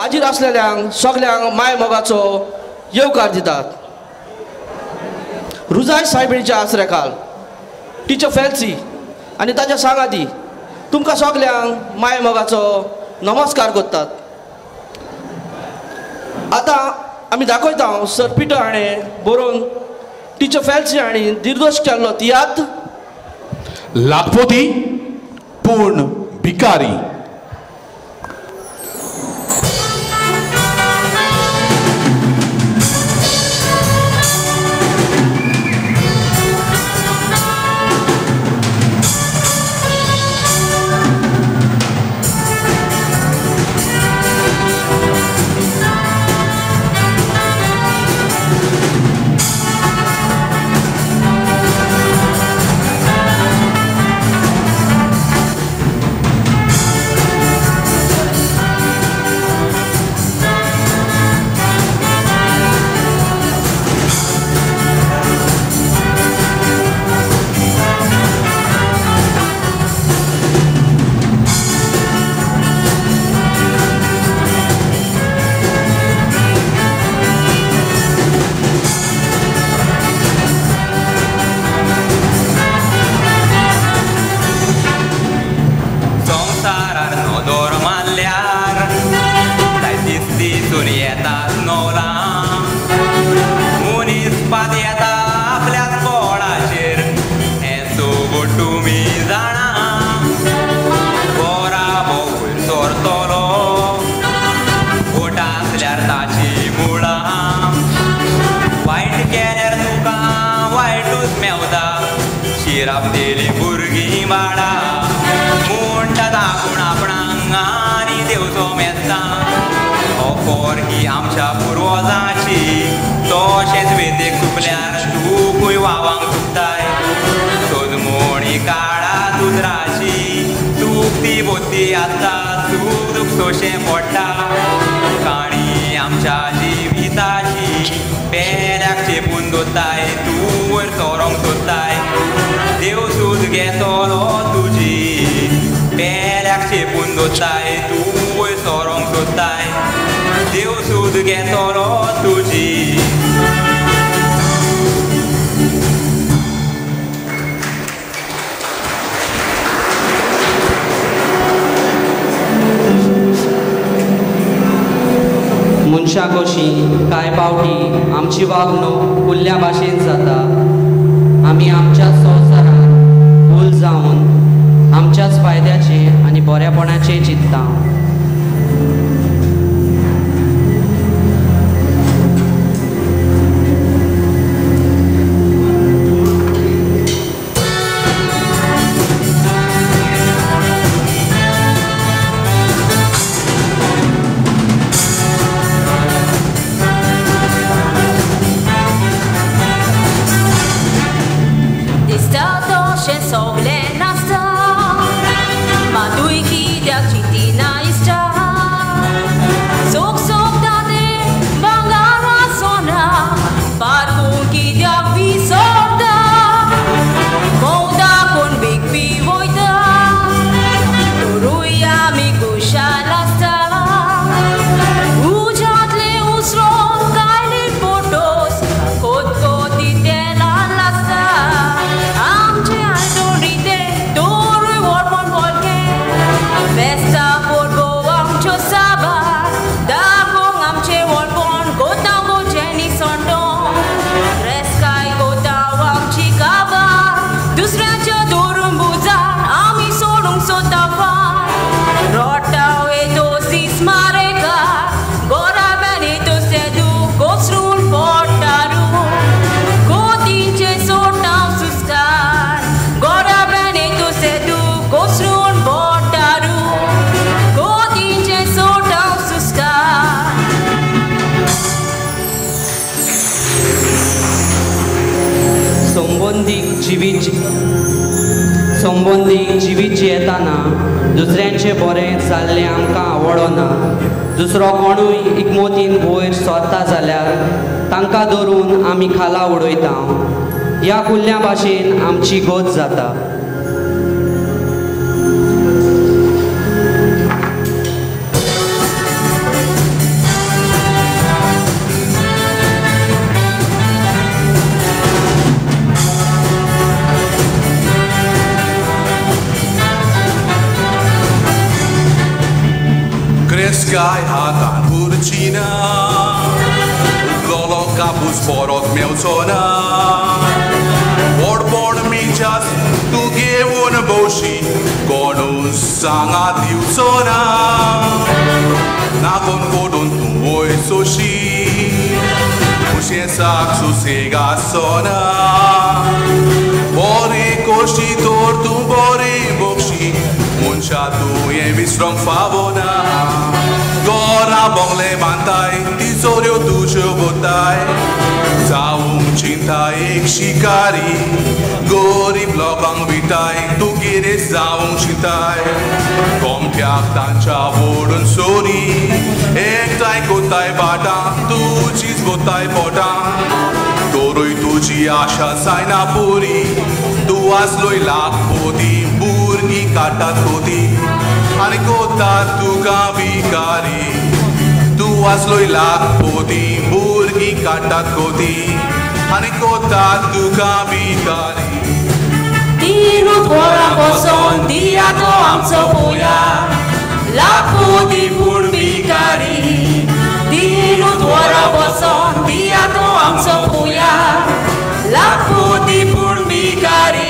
हाजीर असलेल्यांक सगल्यांक माय मोगाचो येवकार दितात. रुजाय सायबिणीच्या आसरेखाल टिचर फेल्सी आनी ताच्या सांगाती तुमकां सगल्यांक माय मोगाचो नमस्कार करतात. आतां आमी दाखयता सर पिटर हाणें बरोवन टिचर फेल्सी हांणी निर्दोश केल्लो तियात्र लाखपोती पूर्ण भिकारी. मनशा कशी कांय पावटी आमची वागणूक कुल्ल्या भाशेन जाता. आमी आमच्याच संवसारांत भूल जावन आमच्याच फायद्याचे आनी बरेपणाचे चिंतता. संबंदीक जिवीत जियेताना दुसऱ्यांचे बरें जाल्लें आमकां आवडना. दुसरो कोणूय इकमोतीन वयर सोदता जाल्यार तांकां धरून आमी खाला उडयता. ह्या कुल्ल्या भाशेन आमची गोत जाता. काय हातान उरचीना उगलोलो कापूस परत मेवचो ना व्हड मिजास तूं घेवन भोवशी कोणूच सांगात दिवचो ना नागोन कोडून तूं वयचोशी उशेंसाक सुसेग आसना बरें कोशी तर तूं बरें भोगशी मनशा तूं हें विसरूंक फावना घरां बोंगले बांदताय तिजोऱ्यो तुज्यो भोंवताय जावूंक चिंता एक शिकारी गरीब लोकांक विटाय तूं गिरेस्त जावंक चिंताय गोमट्याक तांच्या ओडून सोरी एकठांय कोत्ताय बाटां तुजीच भोंवताय पोटां तोरूय तुजी आशा जायना पुरी तूं आसलोय लाखपोती भुरगीं काडटात कोती आनी कोतात तुका भिकारी तूं आसलोय लाखपोती भुरगीं काडटात कोती आनी कोतात तुका भिकारी Tinut wara boson dia to amso poya Lapudi pun bikari Tinut wara boson dia to amso poya Lapudi pun bikari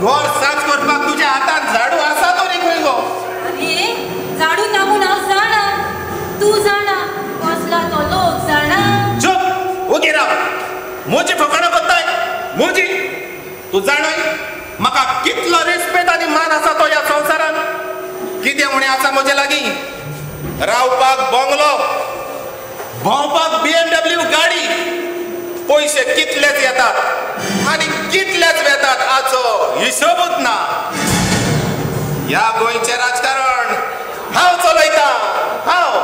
घर साफ करपाक तुज्या हातान झाडू आसा तो रे खंय गो अरे झाडू नामून हांव जाणा तूं जाणा कसला तो लोक जाणा चुप ओगे राव म्हजी फकाणां करताय म्हजी तूं जाणाय म्हाका कितलो रिस्पेद आनी मान आसा तो ह्या संवसारान कितें म्हणे आसा म्हजे लागीं रावपाक बंगलो भोंवपाक BMW गाडी पयशे कितलेच येतात आनी कितलेच वेतात हाचो हिशोबूच ना ह्या गोंयचें राजकारण हांव चलयतां हांव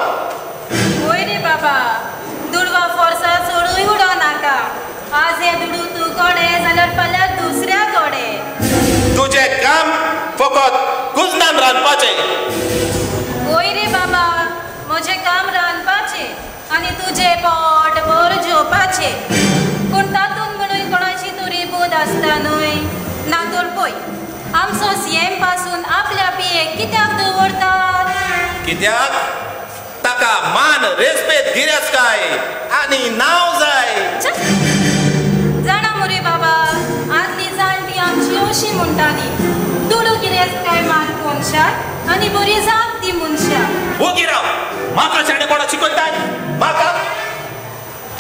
होय रे बाबा दुडवा फोर्सा सोडूय उडो नाका आज हे दुडू तूं कोडे जाल्यार फाल्यां दुसऱ्या कोडे तुजें काम फकत कुजनान रांदपाचें होय रे बाबा म्हजें काम रांदपाचें आनी तुजें पोट भर जेवपाचें पूण तातूंत म्हणून कोणाची तरी बोध आसता न्हय ना तर पळय आमचो CM पासून आपल्या पियेक कित्याक दवरतात कित्याक ताका मान रेस्पेद गिरेस्तकाय आनी नांव जाय जाणा मरे बाबा आदली जाणटी आमची अशी म्हणटाली दुडू गिरेस्तकाय मान कोनशाक आनी बरी जाप ती मनशाक ओगी राव म्हाका शाणे कोणा शिकयताय म्हाका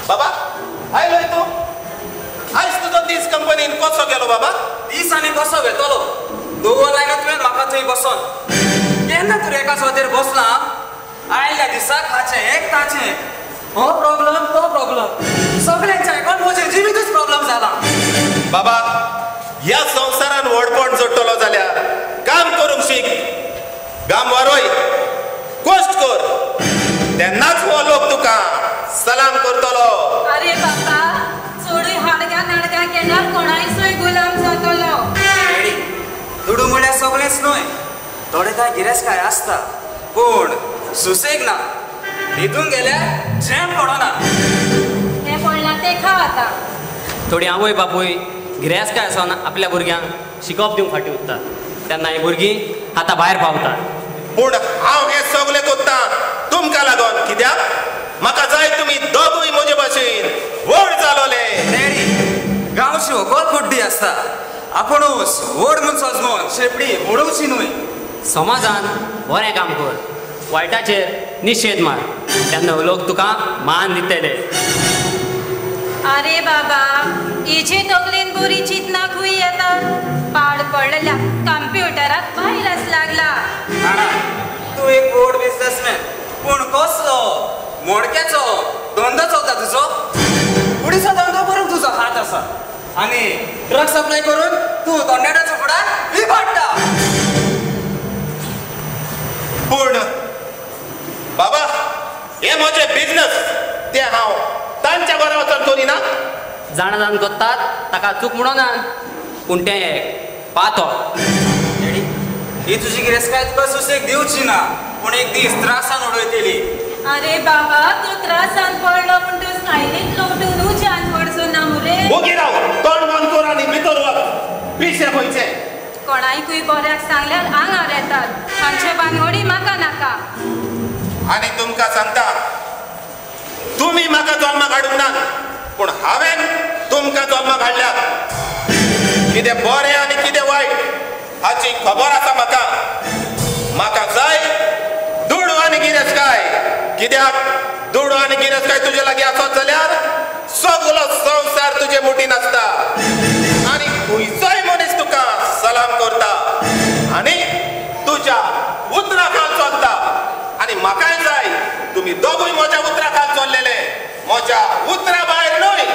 बाबा आयलोय तूं आयज तुजो दीस कंपनीन कसो गेलो बाबा दीस आनी कसो वेतलो 2 लायनी तुवें म्हाका थंय बसोन केन्ना तूं एका सुवातेर बसला आयल्या दिसाक हाचें एक ताचें हो प्रॉब्लम तो प्रॉब्लम सगळ्यांच्या आयकोन म्हजें जिवीतूच प्रॉब्लम जाला बाबा ह्या संवसारान व्हडपण जोडटलो जाल्यार काम करूंक शीक गाम वारोय कश्ट कर तेन्नाच हो लोक तुका सलाम करतलो अरे बाबा चोडूय हाडग्या नाडग्या केल्यार कोणाय सोय गुलाम जातलो दुडू म्हळ्यार सगळेंच न्हय थोडे कांय गिरेस्तकाय आसता पूण सुसेग ना न्हिदून गेल्यार चैन पडना हे पडला ते खा आतां थोडी आवय बापूय गिरेस्तकाय आसोन आपल्या भुरग्यांक शिकोवप दिवंक फाटीं उरतात तेन्ना ही भुरगीं आतां भायर पावतात पूण हांव हे सगळें कोत्ता तुमकां लागोन कित्याक म्हाका जाय तुमी दोगूय म्हजे भाशेन व्हड जालोले डॅडी गांवची वकोल कुड्डी आसता आपुणूच व्हड म्हूण सजमोन शेपडी उडोवची न्हय समाजान बरें काम कर वायटाचेर निशेध मार तेन्ना लोक तुका मान दितले अरे बाबा हिचे तकलेन बरी चिंतना खूय येता पाड पडलेल्या कम्प्युटराक व्हायरस लागला नाना तूं एक व्हड बिझनेसमॅन पूण कसलो मोडक्याचो धंदो चलता तुजो आणि ट्रक सप्लाय करून तू दोंड्याचा फुडार विभागता. पूर्ण बाबा हे म्हजे बिझनेस ते हांव तांच्या बरोबर वचोन ना. जाण जाण करतात ताका चूक म्हणो ना पूण तें पातो ही तुझी गिरेस्काय तुका सुसेग दिवची ना पूण एक दीस त्रासान उडयतली. अरे बाबा तू त्रासान पडलो पूण तू सायडीक लोटून जान पडचो ना मुरे. ओगी राव तोंड बंद कर आनी भितर वच. पिशे खंयचे कोणायकूय बऱ्याक सांगल्यार आंगार येतात. तांचे बांगोडी म्हाका नाका. आनी तुमकां सांगता तुमी म्हाका जल्माक हाडूंक ना पूण हांवें तुमकां जल्माक हाडल्यात. कितें बरें आनी कितें वायट हाची खबर आसा म्हाका. म्हाका जाय दुडू आनी गिरेस्काय. कित्याक दुडू आनी गिरेस्काय तुजे लागीं आसत जाल्यार सगलो संवसार तुजे मुठीन आसता आनी खंयचोय मनीस तुका सलाम करता आनी तुज्या उतरा खाल चलता. आनी म्हाकाय जाय तुमी दोगूय म्हज्या उतरा खाल चल्लेले. म्हज्या उतरा भायर न्हय.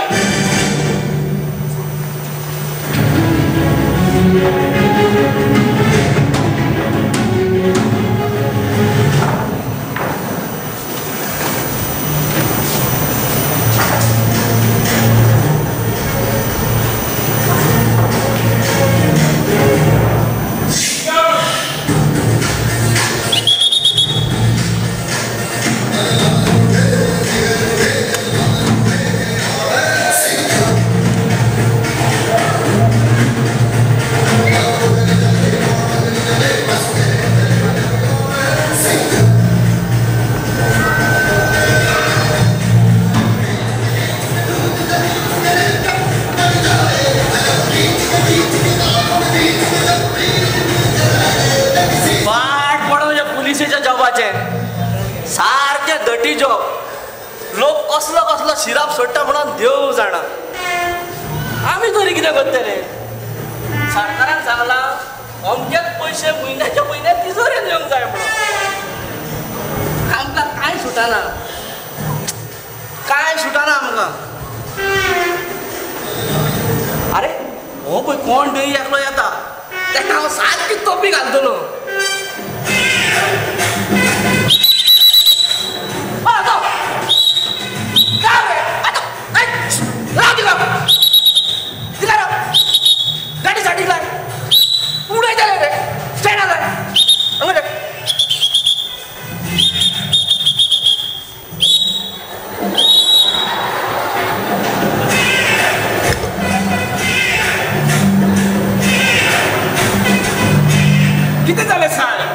सारखे दटी जॉब. लोक कसलो कसलो शिराप सोडटा म्हणून देव जाणा. आमी तरी कितें करतले. सरकारान सांगला अमकेच पयशे म्हयन्याच्या म्हयन्याक तिजोरेन येवंक जाय म्हणून. आमकां कांय सुटना. कांय सुटना आमकां. अरे हो पळय कोण डई एकलो येता तेका हांव सारकी तोपी घालतलो. गाडीसाठी पुढे रे स्टँड आला. किती झाले साहेब.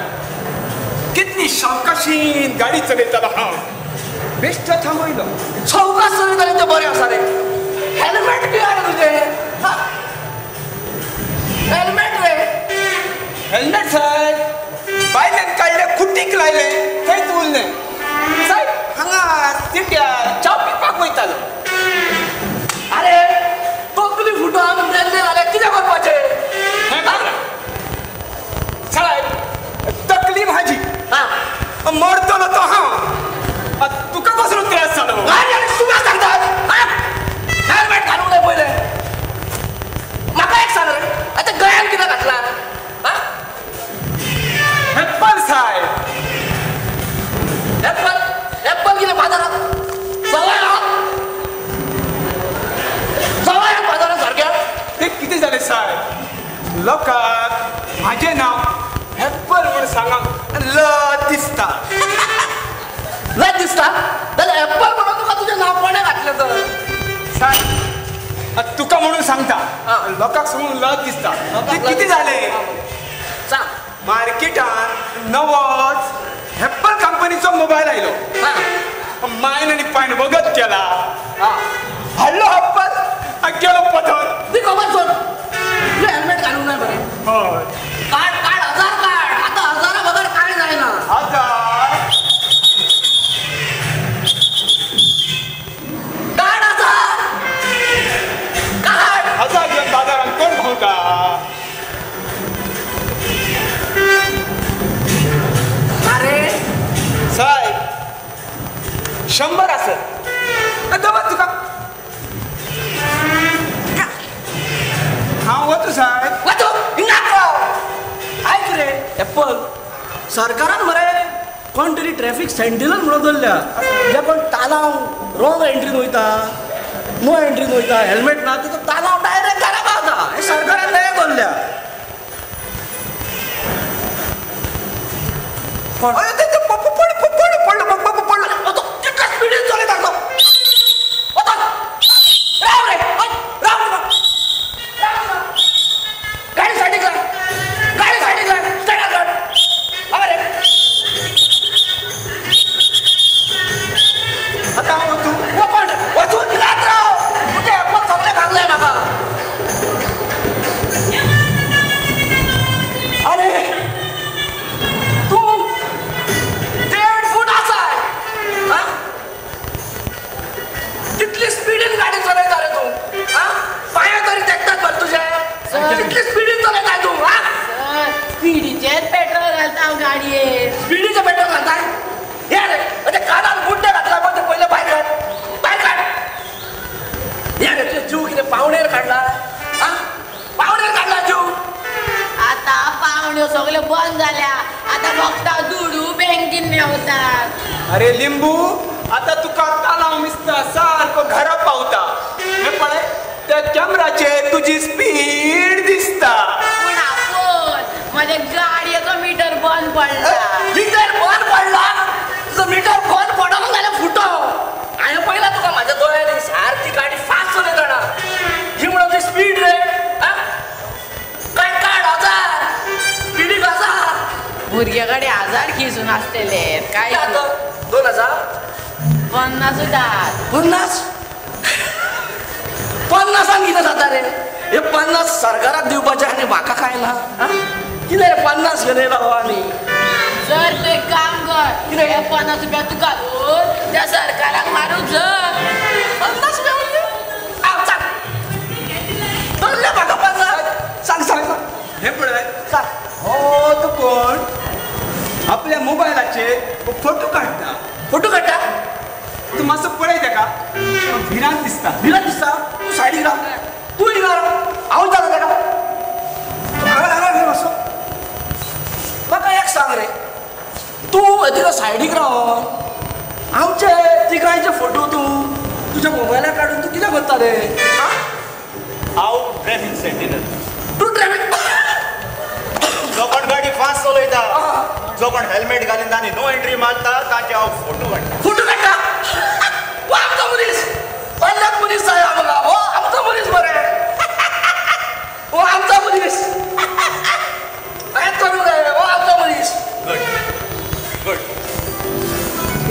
कितली सावकाशीन गाडी चलयतालो हांव. बेश्ट थांबयलो. चौकास चलयताले ते बरें आसा रे. हेल्मेट बी हाड तुजे. हेल्मेट रे. हेल्मेट साहेब बायलेन काडले खुट्टीक लायले थंयच उरले. साहेब हांगा तिट्यार च्या पिवपाक वयतालो. अरे तकली फुटो आमी ब्रेल्ले जाल्यार कितें करपाचें. साहेब तकली म्हाजी मरतलो तो हांव. तुका कसलो त्रास जालो. तुका सांगतात हेल्मेट घालूंक जाय पयले. म्हाका एक सांग रे आतां गळ्यान कितें घातला. एप्पल साहेब. एप्पल कितें बाजारात सवाय बाजारात सारक्या. ते कितें जालें साहेब लोकांक म्हाजें नांव एप्पल म्हूण सांगूंक लज दिसता. लज दिसता जाल्यार एप्पल म्हणून तुका तुजें नांव कोणें घातलें तर. साहेब तुका म्हणून सांगता लोकांक सांगून लज दिसता. ते कितें जालें सांग. मार्केटान नवोच एप्पल कंपनीचो मोबायल आयलो. मायन आनी पायन वगत केला. हाडलो एप्पल आनी गेलो पथन. ती खबर सोड. तुवें हेल्मेट घालूंक जाय बरें. हय काड काड 1000 काड. आतां 1000 बगर कांय जायना. 1000 काड 1000 काड. 1000 घेवन बाजारात कोण भोंवता. अरे साहेब 100 आसत. दवर तुका सरकारान मरे कोण तरी ट्रॅफिक सेंटिनल म्हणून दवरल्या जे कोण तालाव रॉंग एंट्रीन वयता नो एंट्रीन वयता हेल्मेट ना तिका तालाव डायरेक्ट घरा पावता हे सरकारान नये दवरल्या स्पिडीन चलयता गाडी सायडीक लाय गाडी सायडीक लाय स्टँडार काड अरे आता वचून रात राव कुठे पण सगळे सांगलंय म्हाका अरे तू 1.5 फूट आसाय हा कितली स्पीडीन गाडी चलयता रे तू हा पांय तरी तेकतात बरं तुझे कितली स्पीडीन चलयता तू हा स्पीडीचेर पेट्रोल घालता हांव गाडयेर स्पीडीचे पेट्रोल घालताय हे रे म्हणजे कानान बुड्डे घातला पण ते पहिले बाय काढ हे रे तुझे जीव किती पावणेर काढला हा पावणेर काढला जीव आता पावण्यो सगळे बंद झाल्या आता फक्त दुडू बँकेन मेवतात अरे लिंबू आता तुका तालाव मिसता सारको घरा पावता हे पळय त्या कॅमेराचेर तुझी स्पीड दिसता पूण आपूण माझ्या गाडयेचो मीटर बंद पडला मीटर बंद पडला तुझं मीटर बंद पडलो जाल्यार फुटो हांवें पळयला तुका म्हाज्या दोळ्यांनी सारकी गाडी फास्ट चलयतना ही म्हणून ती स्पीड रे काड 1000 स्पीडीक 1000 भुरगे कडेन 1000 खिसून आसतले काय 2000 50 सुद्दां 50 कितें जाता रे हे 50 सरकाराक दिवपाचे आनी म्हाका काय ना कितें रे 50 घेवन येयला हो आनी जर तूं एक काम कर कितें? हे 50 रुपया तूं घालून त्या सरकाराक मारूं जर 50 रुपया म्हणजे सांग धरले म्हाका 50 सांग हे पळय सांग हो तो कोण आपल्या मोबायलाचेर फोटो काढता फोटो काडटा तू मातसो पळय तेका भिरांत दिसता भिरांत दिसता तूं सायडीक राव तूं हिंगा राव हांव जाता तेका हांगा मातसो म्हाका एक सांग रे तूं तिका सायडीक राव आमचे तिगांयचे फोटो तूं तुज्या मोबायलार काडून तूं कितें करता रे हांव ट्रॅफिक सेंटिनल तूं ट्रॅफिक जो कोण गाडी फास्ट चलयता जो कोण हेल्मेट घालीन आनी नो एंट्री मारता ताचे हांव फोटो काडटा फोटो काडटा हो आमचो मनीस व्हडल्याक मनीस जाय आमकां हो आमचो मनीस बरें हो आमचो मनीस हें करूंक जाय हो आमचो मनीस गुड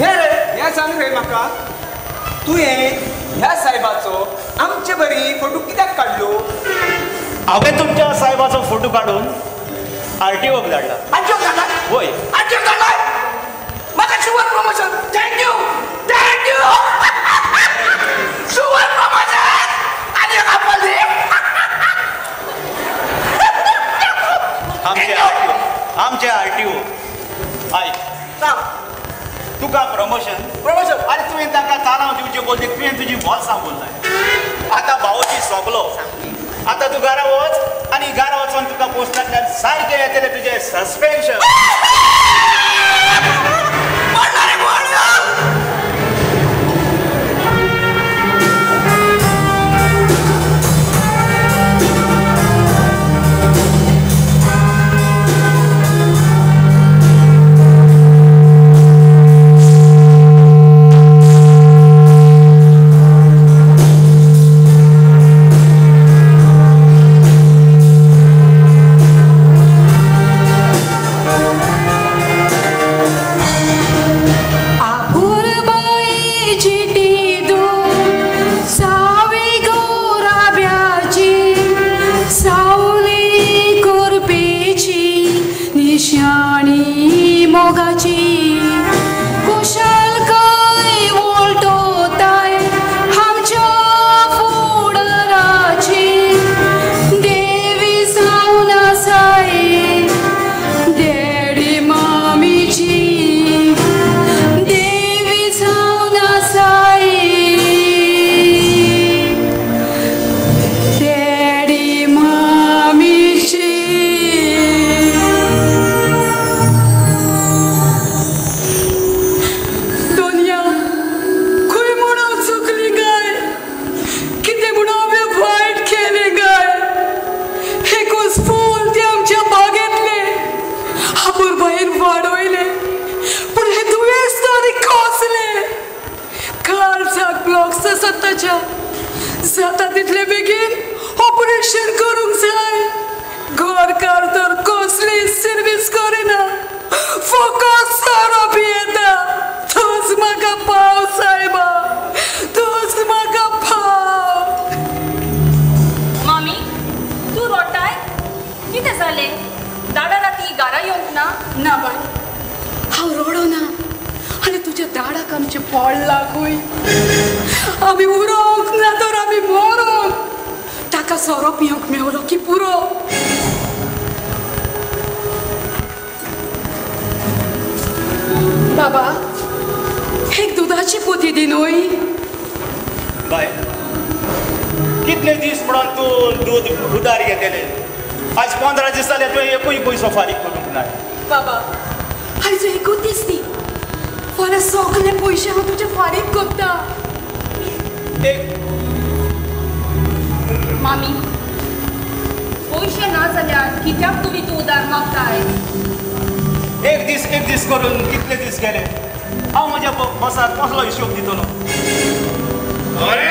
हे रे हे सांग रे म्हाका तुवें ह्या साहेबाचो आमचे बरी फोटो कित्याक काडलो हांवें तुमच्या साहेबाचो फोटो काडून RTOक धाडला आजो काढला होय आजो काढला म्हाका sure promotion thank you sure promotion आनी आपली आमचे RTO आयक सांग तुका प्रमोशन आनी तुवें ताका तालांव दिवचे बोलते तुवें तुजी बोस सांगून आता भावची सोगलो आता तू घरा वच आणि घरा वचून तुका पोस्टांतल्यान सारकें येतले तुजें सस्पेन्शन बेगीनले बेगीन ऑपरेशन करूंक जाय घरकार तर कसली सर्विस करिना फकत सोरो पियेता तूच म्हाका पाव सायबा तूच म्हाका पाव मामी तू रोटाय कितें जालें दाडा राती घरा येवंक ना बाय हांव रडना आनी तुज्या दाडाक आमचे पडला खंय आमी उरोंक ना तर आमी मरोंक ताका सोरो पिवंक मेवलो की पुरो बाबा एक दुधाची पोती दी न्हय बाय कितले दीस म्हणून तूं दूध उदार घेतले आज 15 दीस जाले तुवें एकूय पयसो फारीक करूंक ना बाबा आयज एकूच दीस न्ही फाल्यां सगळे पयशे हांव तुजे फारीक करता मामी पयशे ना जाल्यार कित्याक तुमी तूं उदार मागताय एक दीस करून कितले दीस गेले हांव म्हज्या बॉसाक कसलो हिशोब दितलो अरे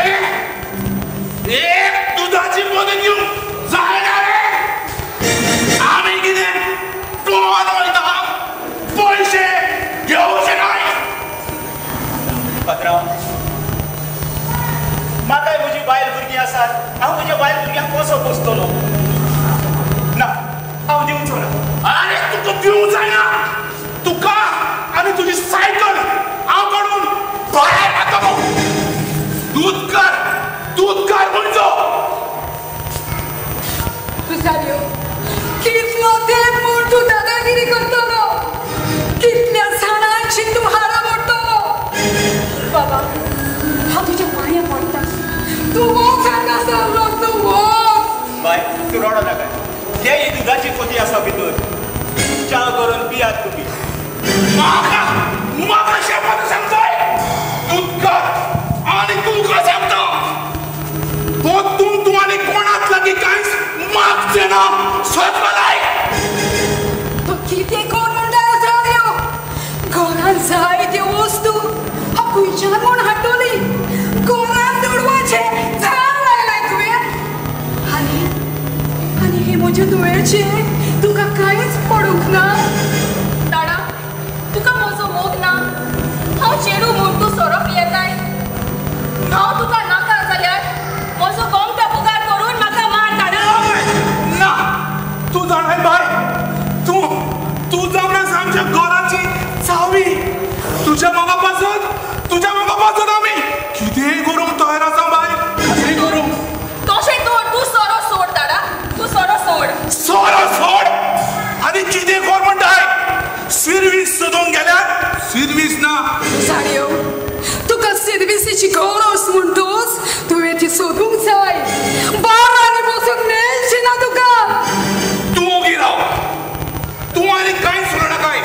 एक दुधाची पोती घेऊन जायना रे आम्ही कितें टोन वयता पैसे घेवचे नाही पात्रांव म्हाकाय म्हजी बायल भुरगीं आसात हांव म्हज्या बायल भुरग्यांक कसो पोसतलो ना हांव दिवचो ना अरे तुका पिवूंक जायना तुका आनी तुजी सायकल हांव काडून भायर मारतलो दूध कर म्हणजे तुझाल्यो कितलो तेंप म्हूण तूं दादागिरी करतलो कितल्या जाणांची तूं हारा मोडटलो बाबा हांव तुज्या पांयां पडटा तूं वच हांगा सरलो तूं वच बाय तूं रडो नाका हे ही दुधाची पोती आसा भितर च्या करून पियात तुमी म्हाका शेपत सांगताय दूध कर आनी तुका सांगता पोतून तूं आनी कोणाक लागीं कांयच मागचें ना सोदपलाय तो कितें कोण म्हणटा जाल्यो घरांत जाय त्यो वस्तू हांव खंयच्यान म्हूण हाडटली घरांत दडवाचें झाड लायलाय तुवें आनी हे म्हजे दुयेचे तुका कांयच पडूंक ना दाडा तुका म्हजो मोग ना हांव चेडू म्हूण तूं सोरो पियेताय हांव तुका नाका जाल्यार म्हजो गोमटो पुकार करून म्हाका मार दाडा ना तूं जाणाय बाय तूं जावन आसा आमच्या घराची चावी तुज्या मोगा पासत आमी कितेंय करूंक तयार आसा बाय कितेंय करूंक तशें तूं सोरो सोड दाडा तूं सोरो सोड आनी कितें कर म्हणटाय सर्वीस सोदूंक गेल्यार सर्वीस ना साडयो तुका सर्विसीची गरज म्हणटूच तुवें ती सोदूंक जाय बारांनी बसून मेळची ना तुका तूं गिराव तूं आनी कांयच उलोवनाकाय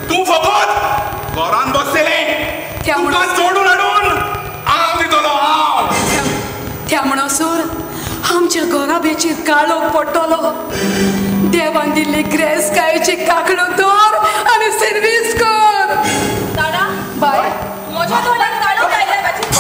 तूं फकत घरान बसलेलें तुका जोडून हाडून हांव दितलो हांव त्या म्हणसर आमच्या घरा बेचीर काळोख पडटलो देवान दिल्ली ग्रेस कायची काकडो दवर आनी सर्वीस कर दाडा बाय म्हज्या तोंडाक काळो कायल्या भाजी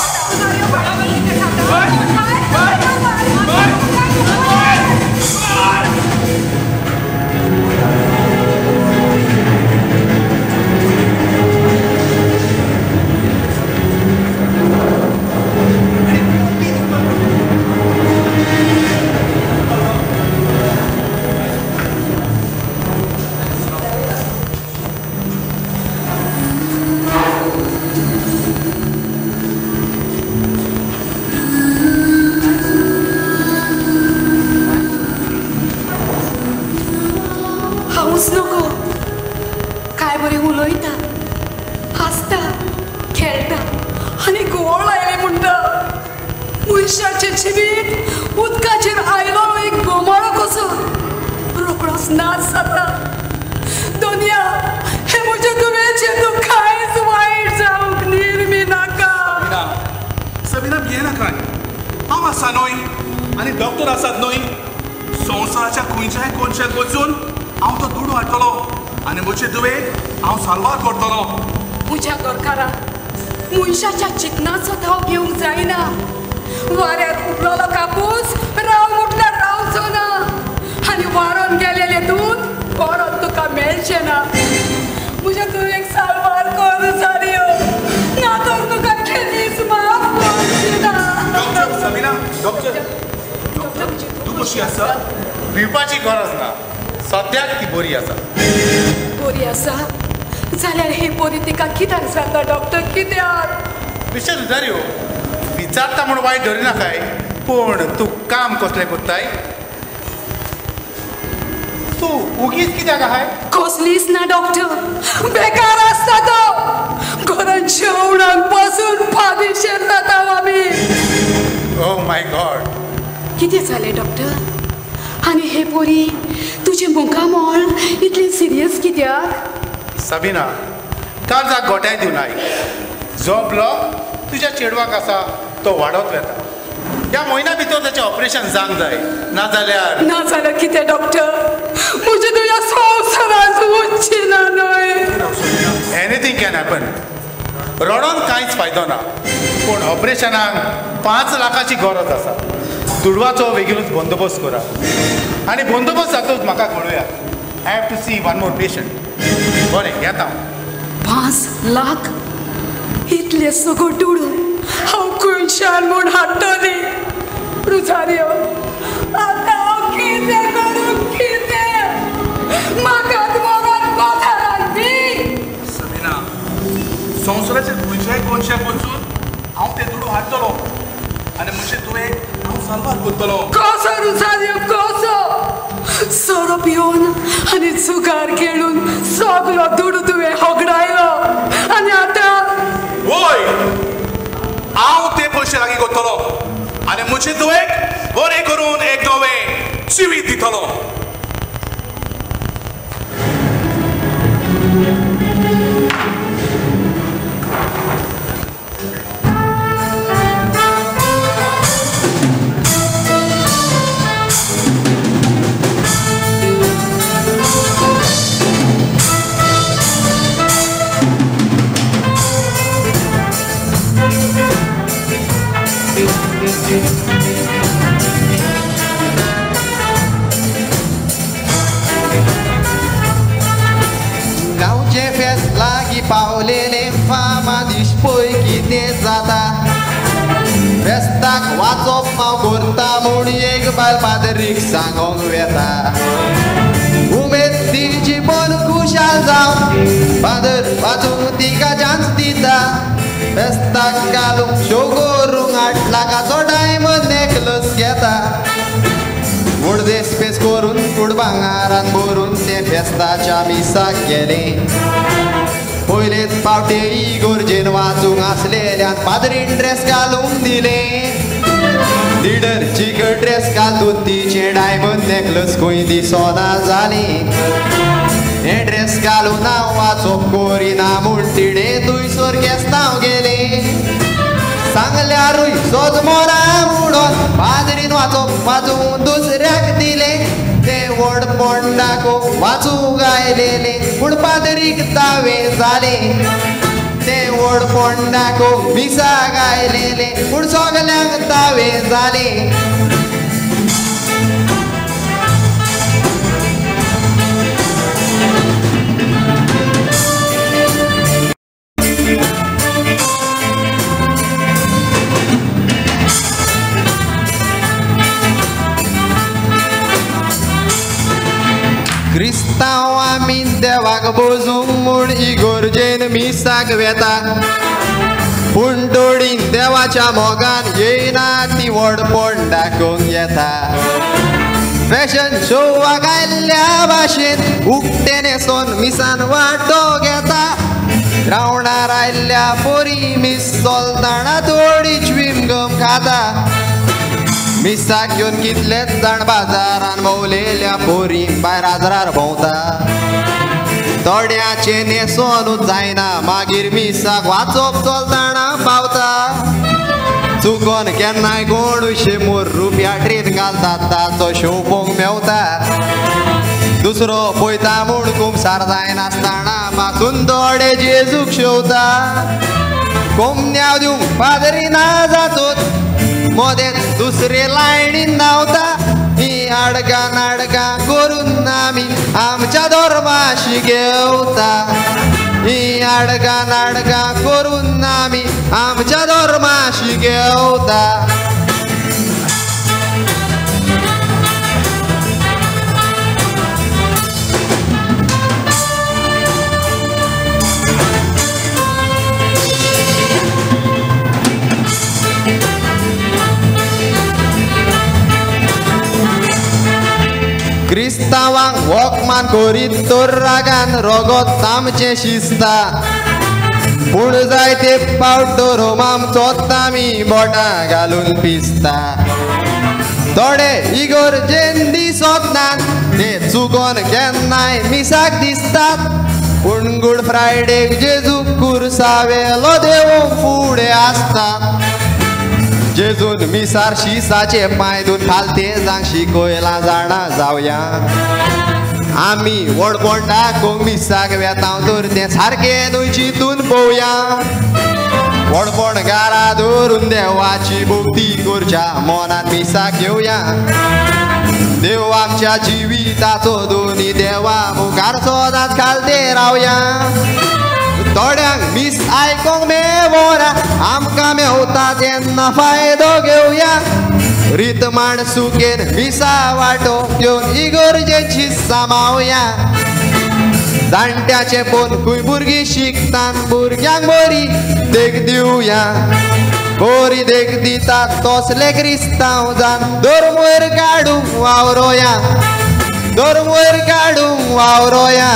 हांवूच नको काय बरें उलयता हसता खेळटा आनी घुंवळ आयली म्हणटा मनशाचें जिवीत उदकाचेर आयलो एक बोमाळो कसो रोखडोच नाश जाता दुनिया हे म्हजे दुवेचे तूं कांयच वायट जावंक निर्मी नाका सबिना भियेनाकाय हांव आसा न्हय आनी डॉक्टर आसात न्हय संवसाराच्या खंयच्याय कोनशाक वचून हांव तो दुडू हाडटलो आनी म्हजे दुवेक हांव सारवार करतलो म्हज्या घरकाराक मनशाच्या चिंतनाचो ठाव घेवंक जायना वाऱ्यात उडलेलो कापूस राव म्हटल्यार रावचो ना आनी वारोन गेलेले दूध परत तुका मेळचे ना म्हज्या तुवेक सारवार कर सारयो ना तर तुका केलीच माफ करची ना डॉक्टर सबिना डॉक्टर तू कशी आसा भिवपाची गरज ना सद्याक ती बरी आसा बरी आसा जाल्यार हे पोरी तिका कित्याक जाता डॉक्टर कित्याक विशय सुदाऱ्यो विचारता म्हूण वायट धरिना काय पूण तूं काम कसलें कोत्ताय तूं उगीच कित्याक आहाय कसलीच ना डॉक्टर बेकार आसता तो घरांत जेवणाक बसून फादेशेर जाता आमी ओ माय गॉड कितें जालें डॉक्टर आनी हे पोरी तुजे मुखामोळ इतलें सिरियस कित्याक सबिना काळजाक गोट्याय दिवनाय जो ब्लॉक तुज्या चेडवाक आसा तो वाडत वेता ह्या म्हयन्या भितर ताचें ऑपरेशन जावंक जाय नाजाल्यार कितें डॉक्टर म्हज्या तुज्या संवसारांत वचची ना न्हय एनीथींग कॅन हॅपन रडोन कांयच फायदो ना पूण ऑपरेशनाक 5 लाखाची गरज आसा दुडवाचो बेगीनूच बंदोबस्त करा आनी बंदोबस्त जातूच म्हाका कळुया I have to see one more patient बरें येता 5 लाख इतले सगळं दुडू हांव खंयच्यान म्हूण हाडटली रुजारियो आतां हांव कितें करूं कितें म्हाकाच मगत पथारान बी सबिना संवसाराचेर खंयच्याय कोनशाक वचून हांव तें दुडू हाडटलो आनी म्हजे तुवें हांव सारवार करतलो कसो रुजारियो कसो सोरो पिवन आनी जुगार खेळून सगळो दुडू तुवें होगडायलो आनी आतां वय हांव ते पयशे लागीं करतलो आनी म्हजे तुवें बरें करून एक नवें जिवीत दितलो गांवचे फेस्त लागीं पावलेले फामादिश पळय कितें जाता फेस्ताक वाचप हांव करता म्हूण एक बायल पादरीक सांगोंक वेता उमेद तिची मन खुशाल जावं पादर वाचूंक तिका चान्स दिता फेस्ताक घालूंक शो करूंक 8 लाखाचो डायमंड नेकलस घेता उडदेस पेस करून कूड भांगारान भरून ते फेस्ताच्या मिसाक गेले पयलेच फावटे इगोर्जेन वाचूंक आसलेल्यान पादरीन ड्रेस घालूंक दिले लिडर चिकट ड्रेस घालून तिचे डायमंड नेकलस खंय दिसोना जाली हे ड्रेस घालून हांव वाचप करिना म्हूण तिडे थंयसर केस्तांव गेले सांगल्यारूय सोज मोरा म्हणून पादरीन वाचूंक दुसऱ्याक दिले ते व्हड पोंडाको वाचूंक गायलेले पूण पादरीक दावे जाले ते व्हड पोंडाको मिसा गायलेले पूण सगल्यांक दावे जाले क्रिस्तांव आमी देवाक बोजूंक म्हूण इगोर्जेन मिसाक वेता पूण दोडीन देवाच्या मोगान येयना ती व्हड पोंडाकोंक येता फॅशन शोवाक आयल्ल्या भाशेन उक्ते न्हेसोन मिसान वांटो घेता ग्रावंडार आयल्ल्या पोरी मिस चलताना थोडी च्विंगम खाता मिसाक घेवन कितलेच जाण बाजारान भोवलेल्या पोरी भायर आजरार भोंवता थोड्याचे न्हेसोनूच जायना मागीर मिसाक वाचप चलताना पावता चुकोन केन्नाय कोण मोर रुपया ट्रेन घालतात ताचो शो पळोवंक मेवता दुसरो पळयता म्हूण कुमसार जायनासतना मातून थोडे जेजूक शेवता कोमन्याव दिवंक पादरी ना जातूत मदेंच दुसरे लायणीन धांवता ही आडगा नाडगा करून आमी आमच्या धर्माशी घेवता ही आडगा नाडगा करून आमी आमच्या धर्माशी घेवता क्रिस्तावांक वखमान करीत तर रागान रगत आमचें शिजता पूण जायते फावट धरून आमचोच आमी बोटां घालून पिसता थोडे इगर्जेन दिसत नात ते चुकोन केन्नाय मिसाक दिसतात पूण गुड फ्रायडेक जेजूक कुर्सावेलो देव फुडें आसता जेजून मिसार शिसाचे पांय धुवन खालते जांक शिकयलां जाणा जावया आमी वडपणटाक मिसाक वेतांव तर तें सारकें न्हय चिंतून पळोवया वडपण गारा धरून देवाची भक्ती करच्या मनान मिसाक घेवया देव आमच्या जिविताचो दोनी देवा मुखार सदांच खालते रावया थोड्यांक मीस आयकोंक मेळना आमकां मेवता तेन्ना फायदो घेवया रीत माण सुकेन मिसा वाटो घेवन इगर्जेची सामावया जाणट्याचे पोन खंय भुरगीं शिकतात भुरग्यांक बरी देख दिवया बरी देख दितात तसले क्रिस्तांव जावन धर्म वयर काडूंक वावरोया धर्म वयर काडूंक वावरोया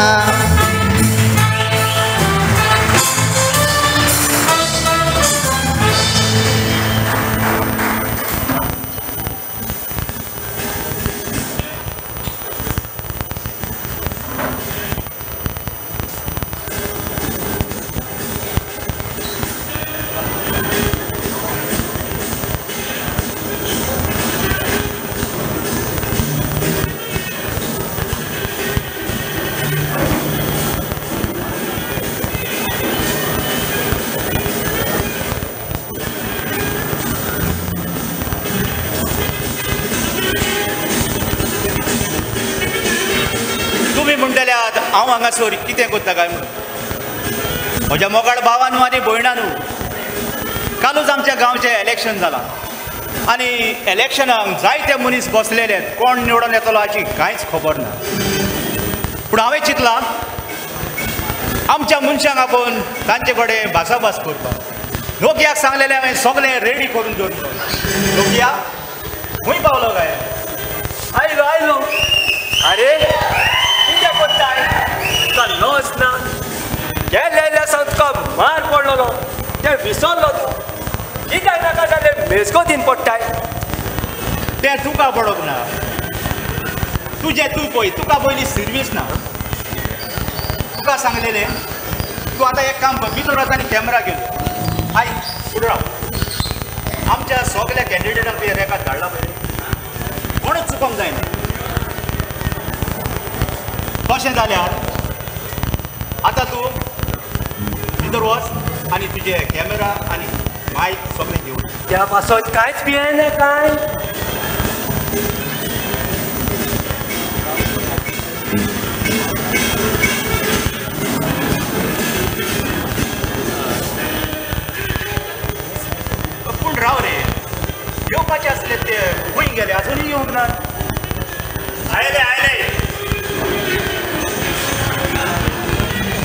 हांव हांगासर कितें करता काय म्हणून म्हज्या मोगाळ भावानू आनी भयणानू कालूच आमच्या गांवचें इलेक्शन जालां आनी इलेक्शनाक जायते मनीस बसलेले कोण निवडून येतलो हाची कांयच खबर ना पूण हांवें चिंतलां आमच्या मनशांक आपोवन तांचे कडेन भासाभास करपाक लोकयाक सांगलेलें हांवें सगळें रेडी करून दवरलो लोकया खंय पावलो काय आयलो आयलो अरे कितें कोत्ताय तुका लॉस ना गेल्ल्या तुका मार पडलो ते विसरलो तूं कित्याक नाका जाल्यार मेजगोतीन पडटाय तें तुका पडोंक ना तुजें तूं पळय तुका पयलीं सर्वीस ना तुका सांगलेलें तूं आतां एक काम कर भितर वच आनी कॅमेरा घेवन आय फुडें राव आमच्या सगळ्या कॅन्डिडेटांक तुवें रेकाद धाडला पळय कोणूच चुकोवंक जायना तशें जाल्यार आतां तूं भितर वच आनी तुजे कॅमेरा आनी मायक सगळें घेवन त्या पासत कांयच भियेना काय पूण राव रे येवपाचे आसले ते खंय गेले आजुनूय येवंक ना आयले आयले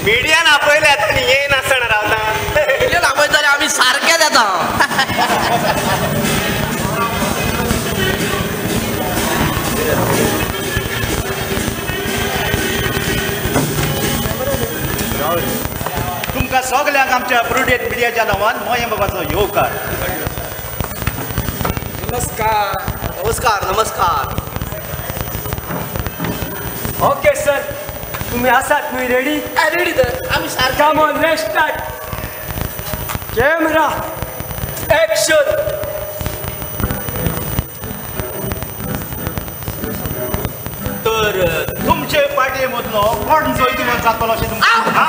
मिडियान आपयले आतां येयन आसतना रावता मिडियान आपयता जाल्यार आमी सारके जाता तुमकां सगल्यांक आमच्या प्रुडेंट मिडियाच्या नांवान मोये बाबाचो येवकार नमस्कार नमस्कार नमस्कार ओके सर तुम्ही आसात न्हय रेडी रेडी तर आमी सारके come on let's start camera action तर तुमचे पार्टये मदलो कोण जैतून जातलो अशें तुमकां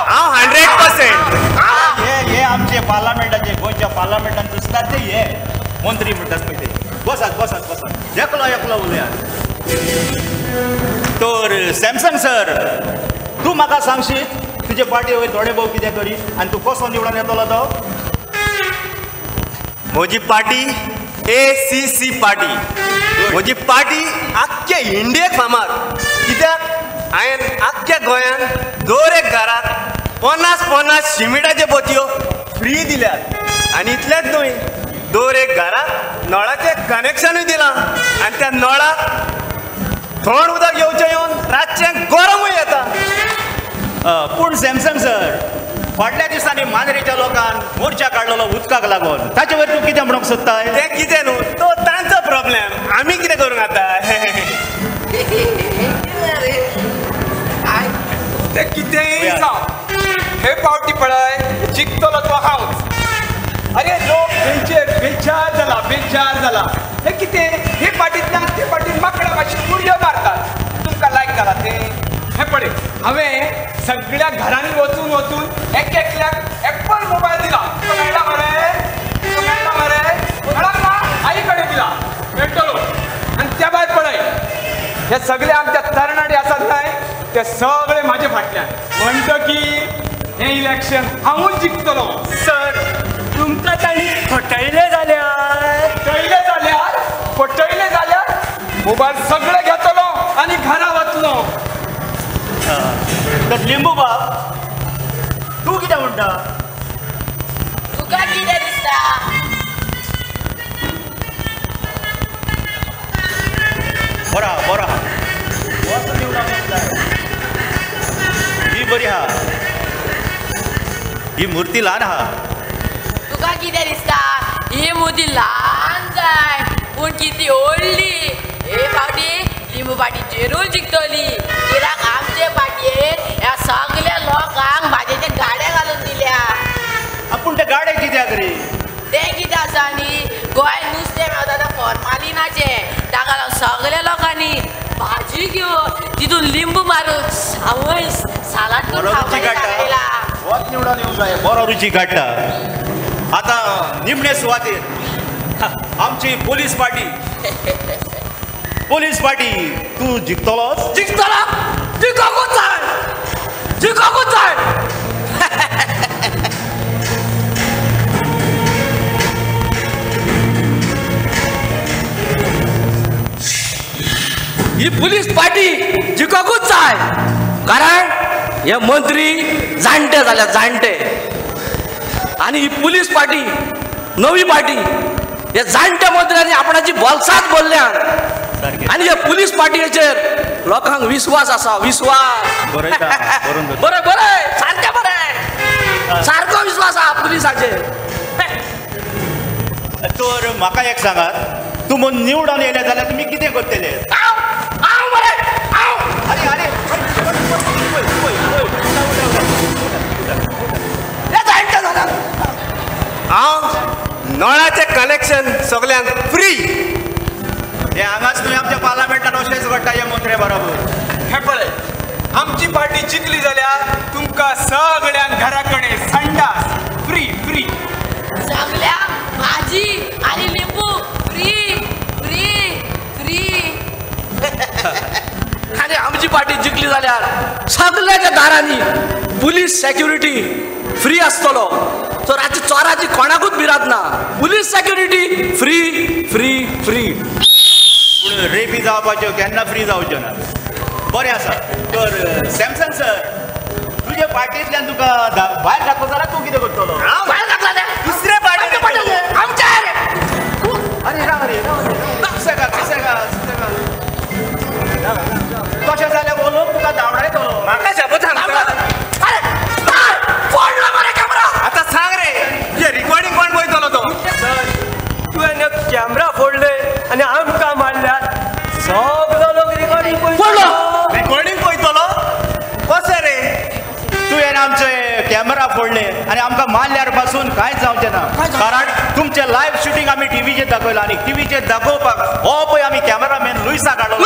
हांव 100% हे आमचे पार्लमेंटाचे गोंयच्या पार्लमेंटान दिसतात ते हे मंत्री म्हणटात पळय ते बसात बसात बसात एकलो एकलो उलयात तर सॅमसंग सर तूं म्हाका सांगशीत तुजे पार्टी वयर थोडे भोव कितें करी आनी तूं कसो निवडून येतलो तो म्हजी पार्टी ACC पार्टी म्हजी पार्टी आख्ख्या इंडियेक फामाद कित्याक हांवें आख्ख्या गोंयांत दर एक घरात 50 शिमिटाच्यो बोतयो फ्री दिल्यात आनी इतलेंच न्हय दर एक घरात नळाचें कनेक्शनूय दिलां आनी त्या नळाक थंड उदक येवचें येवन रातचें गरमूय येता पूण सॅमसंग सर फाटल्या दिसांनी मांद्रेच्या लोकांन मोर्चा काडलेलो उदकाक लागून ताचे वयर तूं कितें म्हणूंक सोदताय तें कितें न्हू तो तांचो प्रॉब्लेम आमी कितें करूंक आतां ते कितेंय जावं हे पावटी पळय जिखतलो तो हांवच अरे लोक तेंचेर बेजार जाला हे कितें हे पार्टींतल्यान ते पार्टीन माकडा मातशी उडयो मारतात तुमकां लायक जाला तें हे पळय हांवें सगळ्या घरांनी वचून एकल्याक एप्पल मोबायल दिला तो मेळ्ळा मरे मेळाक ना आई कडेन दिला मेळटलो आनी त्या भायर पळय हे सगळे आमच्या तरणाटे आसात न्हय ते सगळे म्हाजे फाटल्यान म्हणटकी हे इलेक्शन हांवूच जिखतलो सर तुमकां तांणी फटयले जाल्यार मोबायल सगळे घेतलो आनी घरा वतलो तर लिंबू बाब तूं कितें म्हणटा तुका कितें दिसता बरो ही बरी आहा ही मूर्ती ल्हान आहा तुका कितें दिसता ही मोदी ल्हान जाय पूण किती व्हडली हे फावटी लिंबू पाटी जरूर जिखतली कित्याक आमचे पाटयेर ह्या सगळ्या लोकांक भाजयेचे गाडे घालून दिल्या पूण ते गाडे कित्याक रे ते कितें आसा न्ही गोंय नुस्तें मेळटा तें फॉर्मालिनाचें ताका लागून सगळ्या लोकांनी भाजी घेवन तितून लिंबू मारून सावय सालाड करून खावपाक वत निवडून येवंक जाय बरो रुची काडटा आतां निमणे सुवातेर आमची पोलीस पार्टी तूं जिखतलोच जिखोकूच जाय ही पुलीस पार्टी जिखोकूच जाय कारण हे मंत्री जाणटे जाल्यात जाणटे आनी ही पुलीस पार्टी नवी पार्टी हे जाणट्या मंत्र्यांनी आपणाची बोलसाद बोल्ल्यान आनी हे पुलीस पार्टीचेर लोकांक विश्वास आसा बरें सारको विश्वास आहा पुलिसाचेर तर म्हाका एक सांगात तूं म्हूण निवडून येयले जाल्यार तुमी कितें करतले हांव नळाचें कनेक्शन सगळ्यांक फ्री हे हांगाच न्हय आमच्या पार्लमेंटान अशेंच घडटा हे मंत्र्या बरोबर हे पळय आमची पार्टी जिखली जाल्यार तुमकां सगळ्यांक घरा कडेन संडास फ्री सगळ्यांक भाजी आनी लिंबू फ्री आनी आमची पार्टी जिखली जाल्यार सगळ्याच्या दारांनी पुलीस सेक्युरिटी फ्री आसतलो सो रातची चोराची कोणाकूच भिरांत ना पुलीस सेक्युरिटी फ्री पूण रेपी जावपाच्यो केन्ना फ्री जावच्यो ना बरें आसा तर सॅमसंग सर तुजे पार्टींतल्यान तुका भायर घातलो जाल्यार तूं कितें करतलो भायर घातला दुसरे पार्टी आमच्या अरे राव कशें जाल्यार वो लोक तुका धांवडायतलो म्हाका शपथ आतां सांग रे हे रिकॉर्डिंग कोण पळयतलो तो तुवें कॅमेरा फोडले आनी आमकां मारल्यार सगळो लोक रिकॉर्डिंग पळयतलो कशें रे तुवें आमचे कॅमेरा फोडले आनी आमकां मारल्यार पासून कांयच जावचें ना कारण तुमचें लायव्ह शुटींग आमी टीव्हीचेर दाखयलां आनी टीव्हीचेर दाखोवपाक हो पळय आमी कॅमेरामॅन लुईसा काडलो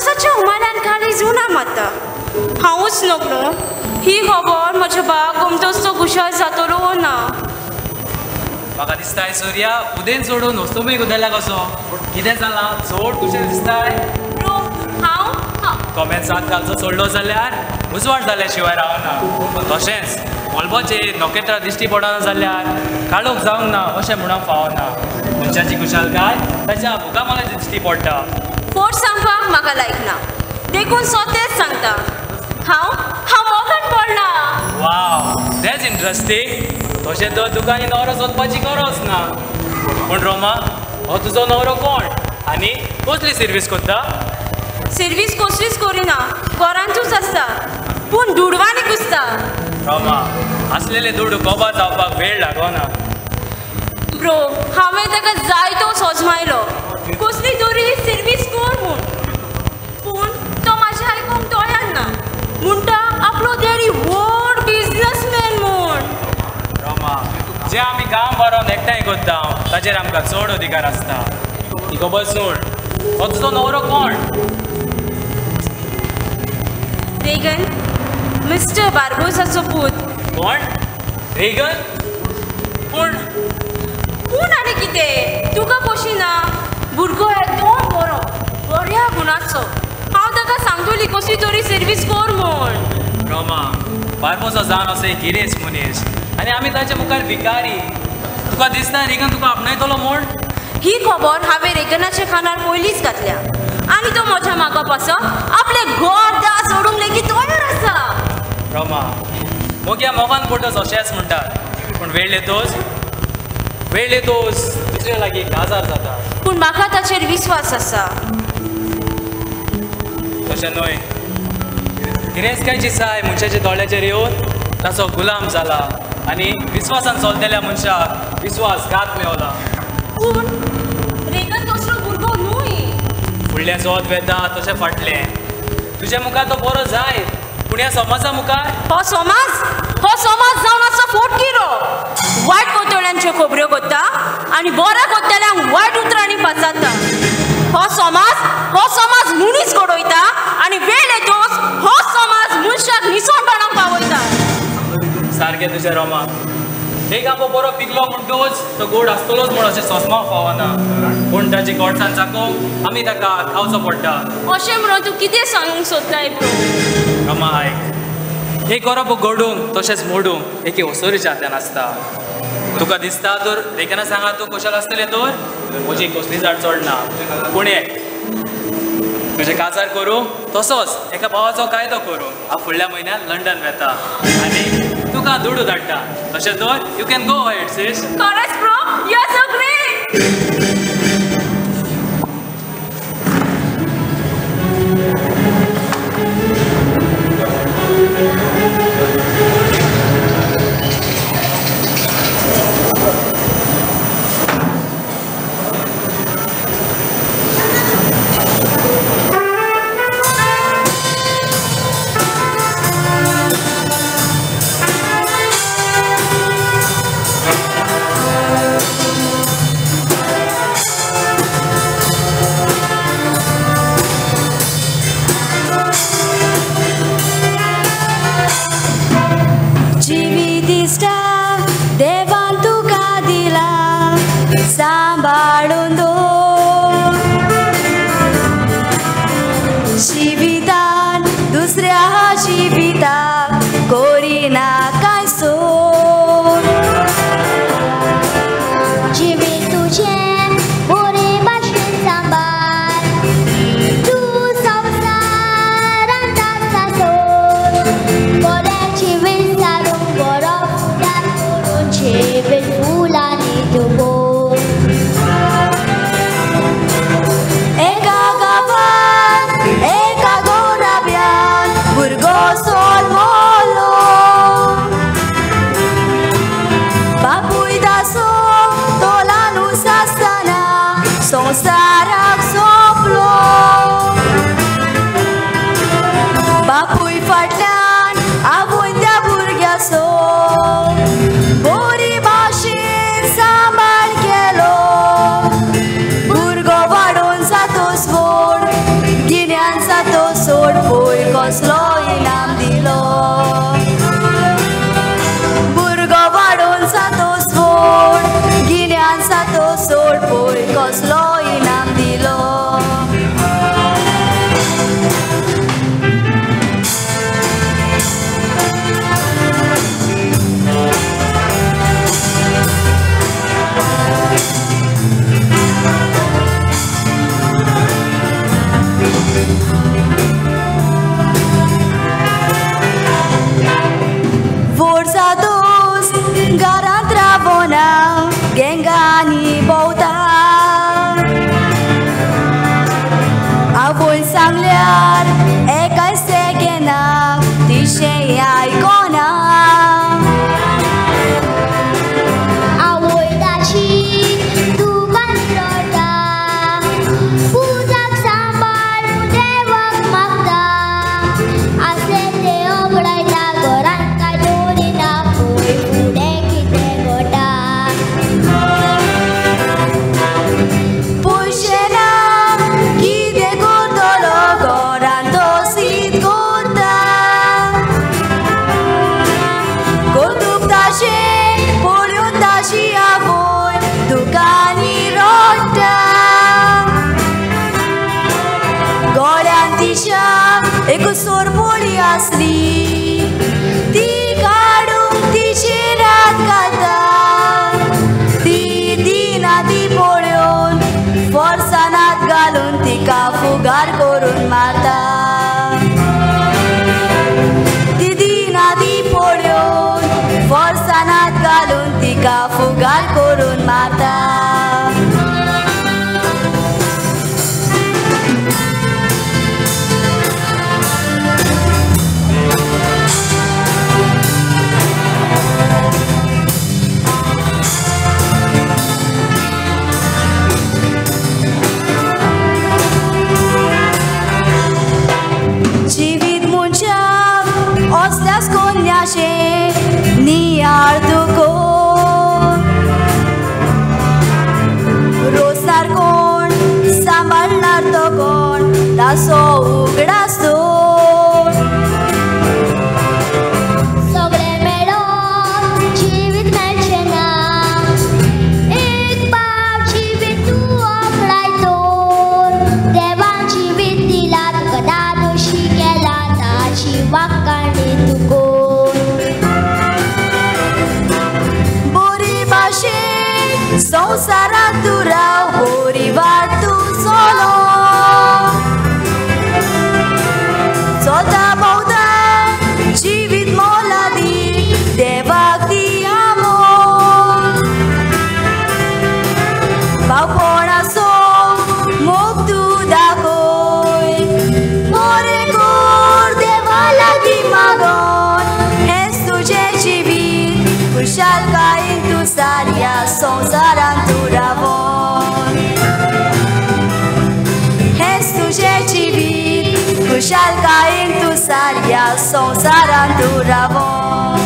कसाच्या उमाल्यान खाली जुना माता हांवूच न्हू ही खबर म्हज्या बाग गमतोच कुशाल जातलो ना म्हाका दिसताय सूर्या उदेन सोडून वस्तूय गुदल्या कसो कितें जालां चड कुशेल दिसताय हांव कॉमेंट्सांत घालचो सोडलो जाल्यार उजवाड जाल्या शिवाय रावना तशेंच वॉल्बोचे नोकेत्रां दिश्टी पडना जाल्यार काळोख जावंक ना अशें म्हणून फावना मनशाची कुशालकाय ताच्या मुखामला दिश्टी पडटा फोट सांगपाक म्हाका लायक ना देखून स्वतेच सांगता हांव मोगान पडला वाव दॅट्स इंट्रस्टिंग तशें तर तुका आनी नवरो सोदपाची गरज ना पूण रोमा हो तुजो नवरो कोण आनी कसली सर्वीस करता सर्वीस कसलीच करिना घरांतूच आसता पूण दुडवांनी कुसता रोमा असलेले दुडू कोबा जावपाक वेळ लागना ब्रो हांवें ताका जायतो सोजमायलो कसली तरी सर्वीस कर म्हूण पूण तो म्हाजें आयकूंक तयार ना म्हणटा आपलो डॅडी व्हड बिझनसमॅन म्हूण रोमा जे आमी काम बरोवन एकठांय करता ताचेर आमकां चड अधिकार आसता ती खबर सोड हो तुजो नवरो कोण रेगन मिस्टर बार्बोसाचो पूत कोण रेगन पूण आनी कितें तुका कशी ना भुरगो एकदम बऱ्या गुणाचो हांव ताका सांगतली कसली तरी सर्वीस कर म्हूण रोमा बार्बोसा जावन असो एक गिरेस्त मनीस आनी आमी ताचे मुखार भिकारी तुका दिसता रेगन तुका आपणायतलो म्हूण ही खबर हांवें रेगनाच्या कानार पयलींच घातल्या आनी तो म्हज्या मागो पासो आपले घर दास सोडूंक लेगीत तयार आसा रोमा मोग्या मोगान पडटोच अशेंच म्हणटात पूण वेळ येतोच दुसऱ्या लागीं काजार जाता पूण म्हाका ताचेर विस्वास आसा तशें न्हय गिरेस्तकायची साय मनशाच्या दोळ्याचेर येवन ताचो गुलाम जाला आनी विस्वासान चलतल्या मनशाक विस्वासघात मेवला पूण रेगन तसलो भुरगो न्हय फुडलें चोत वेता तशें फाटलें तुज्या मुखार तो बरो जाय पूण ह्या समाजा मुखार हो समाज जावन आसा फोटकिरो वायट कोतोळ्यांच्यो खबऱ्यो करता आनी बऱ्या कोत्तेल्यांक वायट उतरांनी पाचारता हो समाज मुनीस घडोयता आनी वेळ येतोच हो समाज मनशाक निसणपणाक पावयता सारकें तुजें रोमा एक आंबो बरो पिकलो म्हणटूच तो गोड आसतलोच म्हूण अशें सोसमाव फावना पूण ताची गोडसाण चाकोवंक आमी ताका खावचो पडटा अशें म्हणून तूं कितें सांगूंक सोदताय रोमा आयक एक गरोब घडूंक तशेंच मोडूंक एके वसोरीच्या हातान आसता तुका दिसता तर रेगना सांगा तूं कशाल आसतलें तर म्हजी कसली झाड चडना पूण एक तुजें काजार करूं तसोच एका भावाचो कायदो करूं हांव फुडल्या म्हयन्यात लंडन वेता आनी तुका दुडू धाडटा तशें तर यू कॅन गो अहेड सीस खरेंच bro you are so great Bora, te ver, तुझे आयकोना आवयताची तू बंदरता पुजाक सांबाळ देवाक मागता आसले ते ओगडायता घरांत काय दवरिना पळय फुडें कितें घडटा पयशे ना कितें करतलो घरांत दोशीत करता कौतुक ताशें पळोवन ताशी आवय दुकानी रडटा गोळ्यान तिच्या एक सोरपोळी आसली ती काडून तिची रात घालता ती दिना ती पळोवन फरसाणात घालून तिका फुगार करून मारता ती दिना ती पळोवन फरसाणात घालून तिका फुगार करून मारता जिवीत मनशाक असल्यास कोन्याशें नियाळ तुको रोसणार कोण सांबाळणार तो कोण तासो उगडास तो सगळें मेळोन जिवीत मेळचें ना एक पाव जिवीत तूं ओगडायतो देवान जिवीत दिला तुका दादोशी केला ताची वाखाणी तुको बरी भाशेन संवसारांत तूं राव बरी वाट तूं चलो चलता भोंवता जिवीत मोलादी देवाक दी आमोद भावपणाचो मोग तूं दाखय बरें कर देवा लागीं मागोन हेंच तुजें जिवीत खुशालकायेन तूं साऱ्या संवसारांत तूं रावोन हेंच तुजें जिवीत खुशालकायेन तूं साऱ्या संवसारांत तूं रावोन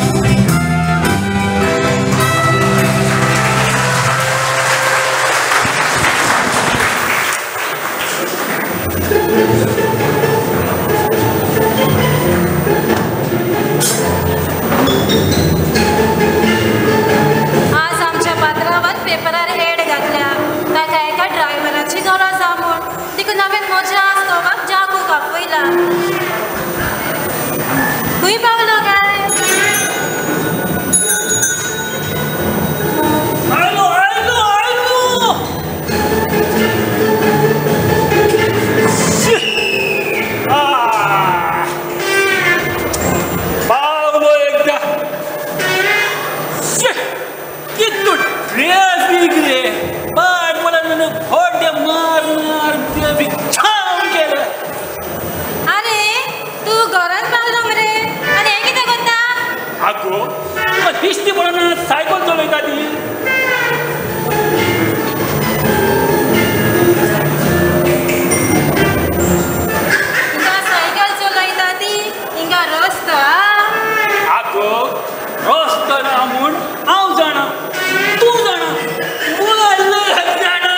आज आमच्या पात्रावात पेपरार हेड घातल्या ताका एका ड्रायव्हराची गरज आसा म्हूण तिका नवें मजा आसतोवाक जागूक आपयला खंय पावलो काय आयलो आयलो आयलो पावलो एकदा कितू ड्रेस बिगरे बाट मला खोड्या मार मार छाम केलं अरे तू घरात पावलो मरे आनी हें कितें करता आगो दिसती म्हणून सायकल चलयता ती हिंगा सायकल चलयता ती हिंगा रस्तो आगो रस्तो ना म्हूण हांव जाणा तूं जाणा मुलं जाणा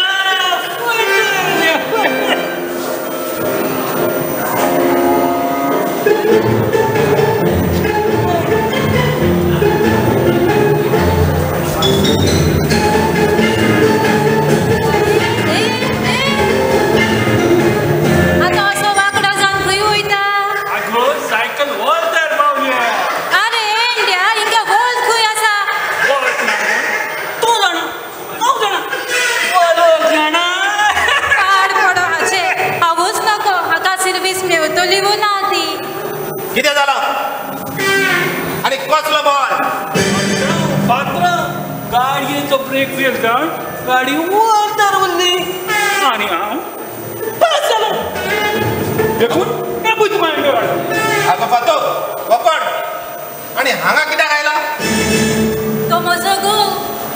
आतां असो वांकडो जावन खंय वयता आगो सायकल वळतार पावल्या अरे इंडिया हिंगा वोल्ड खंय आसा वळत ना तूं जाणा हांव जाणा वळख जाणा पाड पडो हाचे हांवूच नको हाका सर्वीस मेवतली वो ना ती कितें जालां आनी कसलो बॉल पात्र गाडयेचो ब्रेक फेल जावन गाडी वळतार उरली आनी हांव पास जालो देखून एकूच मांडो आगो फातो पकड आणि हांगा कित्याक आयला? तो म्हजो घोव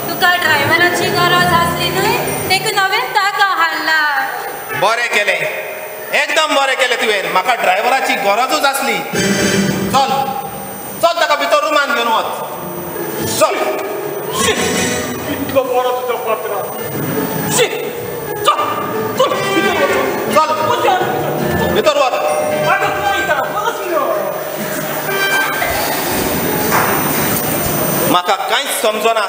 तुका ड्रायव्हराची गरज आसली न्हय तेका नवें ताका हाडला. बरें केलें, एकदम बरें केलें तुवें. म्हाका ड्रायव्हराची गरजूच आसली. चल चल ताका भितर रुमान घेवन वच. चल. इतलो बरो तुजो पात्र. चल भितर वच. म्हाका कांयच समजना.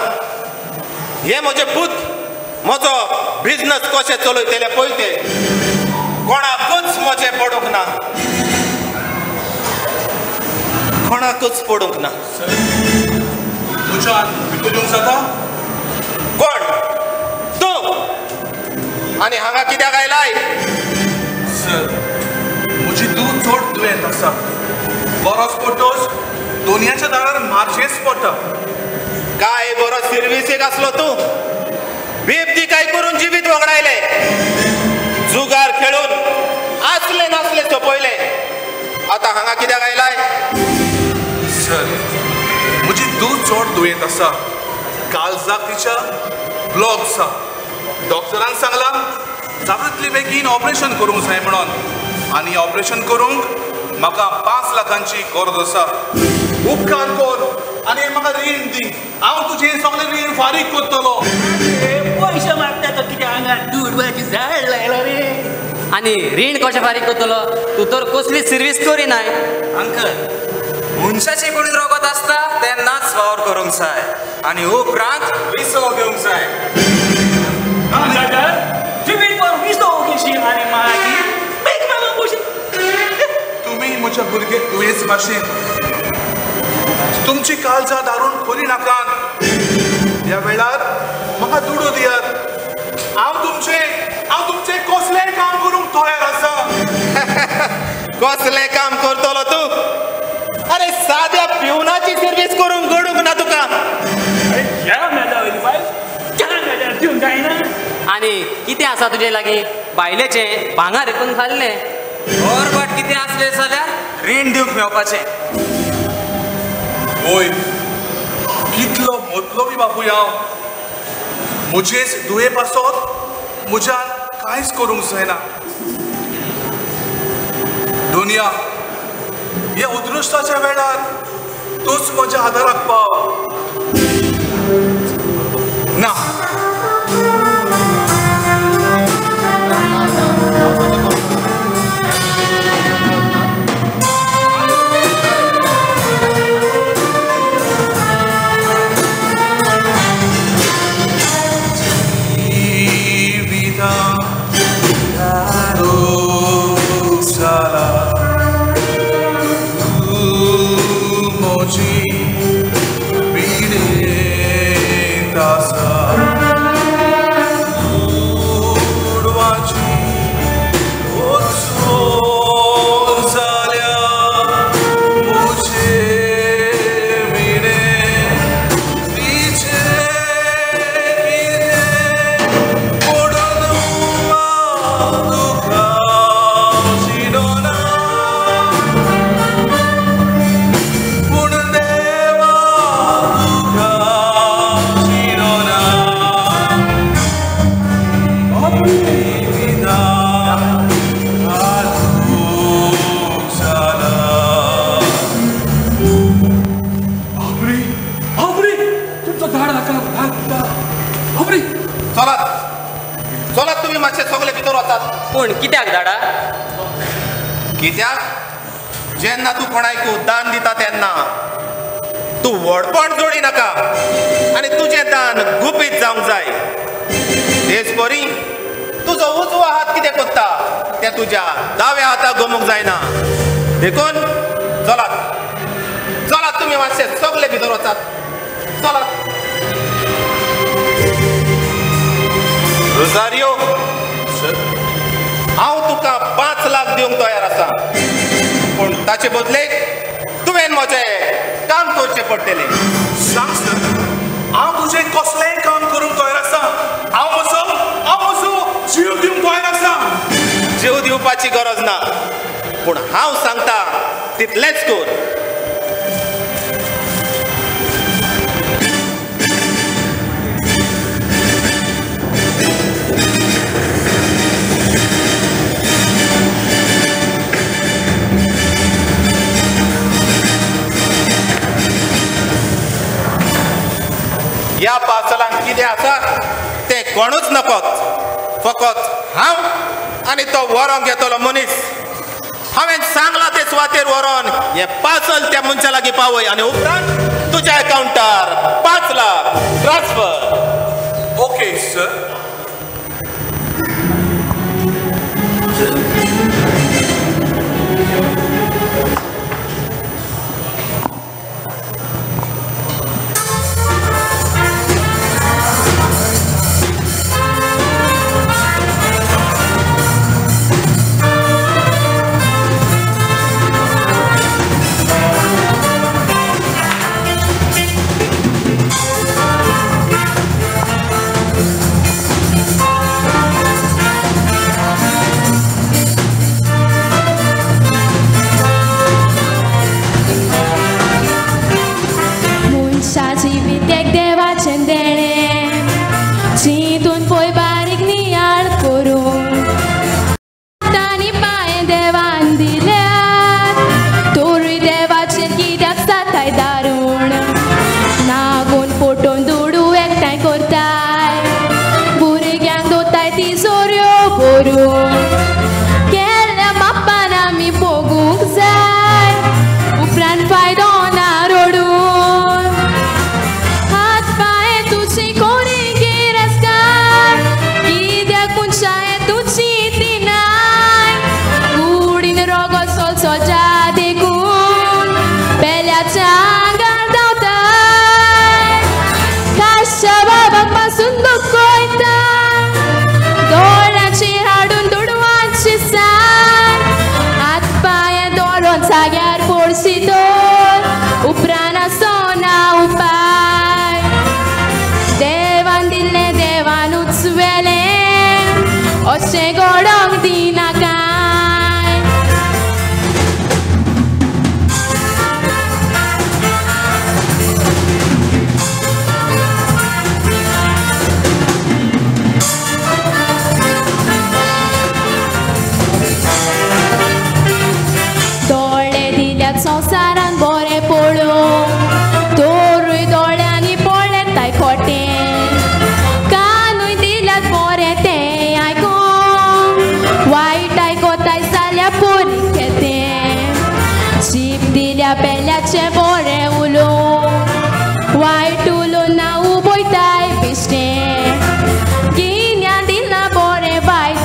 हे म्हजे पूत म्हजो बिझनस कशें चलयतले पळय ते कोणाकूच म्हजें पडूंक ना. कोणाकूच पडूंक ना. तुज्यान भितर येवंक जाता? कोण? तूं? आनी हांगा कित्याक आयलाय? सर, म्हजी दूद चड दुयेंत आसा. बरोच पडटोच दोनयाच्या दारार मारचेच पडटा. काय बरो सर्विसेक आसलो तूं? बेबदी काय करून जिवीत वगडायले. जुगार खेळून आसले नासले सोपयले. आतां हांगा कित्याक आयलाय? सर, म्हजी दूद चड दुयेंत आसा. काळजाक तिच्या ब्लॉक आसा. डॉक्टरान सांगलां जाता तितले बेगीन ऑपरेशन करूंक जाय म्हणून. आनी ऑपरेशन करूंक म्हाका 5 लाखांची गरज आसा. उपकार कर आनी म्हाका रीण दी. हांव तुजें सगळें रीण फारीक करतलो. पयशे मागता तो कितें हांगा दुडवाची झाड लायला रे. आनी रीण कशें फारीक करतलो? तूं तर कसली सर्वीस करिनाय. अंकल, मनशाची कोणी रोगत आसता तेन्नाच वावर करूंक जाय आनी उपरांत विसो घेवंक जाय. जिवीतभर विसो घेशी आनी मागीर बेग मागूंक बशी. तुमी म्हज्या भुरगेक दुयेंस भाशेन तुमची काळजां दारून खोली नाकात. ह्या वेळार म्हाका दुडो दियात. हांव तुमचें कसलेंय काम करूंक तयार आसा. कसलें काम करतलो तूं? अरे साद्या पिवनाची सर्वीस करूंक घडूंक ना तुका. दिवंक जायना. आनी कितें आसा तुजे लागीं? बायलेचें भांगर विकून खाल्लें. बरबाट कितें आसलें जाल्यार रीण दिवंक मेळपाचें. ओय, कितलो मतलोबी बापूय हांव. म्हजेच दुये पासत म्हज्यान कांयच करूंक जायना. दुनिया ह्या उदृश्टाच्या वेळार तूंच म्हज्या आदाराक पाव. ना, चलात तुम्ही मातशे सगळे भितर वतात. पूण कित्याक धाडा? कित्याक? जेन्ना तूं कोणाकू दान दिता तेन्ना तूं व्हडपण जोडी नाका आनी तुजें दान गुपीत जावंक जाय. तेच बरी तुजो उजवो हात कितें करता तें तुज्या दाव्या हाताक गमूंक जायना. देखून चलात चलात तुम्ही मातशे सगळे भितर वचात. चलात. रोजारियो, हांव तुका 5 लाख दिवंक तयार आसा. पूण ताचे बदलेक तुवें म्हजें काम करचें पडटलें. सांग सर, हांव तुजें कसलेंय काम करूंक तयार आसा. हांव म्हजो जीव दिवंक तयार आसा. जीव दिवपाची गरज ना, पूण हांव सांगता तितलेंच कर. ह्या पार्सलान कितें आसा तें कोणूच नकोत फकत हांव आनी तो व्हरोंक येतलो मनीस हांवें सांगलां ते सुवातेर व्हरोन हें पार्सल त्या मनशा लागीं पावय आनी उपरांत तुज्या अकाउंटार 5 लाख ट्रान्सफर. Okay sir. चिंतून पळय बारीक नियाळ करून तांणी पांय देवान दिल्यात तोरूय देवाचेर कित्याक जाताय दारूण नागून पोटोन दुडू एकठांय करताय भुरग्यांक दोताय तिजोऱ्यो भरून केल्ल्या बापान आमी भोगूंक जाय उपरांत फायदो ना रडून हात पांय तुजी कोणी सोजा देखून पेल्याच्या आंगार धांवताय काशा बाबाक पासून दुखयता दोळ्याचेर हाडून दुडवांची साय हात पांय दोळोन जाग्यार पडसी तर उपरांत आसो ना उपाय देवान दिल्लें देवानूच वेलें अशें घडोंक दिनाका. संवसारान बरें पळोवंक तोरूय दोळ्यांनी पळयताय खोटें कानूय दिल्यात बरें तें आयकोंक वायट आयकोताय जाल्यार पोरी तें जीप दिल्या पेल्याचें बरें उलोवंक वायट उलोवन ना उबयताय बेश्टें गिन्यान दिला बरें वायट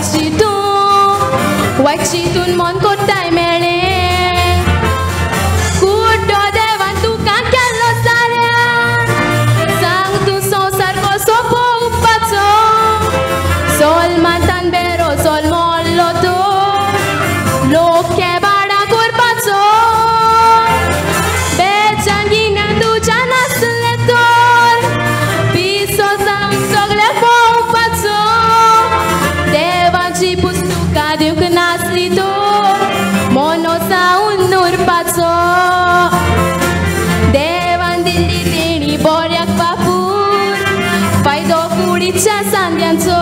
चिंतून मन कोत्ताय मेळ्ळें सोलमातान बेरो सोल मोल्लो तो लोक केबाडा करपाचो बेचांगिन्या तुज्या नासले तर पिसो जावन सगळे भोंवपाचो देवाची पुस्तकां दिवंक नासली तर मनो जावन उरपाचो देवान दिल्ली तेणी बऱ्याक बापूर फायदो कुडीच्या सांग्यांचो.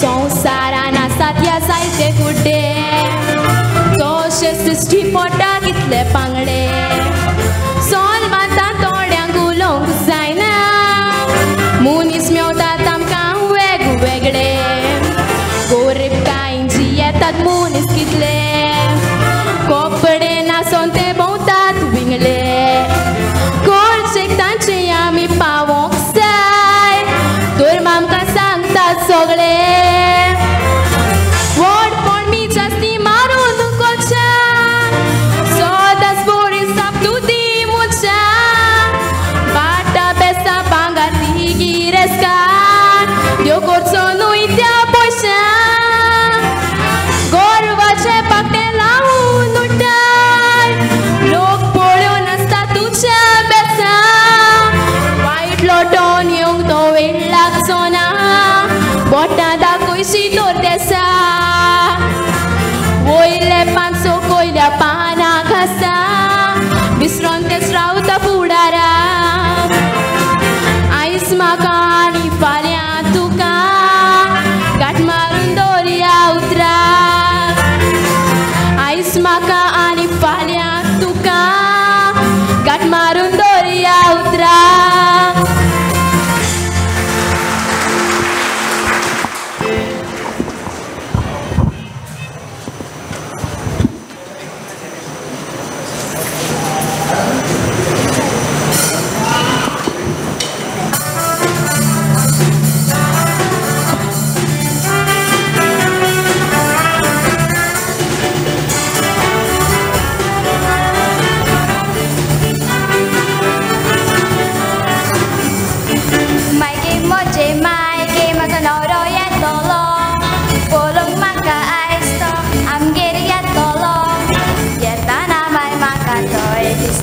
संवसारान आसात ह्या जायते कुड्डे तशे सृश्टी पोटा कितले पांगडे सोलमातां थोड्यांक उलोवंक जायना मनीस मेवतात आमकां वेगवेगळे गोरीब कांयची येतात मनीस कितले कपडे नासोन ते भोंवतात विंगले कोळशेक तांचे आमी पावोंक जाय धर्म आमकां सांगतात सगळे व्हड पोडमी जास्ती मारून कोच्या सदांच बरी साप दुदी मुच्या बाटा बेसा भांगार ती गिरेस्कार देव करचो न्हय त्या पयशा गोरवाचे पाकटे लावून उठाय लोक पळोवन आसता तुज्या बेसा वायट लोटोन येवंक तो वेळ लागचो ना बोटां दाखयशी तोर देसा वयले पान सकयल्या पानाक आसा विसरोन तेच रावता फुडाराक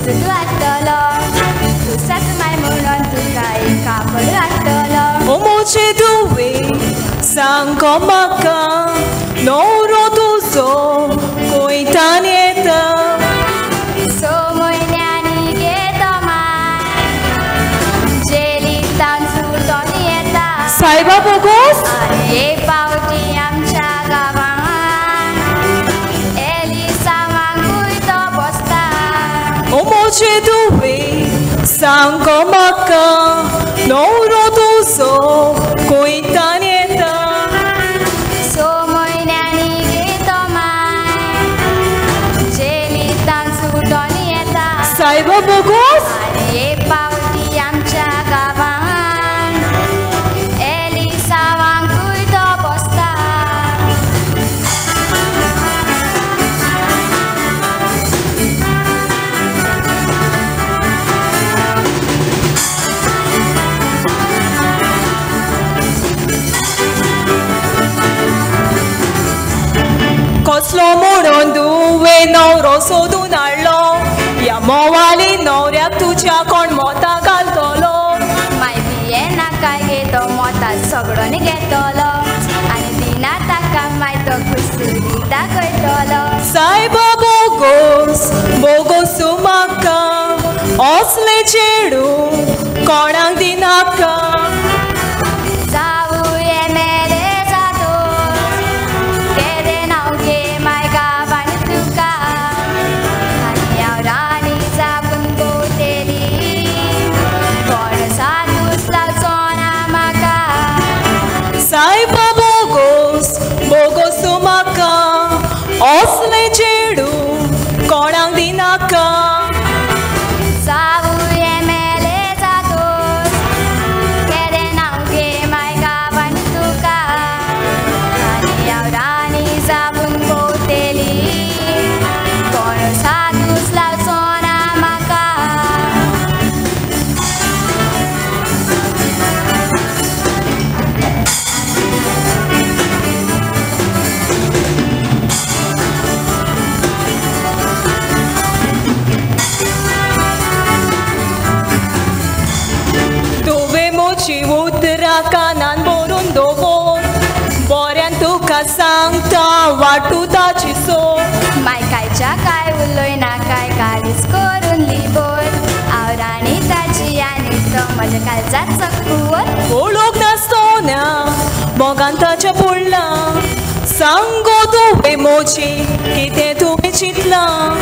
वस्तू हाडटलो तुसाच माय म्हणून तुका एक कापड हाडटलो ओ मोचे धुवे सांग गो म्हाका नवरो तुजो कोयतान येता स म्हयन्यांनी घेतो माय जेलींतल्यान सुटोन येता सायबा बोगोस आनी एक पावटी आमच्या गांवांत एलिसावांकूय तो बसता ओ मोचे धुवे सांग गो म्हाका नवरो तुजो कोयतान येता स म्हयन्यांनी घेतो माय जेलींतल्यान सुटोन येता सायबा बोगोस आनी एक पावटी आमच्या गांवांत एलिसावांकूय तो बसता कसलो म्हणून दुवे नवरो सोदून हाडलो ह्या मोवाली नवऱ्याक तुज्या कोण मोता घालतलो माय बिये नाका गे तो मोताच सगळोन घेतलो आनी दिना ताका माय तो कुसुरी दाखयतलो सायबा बोगोस बोगोसू म्हाका असले चेडू कोणाक दिनाका जावू एमेले जातो केदे नांव गे माय गांवान तुका आनी हांव राणी जापून भोंवतेली कोण सादूस लागचो ना म्हाका सायबा बोगोस बोगोसू म्हाका असले चेडू कोणाक दिनाका जावू एमेले जातो केदे नांव गे माय गांवान तुका आनी हांव राणी जापून भोंवतेली कोण सादूस लागचो ना म्हाका तुवें मोची उतरां कानान बरोवन दवर बऱ्यान तुका सांगता वाटू ताची सोड माय कायच्या काय उलय ना काय काळीच करून लिबोर हांव राणी ताची आनी तो म्हज्या काळजाचो कुंवर ओळख नासतना मोगान ताच्या पडलां सांगो तुवें मोची कितें तुवें चिंतलां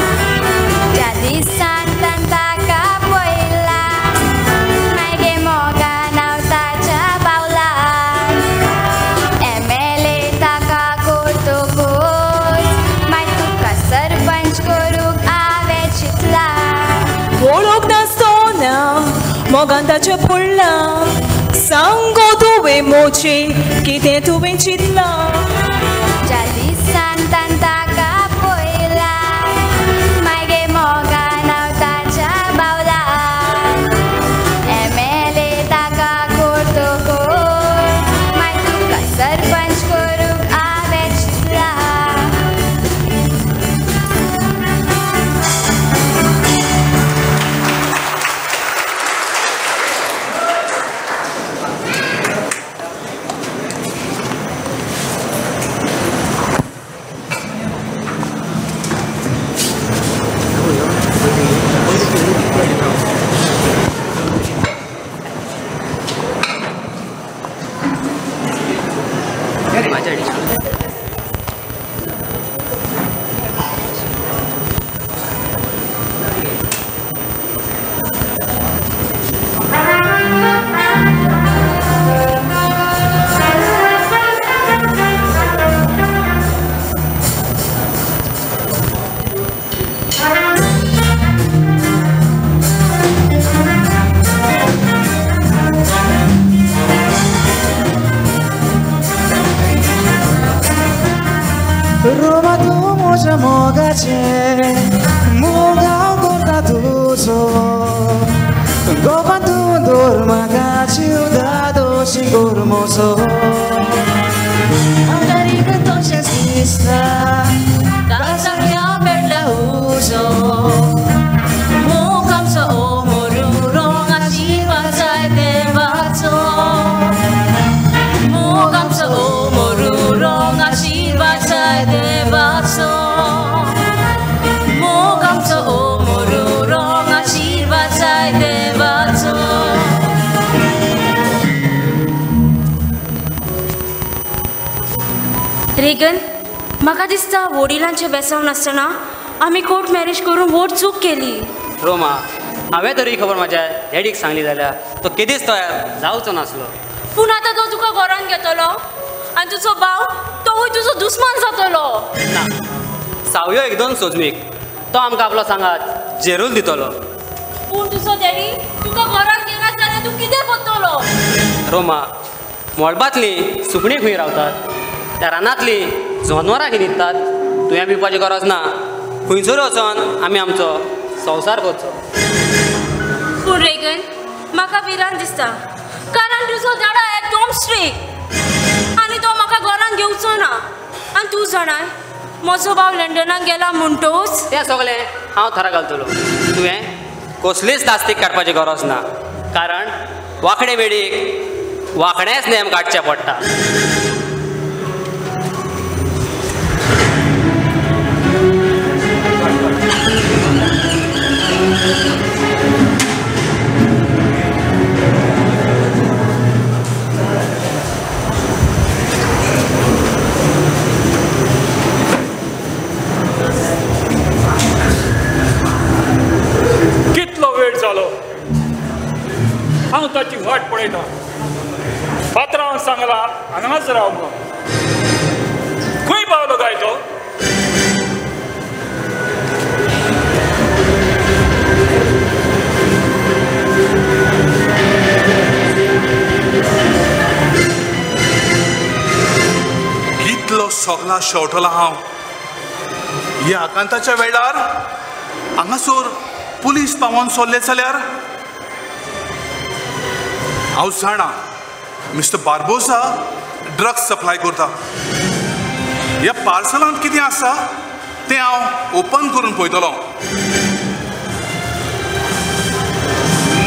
ज्या दिसान ताका पळयला मागे मोगान हांव ताच्या बावलां एमेले ताका करतकूच माय तुका सरपंच करूंक हांवें चिंतलां ओळख नासतना मोगान ताच्या पडलां सांगो तुवें मोची कितें तुवें चिंतलां ज्या दिसान ताका पळयला मागे मोगान हांव ताच्या बावलां एमेले ताका करतकूच माय तुका सरपंच करूंक हांवें चिंतलां Roba mogacie, moga gorda tuzo. Goba tu dormagaci udado sigur mozo. Andari que toches lista, danza que a ver la uso. रेगन म्हाका दिसता वडिलांचे बेसाव नासतना आमी कोर्ट मॅरेज करून व्हड चूक केली. रोमा हांवें तरी खबर म्हाज्या डॅडीक सांगली जाल्यार तो केदीच तयार जावचो नासलो. पूण आतां तो तुका घरान घेतलो आनी तुजो भाव तोवूय तुजो दुस्मान जातलो. ना सावयो एकदम सोजमीक तो आमकां आपलो सांगात जेरूल दितलो. पूण तुजो डॅडी तुका घरान घेनात जाल्यार तूं कितें करतलो? रोमा मळबांतलीं सुकणीं खंय रावतात त्या रानांतलीं जनावरां खंय न्हिदतात तुवें भिवपाची गरज ना. खंयसर वचोन आमी आमचो संवसार करचो. पूण रेगन म्हाका भिरांत दिसता कारण तुजो दाडा एकदम स्ट्रीक्ट आनी तो म्हाका घरान घेवचो ना. आनी तूं जाणाय म्हजो भाव लंडनाक गेला म्हणटोच तें सगळें हांव थरा घालतलो. तुवें कसलीच दास्तीक काडपाची गरज ना कारण वांकडे वेळीक वांकडेच नेम काडचे पडटा. कितलो वेळ जालो हांव ताची वाट पळयता. पात्रांव सांगला हांगाच राव म्हणून. खंय पावलो काय तो? कितलो सगला शेवटला हांव. ह्या आकांताच्या वेळार हांगासर पुलीस पावोन सोल्ले जाल्यार हांव जाणा मिस्टर बार्बोसा ड्रग्स सप्लाय करता. ह्या पार्सलांत कितें आसा तें हांव ओपन करून पळयतलो.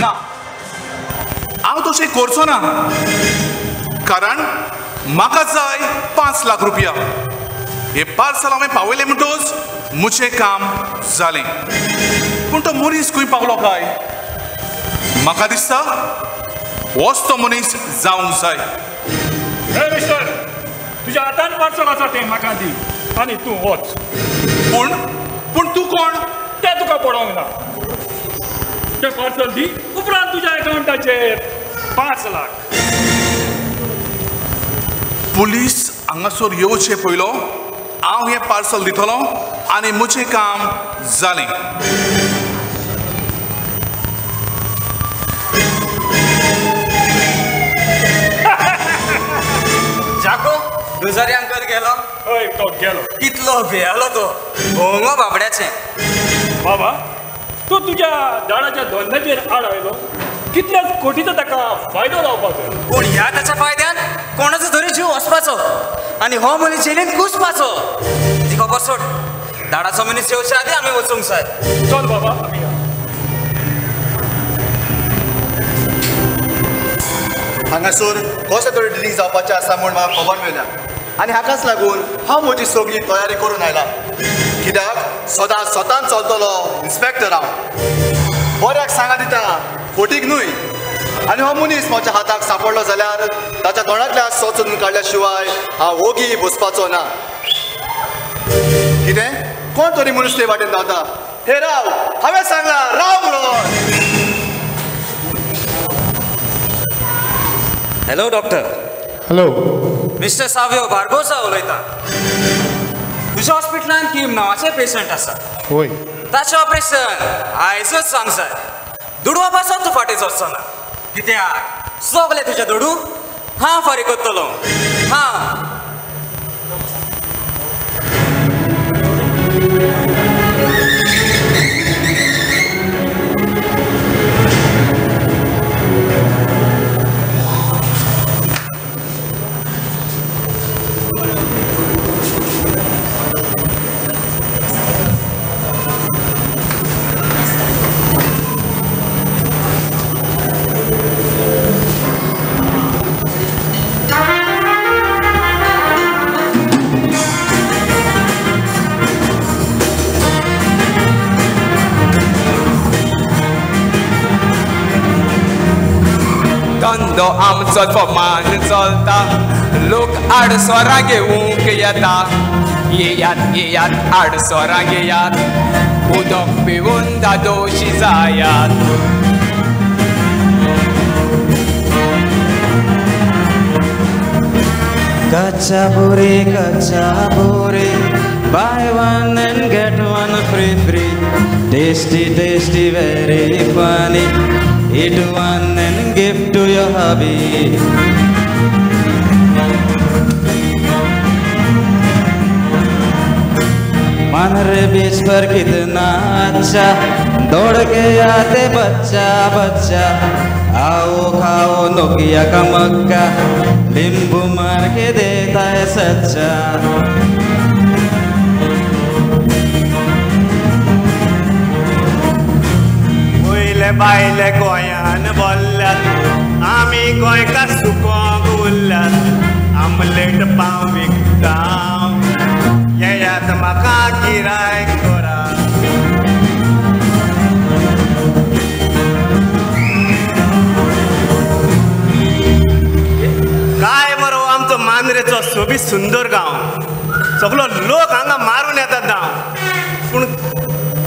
ना हांव तशें करचो ना कारण म्हाका जाय 5 लाख रुपया. हे पार्सल हांवें पावयलें म्हणटच म्हजें काम जालें. पूण तो मनीस खंय पावलो काय म्हाका दिसता होच तो मनीस जावंक जाय. हे मिस्टर तुज्या हातान पार्सल आसा तें म्हाका दी आनी तूं वच. पूण तूं कोण तें तुका पडोंक ना. तें पार्सल दी उपरांत तुज्या अकाउंटाचेर 5 लाख. पुलीस हांगासर येवचे पयलो हांव हें पार्सल दितलो आनी म्हजें काम जालें. जाको दुसऱ्यांकच गेलो. हय तो गेलो. कितलो भियेलो तो भोंगो बाबड्याचें. बाबा तूं तुज्या दाडाच्या धंद्याचेर आड आयलो. कितल्याच कोटीचो ताका फायदो जावपाचो. पूण ह्या ताच्या फायद्यान कोणाचो तरी जीव वचपाचो आनी हो मनीस जेलीन घुसपाचो. ती खबर सोड. दाडाचो मनीस येवचे आदी आमी वचूंक जाय. चल बाबा आमी या. हांगासर कसो तरी डिलींग जावपाचें आसा म्हूण म्हाका खबर मेळ्ळ्या आनी हाकाच लागून हांव म्हजी सगळी तयारी करून आयला. कित्याक सदां स्वतान चलतलो इन्स्पेक्टर हांव. बऱ्याक सांगा दिता फोटीक न्हय. आनी हो मनीस म्हज्या हाताक सांपडलो जाल्यार ताच्या तोंडांतल्यान सोचून काडल्या शिवाय हांव ओगी बसपाचो ना. कितें कोण तरी मनीस ते वाटेन धांवता. हे राव हांवें सांगलां राव म्हणून. Hello doctor. Hello mister सावयो Barbosa उलयता. तुज्या हॉस्पिटलान किम नांवाचें पेशंट आसा. होय ताचें ऑपरेशन आयजच सांग जाय. दुडवा पासून तूं फाटीं वचचो ना. कित्याक सगळे तुजे दुडू हांव फारीक करतलो. हांव धंदो आमचो फमान चलता लोक आडसोरा घेवूंक येता येयात आडसोरा घेयात उदक पिवून दादोशी जायात Kachapuri, buy one and get one free. Tasty, tasty, very funny. Eat one and give to your hubby. मन रे बीच पर कितना अच्छा दौड़ के आते बच्चा बच्चा आओ खाओ नोकिया का मक्का नींबू मार के देता है सच्चा पयले बायले गोंयान बोल्ल्यात आमी गोंयकार सुकोंक उरल्यात आमलेट पाव विकता येयात म्हाका गिरायक करा काय बरो आमचो मांद्रेचो सोबीत सुंदर गांव सगळो लोक हांगा मारून येतात गांव पूण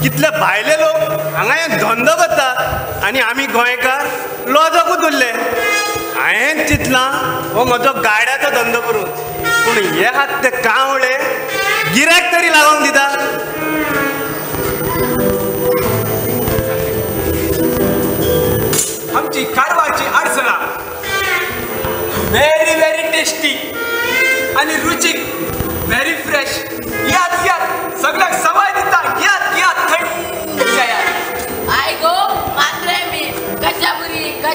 कितले भायले लोक हांगा हे धंदो करतात आनी आमी गोंयकार लॉजकूच उरले हांवें चिंतलां हो म्हजो गाड्याचो धंदो करून पूण हे आहात ते कावळे गिरायक तरी लागोंक दिता आमची कारवारची आडसरां व्हेरी व्हेरी टेस्टी आणि रुचीक व्हेरी फ्रेश यात सगळ्याक सवाय दिता यात थंड आय गो मात्रे मी कच्चापुरी एक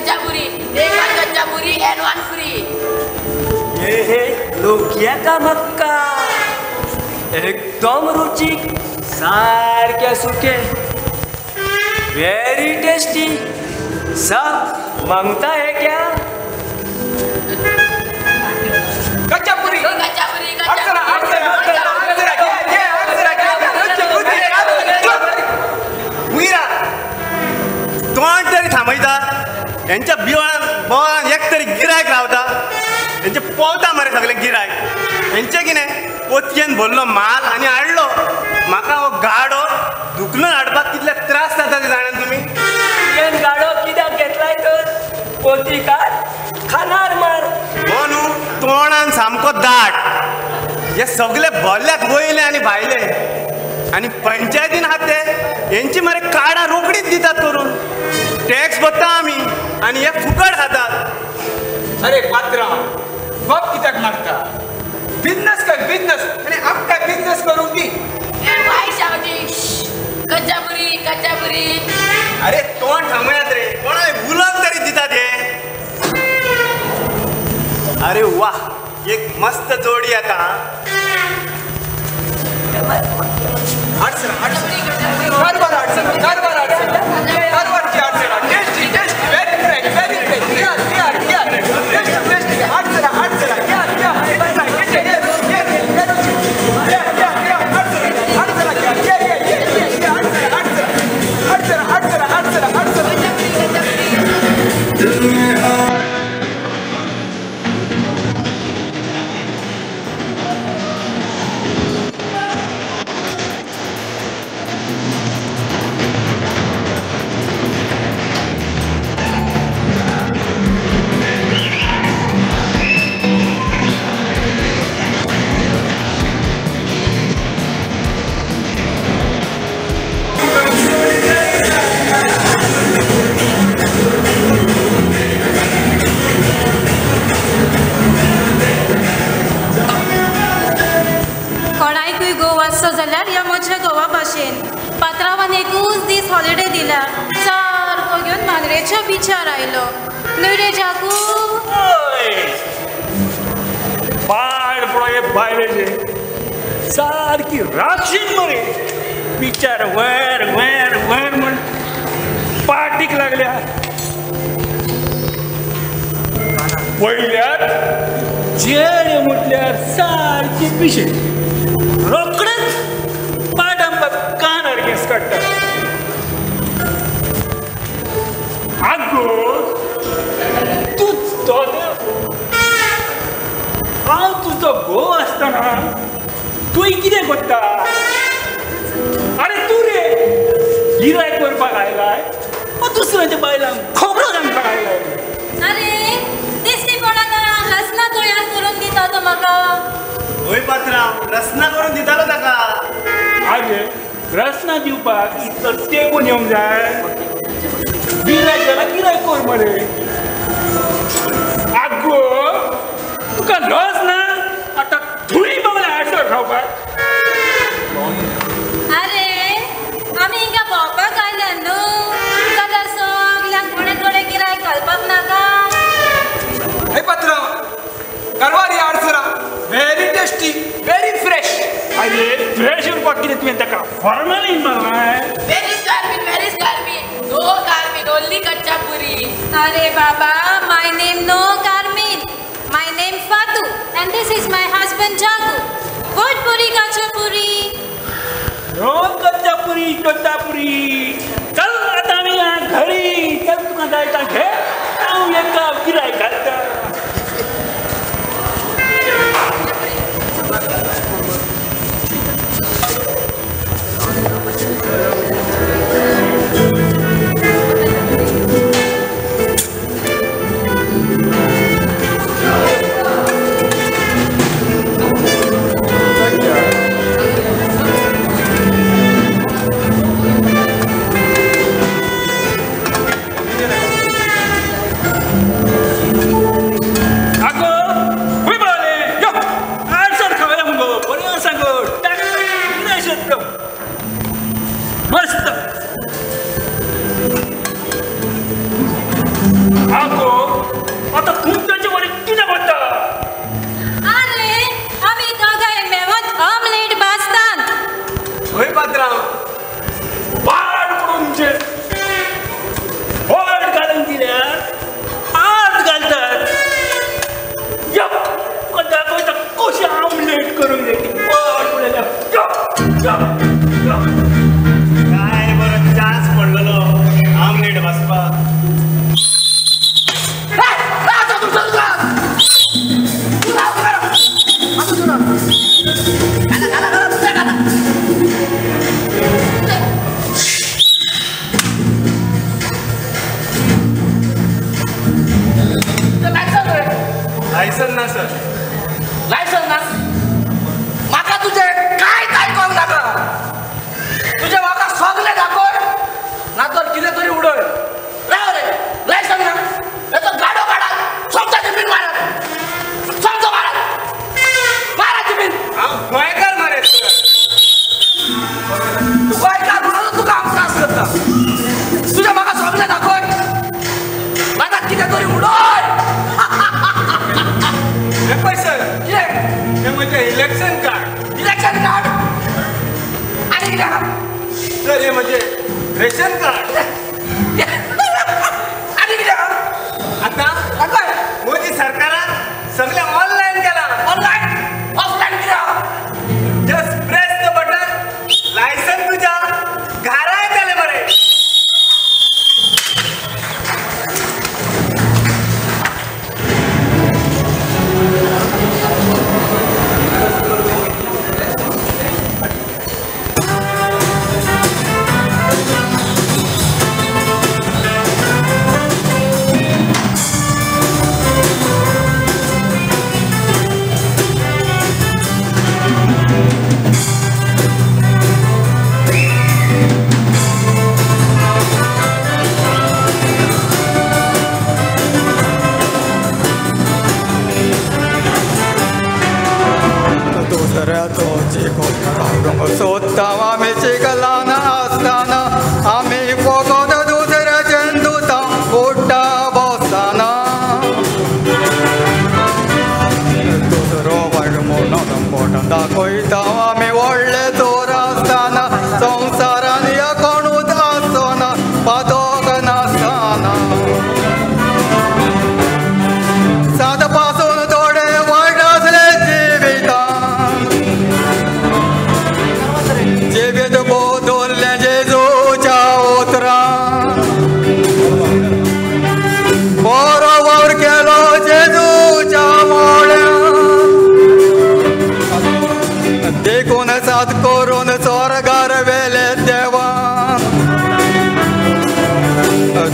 कच्चापुरी and one free हे लोक येता मक्का एकदम रुचीक सारखे सुके व्हेरी टेस्टी सब मागता है क्या कच्चापुरी तोंड तरी थांबयता यांच्या बिवाळान बोवान एक तरी गिरायक रावता यांचे पोवता मरे सगळे गिरायक यांचे कितें पोतयेन भरलो माल आनी हाडलो म्हाका हो गाडो दुखलून हाडपाक कितले त्रास जाता ते जाणात तुमी तुवें गाडो कित्याक घेतलाय तर पोतीकार खानार मार हो न्हू तोंडान सामको दाट हे सगळे भरल्यात वयले आनी भायले आनी पंचायतीन आहात ते यांची मरे कार्डां रोकडीच दितात करून टॅक्स भरता आमी आनी हे फुकट खातात अरे पात्रा बाप कित्याक मागता बिझनेस कर बिझनेस आणि आमकां बिझनेस करूंक दी कच्चापुरी अरे तोंड थांबयात रे कोणा उलोवंक तरी दितात हे अरे वा एक मस्त जोडी आता कारवारची आडसरां tasty very fresh very tasty आडसरां जाल्यार ह्या म्हज्या घोवा भाशेन पात्रांवान एकूच दीस हॉलिडे दिला सारको घेवन मांद्रेच्या बिचार आयलो न्हय रे जाकू पाड पळय बायलेचे सारकी राशीन मरे बिचार वयर वयर वयर म्हण पाटीक लागल्या पळयल्यार जेळे म्हटल्यार सारकी पिशे रोखडेच पाटांबात कानार केस काडटा आगो तूं कितें कोत्ता अरे तू रे गिरायक करपाक आयलाय दुसऱ्याच्या बायलांक खबरो सांगपाक आयलाय अरे दिसतीपणान रसना तयार करून दिता तो म्हाका होय पात्रांव रसना करून दितालो ताका आगे रसना दिवपाक इतलो तेगून येवंक जाय गिरायक जाल्यार गिरायक कर मरे आगो तुका लज ना आतां थोडी बंगला आडसर खावपाक अरे आमी हिंगा भोंवपाक आयल्या न्हू जाल्यार सगल्यांक थोडे गिरायक घालपाक नाका हे पात्रांव कारवारी आडसरा व्हेरी टेस्टी व्हेरी फ्रेश अरे फ्रेश उरपाक कितें तुवें ताका फॉर्मलीन मारलाय व्हेरी कार्बीन नो कार्बीन ओन्ली कच्चा पुरी अरे बाबा my name no Carmine my name Fatu and this is my husband Jagu good पुरी काचापुरी रोज कच्चापुरी कच्चापुरी चल आता आमी घरी चल तुका जाय ता घे हांव एका गिरायक घालता काय बरं चान्स पडलेलो आमलेट वाचपाक लायसन ना सर लायसन ना म्हाका तुझे काय कळूंक नाका तुझे म्हाका सगळे दाखय ना तर कितें तरी उडय राव रे लायसन ना येतो गाडो काढा सोमता जमीन मारा सोमतो मारा जमीन हांव गोंयकार मरे तू गोंयकार म्हणून तुका हांव त्रास करता तुझे म्हाका सगळे दाखय नाजात कितें तरी उडय हे पळय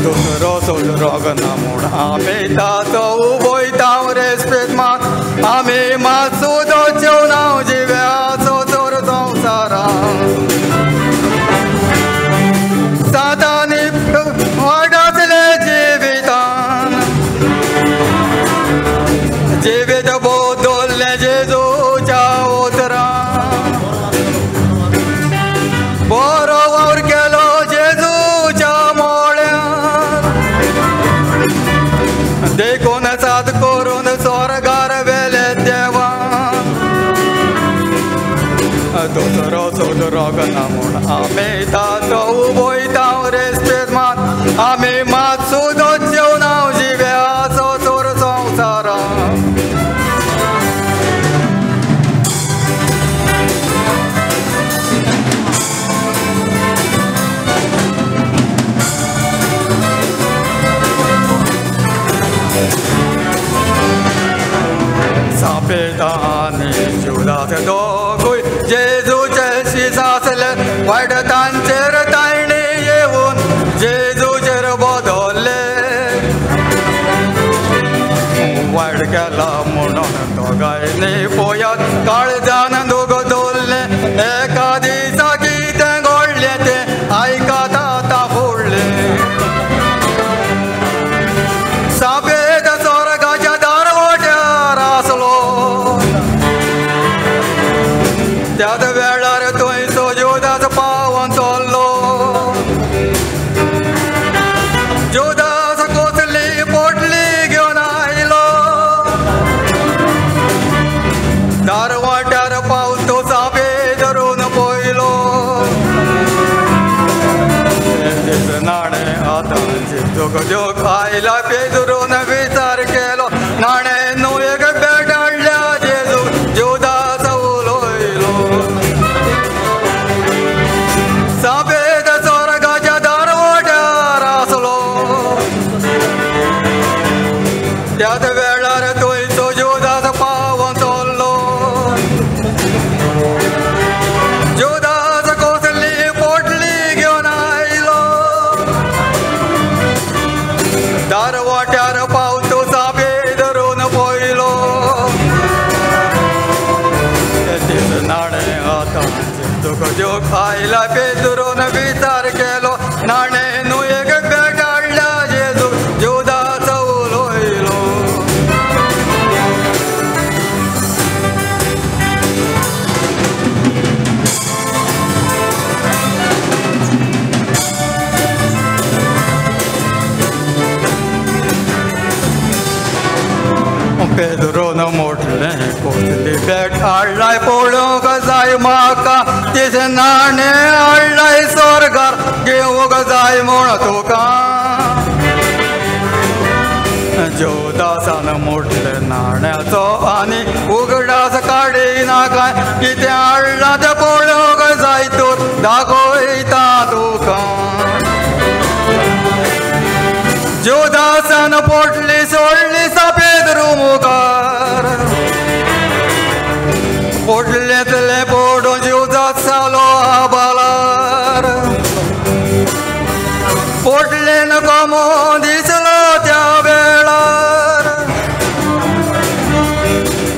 दुसरो सोदरोग ना म्हूण आमी ताचो उबयता रेस्पेत मात आमी मात सुदो जेवना जिव्याचो चोर संवसारांत सातांनी वाडसले जिवितान जिवीत बोदोल्ले जेजूच्या उतरान बरो वावर केलो जेजूच्या मोळ्यान देखून साद करून स्वर्गार वेले देवान दुसरो सोदरोग ना म्हूण आमी ताचो उबयता रेस्पेत मात आमी मात सुदो जेवना जिव्याचो चोर संवसारांत सापेदानी जुदास दोगूय जेजूचे शीस आसले वायट तांचेर तायणी येवन जेजूचेर बदल्ले वायट केला म्हणून दोगांयनी पळयात काळजान दोग दवरले एका दिसा कितें घडलें तें आयकात आतां फुडलें सापेद स्वर्गाच्या दारवट्यार आसलो त्याच वेळार थंय जुदास पावून चल्लो जुदास कसली पोटली घेवन आयलो दारवट्यार पावून तो सापे धरून पयलो नाणें आतां जोग जोग आयला पेदरून विचार केलो नाणें न्हू एक बेट हाडल्या जेजू जुदास उलयलो सापेद स्वर्गाच्या दारवट्यार आसलो त्याच वेळार थंयचो जुदास पावून चल्लो जुदास कसली पोटली घेवन आयलो दारवट्यार पावतो सापे धरून पयलो नाणें आतां तुका जोग आयला पेदरून विचार केलो नाणें न्हू एक बेट हाडल्या जेजू जुदास उलयलो पेदरून मोठलें कसली बेट हाडलाय पळोवंक जाय म्हाका तेजें नाणें हाडलाय स्वर्गार घेवंक जाय म्हूण तुका जुदासान मोठलें नाण्याचो आनी उगडास काडिना काय कितें हाडलां तें पळोवंक जाय तर दाखयता तुका जुदासान पोटली सोडली सापेद मुखार पोटलेंतलें पडून जुदास जालो आबालार पोटलेन कोमो दिसलो त्या वेळार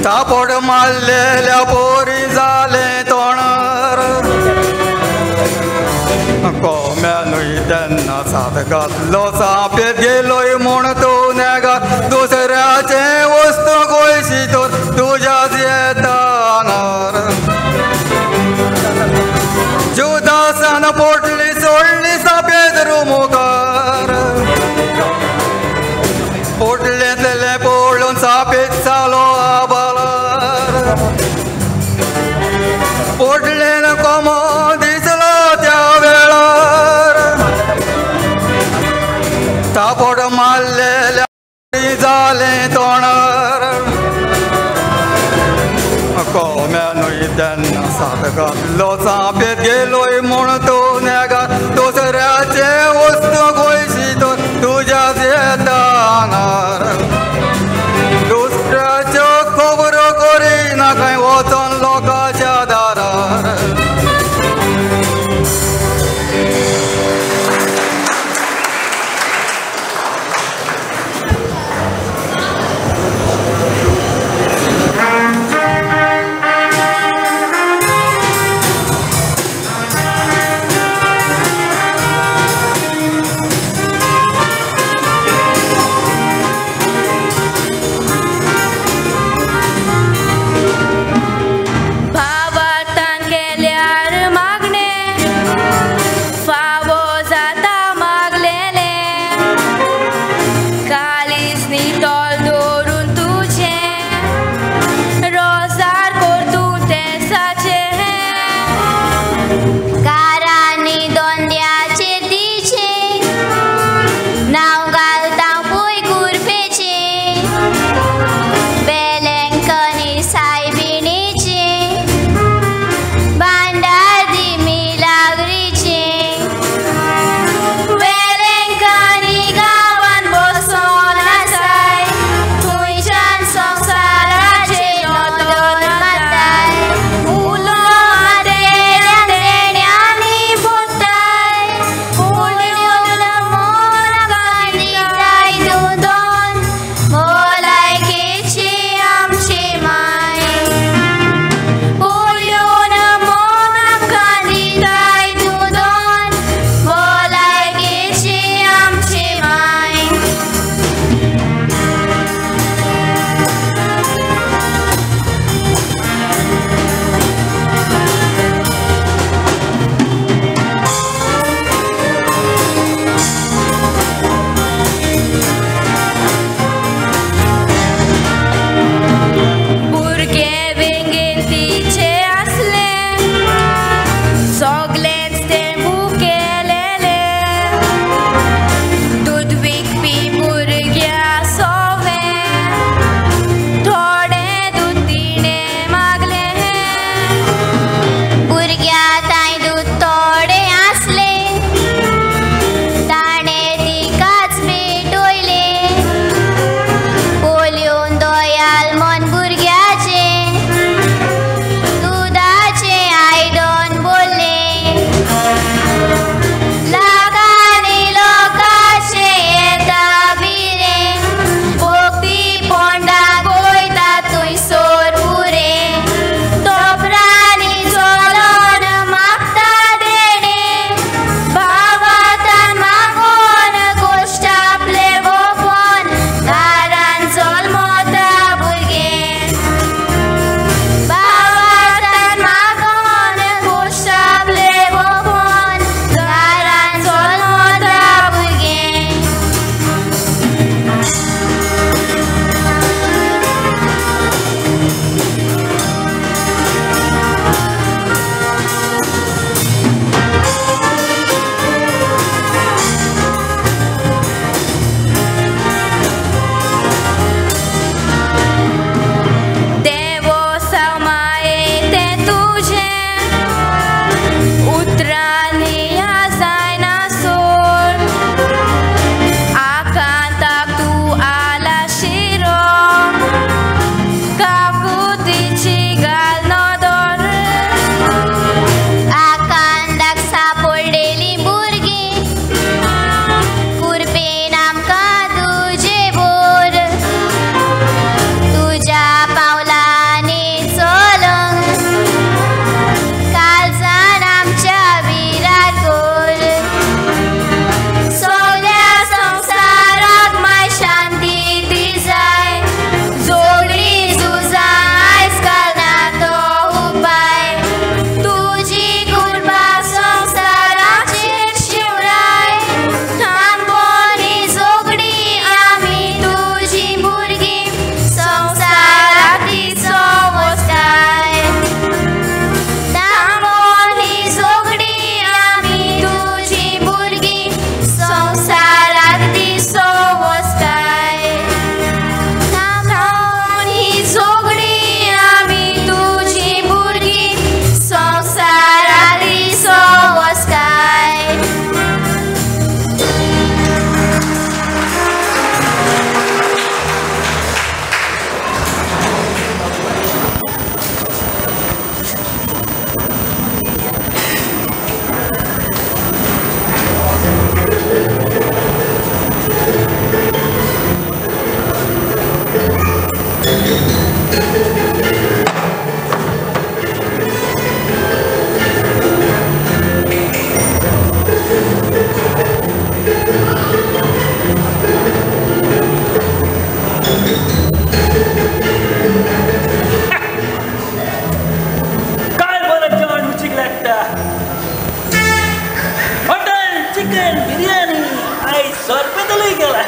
तापड मारलेल्या पोरी जालें तोणार कोम्यानूय तेन्ना साथ घातलो सापेत गेलोय म्हूण तूं नेगा दुसऱ्याचे वस्तू गोयशी तर तुज्याच येता आंगार जुदासान पोटली सोडली सापेत मुखार पोटलेंतलें पळोवन सापेत जालो आबालार पोटलेन कोमो दिसलो त्या वेळार तापड मारलेल्या जालें तोणार कोम्यानूय तेन्ना साथ घातलो सापेत गेलोय म्हूण तूं नेगा दुसऱ्याचे वस्तू गोयशी तर तुज्याच येता आंगार दुसऱ्याच्यो खबरो करिना खंय वचोन लोकांच्या दारार गेला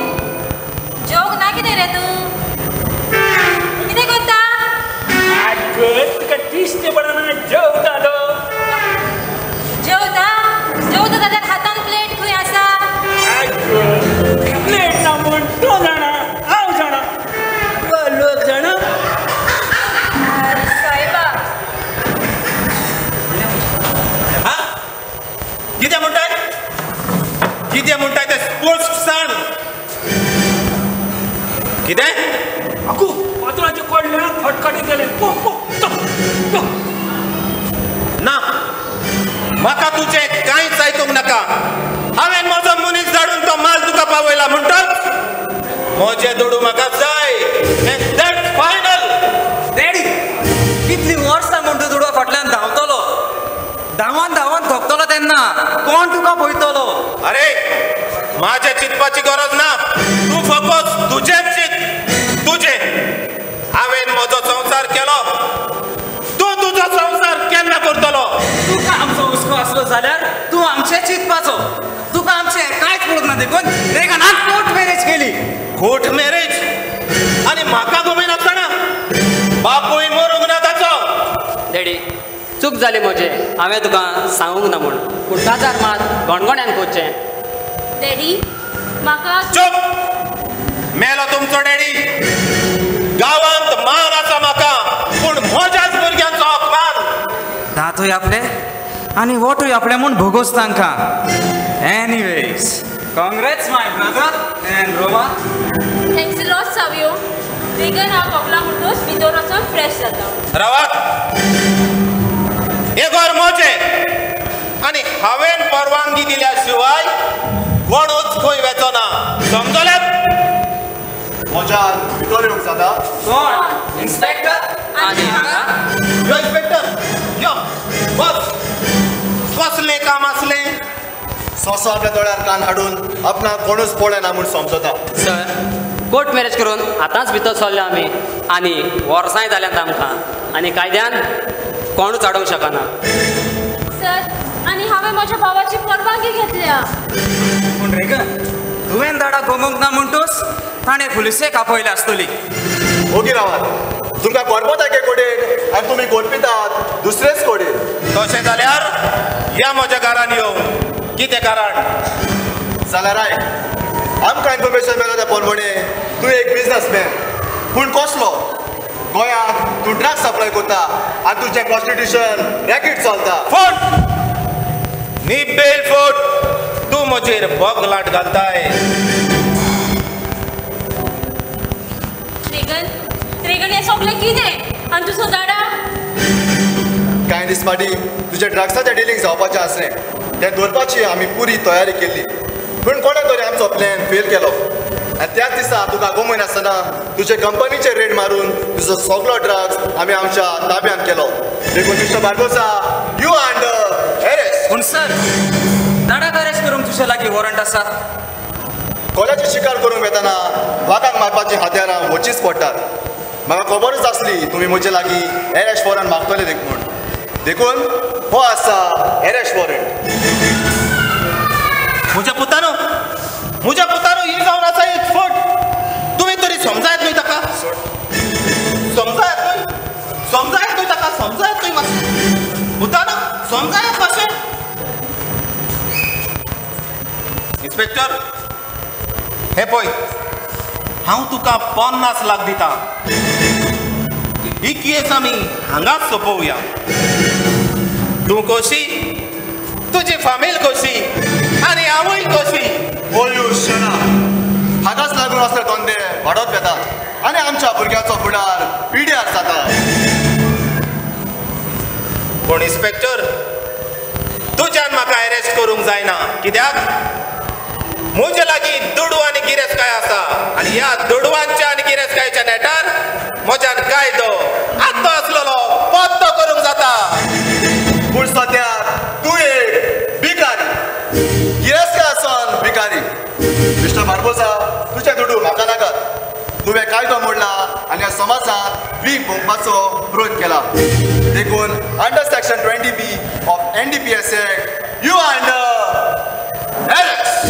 जोक ना कितें रे तू कितें करता तुका दिसते पडना जेवतालो जेवता जेवता जाल्यार हातान प्लेट खंय आसा प्लेट ना म्हूण तूं जाणा हांव जाणा लोक जाणा सायबा कितें म्हणटाय कितें म्हणटाय ते स्पोर्ट्स सांग कितें आकू पात्राचे कोडल्या फटकाटी गेले ना म्हाका तुजें कांयच आयकूंक नाका हांवें म्हजो मनीस धाडून तो माल तुका पावयला म्हणटच म्हजें दुडू म्हाका जाय एंड दॅट्स फायनल डॅडी कितली वर्सां म्हूण तूं दुडवा फाटल्यान धांवतलो धांवन धांवन थकतलो तेन्ना कोण तुका पळयतलो अरे माझ्या चिंतपाची गरज ना तू फकत तुजेंच चिंत तुजें हांवें म्हजो संसार केलो तूं तुजो संसार केन्ना करतलो तुका आमचो हुस्को आसलो जाल्यार तूं आमचें चिंतपाचो तुका आमचें कांयच पडूंक ना देखून रेगानान कोर्ट मॅरेज केली कोर्ट मॅरेज आनी म्हाका गमय नासतना बापूय मरूंक ना ताचो डॅडी चूक जाली म्हजे हांवें तुका सांगूंक ना म्हूण पूण काजार मात गोणगोण्यान कोचें डॅडी म्हाका चुप मेलो तुमचो डॅडी गांवांत मान आसा म्हाका पूण म्हज्याच भुरग्यांचो अपमान दातूय आपले आनी वोटूय आपले म्हूण भोगोस तांकां anyways congrats my brother and Roma thanks a lot सावयो बेगन हांव कपला म्हणटूच भितर वचून फ्रेश जाता रावात हे घर म्हजें आनी हांवें परवानगी दिल्या शिवाय कोणूच खंय वेचो ना समजलें म्हज्यान भितर येवंक जाता कोण इन्स्पेक्टर आनी यो इन्स्पेक्टर यो बस कसलें काम आसलें सोंसो आपल्या दोळ्यार कान हाडून आपणाक कोणूच पळय ना म्हूण समजता सर कोर्ट मॅरेज करून आतांच भितर सरले आमी आनी वर्सांय जाल्यांत आमकां आनी कायद्यान कोणूच हाडूंक शकना सर आनी हांवें म्हज्या भावाची परवानगी घेतल्या पूण रेगन तुवें दाडा गमोवंक ना म्हणटूच ताणें पुलिसेक आपयली आसतली ओगी रावात तुमकां गोडपताके कोडेन आनी तुमी गोडपितात दुसरेच कोडेन तशें जाल्यार या म्हज्या घरान येवं कितें कारण जाल्यार आयक आमकां इन्फॉर्मेशन मेळ्ळो त्या प्रमाणे तूं एक बिजनसमॅन पूण कसलो गोंयांत तूं ड्रग्स सप्लाय करता आनी तुजें प्रॉस्टिट्यूशन रॅकेट चलता फट नी बेल फट तूं म्हजेर बोगलाट घालताय रेगन रेगन हें सगलें कितें आनी तुजो दाडा कांय दीस फाटीं तुजें ड्रग्साचें डिलींग जावपाचें आसलें तें दवरपाची आमी पुरी तयारी केल्ली पूण कोणें तरी आमचो प्लॅन फेल केलो आनी त्याच दिसा तुका गमय नासतना तुजे कंपनीचेर रेड मारून तुजो सगळो ड्रग्स आमी आमच्या ताब्यांत केलो देखून mister Barbosa you under arrest पूण सर दाडाक अरेस्ट करूंक तुजे लागीं वॉरंट आसा कोल्याची शिकार करूंक येताना वागाक मारपाची हात्यारां वचचीच पडटात म्हाका खबरच आसली तुमी म्हजे लागीं अरेस्ट वॉरंट मागतले देखून हो आसा अरेस्ट वॉरंट म्हज्या पुतानो ही जावन आसा एक फट तुमी तरी समजायत न्हय ताका समजायत न्हय मातशें पुतानो समजायत मातशें इन्स्पेक्टर हे पळय हांव तुका 50 लाख दिता ही केस आमी हांगाच सोंपोवया तूं कशी तुजी फामील कशी आनी हांवूय कशी पोल्युशन हाकाच लागून असले धंदे वाडत येतात आनी आमच्या भुरग्याचो फुडार पिड्यार जाता पूण इन्स्पेक्टर तुज्यान म्हाका अरेस्ट करूंक जायना कित्याक म्हजे लागीं दुडू आनी गिरेस्तकाय आसा आनी ह्या दुडवांच्या आनी गिरेस्तकायच्या नेटार म्हज्यान कायदो आत्तो आसलेलो पत्तो करूंक जाता पूण सद्या तूं एक भिकारी गिरेस्कार आसन भिकारी मिस्टर बार्बोसा तुझे दुडू म्हाका नाकात तुवें कायदो मोडला आनी ह्या समाजात वीक भोगपाचो विरोध केला देखून under section 20B of NDPS act you are under arrest.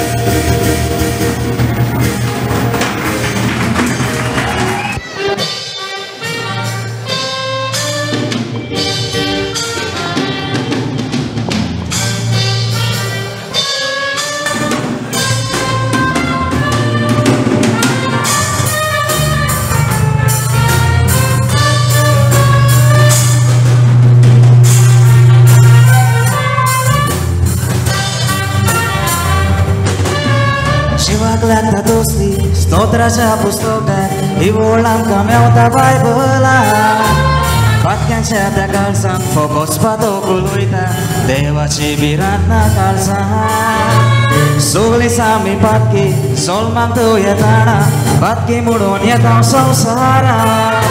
लागता दोस्ती स्तोत्राच्या पुस्तकात ही ओळ आमकां मेवता बायबलांत वाक्यांच्या त्या काळजांत फोकोस पातोकूल वयता देवाची बिरांतना काळजांत सगळीं सामी पातकी सोलमांक तो येताना पातकी मोडून येता संवसारांत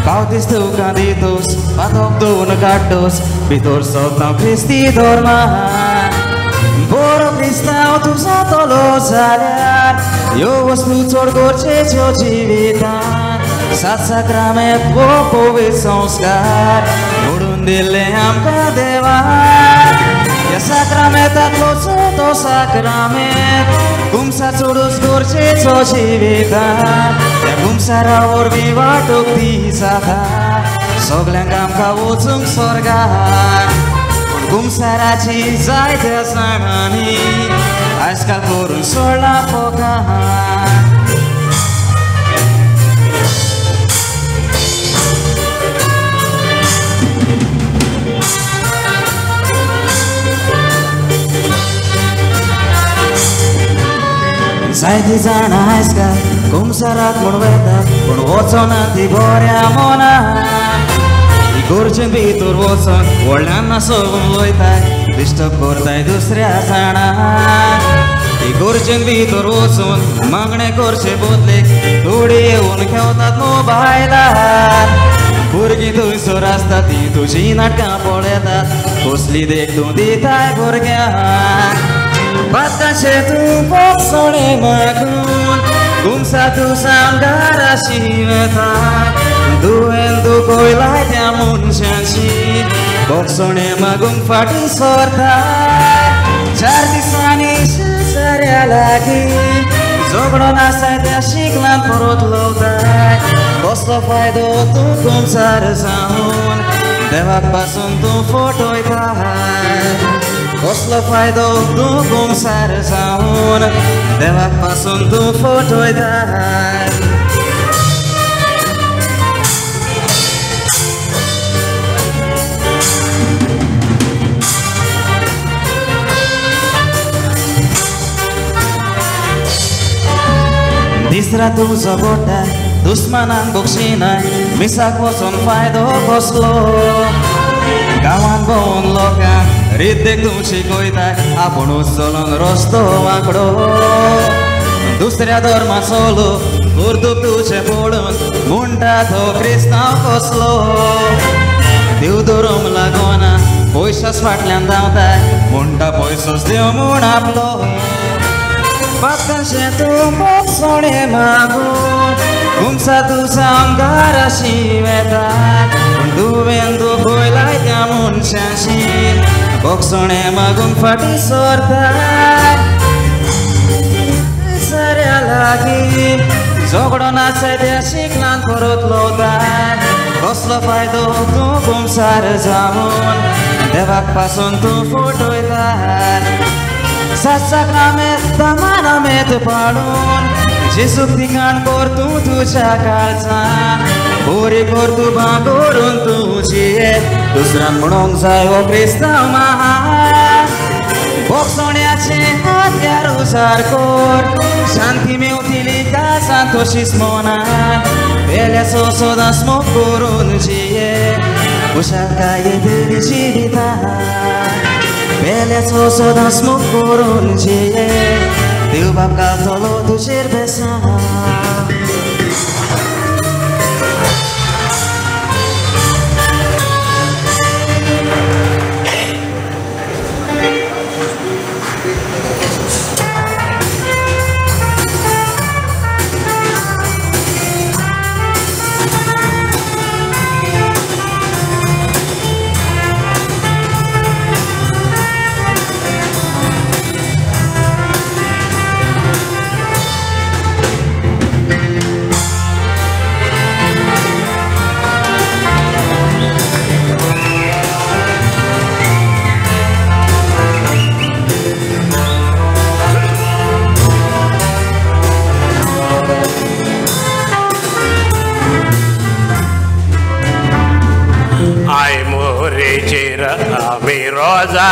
पावतीस तुका दितोस पातोक दोन काडटोस भितर सोदता क्रिस्ती धर्मांत बरो क्रिस्तांव तूं जातलो जाल्यार ह्यो वस्तू चड गरजेच्यो जिवितांत सात साक्रामेंत वो पवित्र संस्कार घडून दिल्ले आमकां देवान ह्या साक्रामेंतांतलो तो साक्रामेंत खुमसा चडूच गरजेचो जिवितांत ह्या खुमसारा वरवीं वाटूक ती जाता सगल्यांक आमकां वचूंक स्वर्गार खुमसाराची जायत्या जाणांनी आजकाल करून सोडला फोकान जायतीं जाणां आजकाल खुमसाराक म्हूण वेतात पूण वचोना ती बऱ्या मनान गोरचें भितर वचोन व्हडल्यान नासोवन वयताय डिस्टर्ब करताय दुसऱ्या जाणांक गोरचें भितर वचून मागणें करचे बदलेक थोडी येवन खेवतात मोबायलार भुरगीं थंयसर आसता ती तुजी नाटकां पळयतात कसली देख तूं दिताय भुरग्यांक बातकाशें तूं पोपसोणें मागून खुमसा तूं सांगाराशी वेताय तुवें दुखयलाय त्या मनशाची बोगसोणें मागूंक फाटीं सरताय 4 दिसांनी शेजाऱ्या लागीं झगडो नासाय त्या शिकलान परत लवताय कसलो फायदो तूं खुमसार जावन देवाक पासून तूं फटयताय कसलो फायदो तूं खुमसार जावन देवाक पासून तूं फटयताय तिसरा तुजो गोटा दुस्मानांक बक्षिनाय मिसाक वचून फायदो कसलो गांवांत भोंवून लोकांक रिद्देक तूं शिकयताय आपुणूच चलोन रस्तो वांकडो दुसऱ्या धर्माचो लोक उर्दूक तुजें पळोवन म्हणटा तो क्रिस्तांव कसलो देव धर्म लागोना पयशाच फाटल्यान धांवताय म्हणटा पयसोच देव म्हूण आपलो बातकाशें तूं बोगसोणें मागून खुमसा तूं सांगाराशी वेताय तुवें दुखयलाय त्या मनशाची बोगसोणें मागूंक फाटीं सरताय साऱ्या लागीं झगडो नासाय त्या शिकलान परत लवताय कसलो फायदो तूं खुमसार जावन देवाक पासून तूं फटयताय सात साक्रामेंत मानामेत पाडून जेसूक तिकाण कर तूं तुज्या काळजान बरी कर तूं भागोरून तुजी दुसऱ्यान म्हणूंक जाय हो क्रिस्तांव महान बोगसोण्याचें हात्यार उजार कर शांती मेवतली काळजांत तशीच मनान वेल्याचो सदांच मोग करून जिये खुशालकाय येतली जिवितांत वेल्याचो सदांच मोग करून जिये देव बाप घालतलो तुजेर बेसांव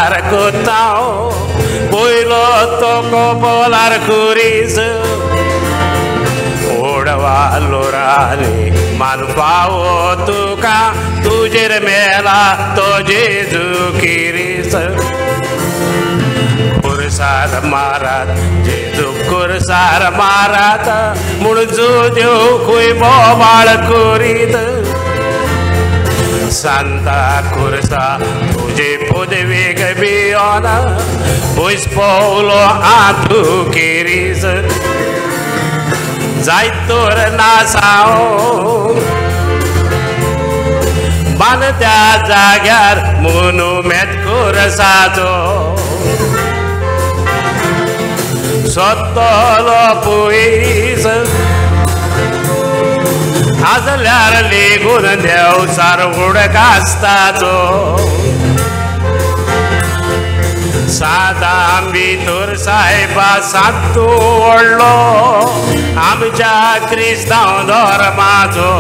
polar kutao poilo toko polar kuris ओडवा लोराले मान पावो तुका तुजेर मेला तो जेजू किरीस कुरसार मारात जेजू कुरसार मारात मुळजू देव खुय बोबाळ कुरीत सांता कुरसा तुझे पदवेक बियोना पयस पवलो आतू किरीस जायतोर नासाओ बान त्या जाग्यार मोनुमेंट कुरसाचो सोत्तलो पयस आजल्यार लेगून देव सारवड कास्ताचो सादां भितर साहेबा सांतू व्हडलो आमच्या क्रिस्तांव धर्माचो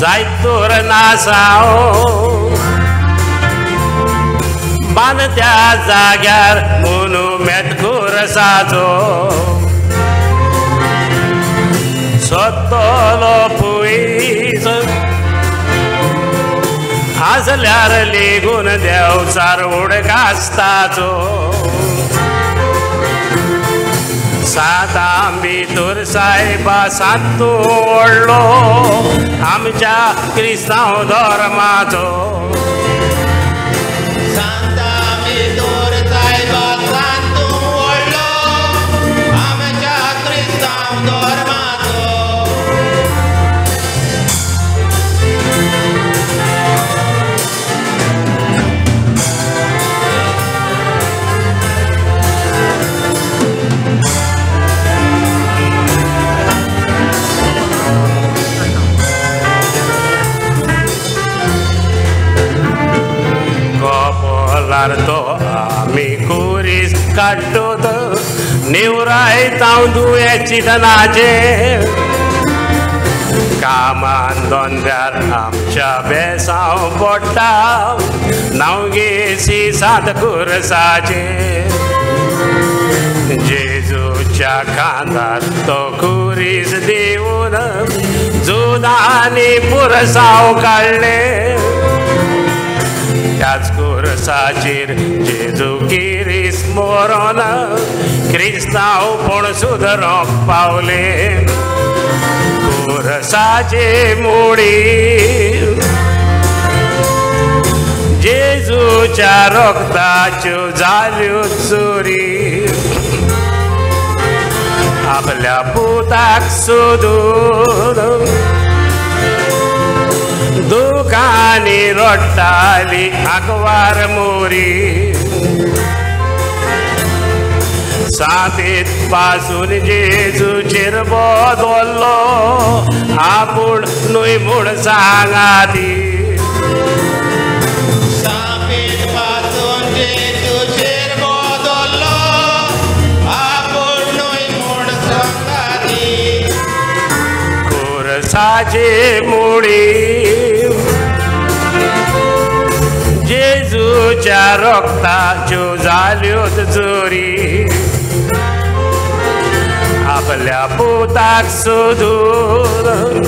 जायतोर नासाओ बान त्या जाग्यार मोनुमेंट कुरसाचो सोत्तलो पयस आजल्यार लेगून देव सारवड कास्ताचो सातां भितर साहेबा सांतू व्हडलो आमच्या क्रिस्तांव धर्माचो तो आमी कुरीस काडटोत निवराय तांव दुयेची धनाचे कामान दोंद्यार आमच्या बेसांव पडटा नांवगेसी सात कुरसाचे जेजूच्या कांदार तो कुरीस दिवन जुदांनी पुरसांव काडले त्याच कुरसाचेर जेजू किरीस मोरोन क्रिस्तांव पूण सुदरोंक पावले कुरसाचे मुळी जेजूच्या रोगताच्यो जाल्यो चोरी आपल्या पुताक सोदून दुकानी रोट्टाली आकवार मोरी सातेत पासून जेजूचेर बदल्लो आपूण न्हय म्हूण सांगाती कुरसाचे मुळी जेजूच्या रोगताच्यो जाल्यो चोरी आपल्या पुताक सोदून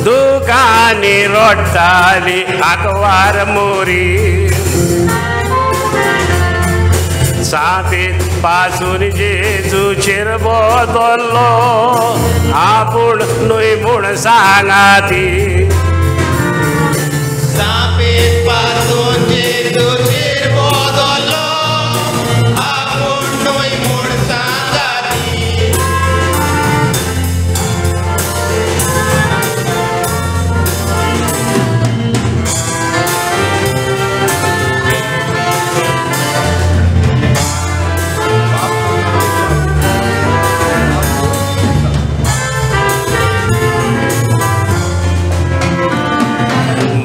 दुकानी रोट्टाली आकवार मोरी सातेत पासून जेजूचेर बदल्लो आपूण न्हय म्हूण सांगाती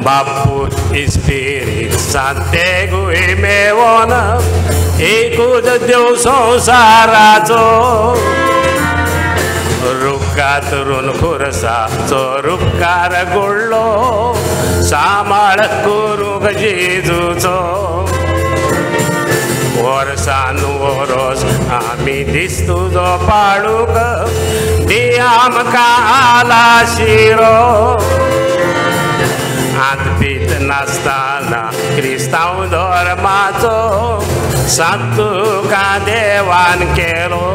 Bapu Spirit सांतेगूय मेवोन एकूच देव संसाराचो रुखातरून खुरसाचो रुपकार घडलो सांबाळ करूंक जेजूचो वर्सान वरोस आमी दीस तुजो पाडूंक दी आमकां आलाशिरो आंतपीत नासतना क्रिस्तांव धर्माचो सांत तुका देवान केलो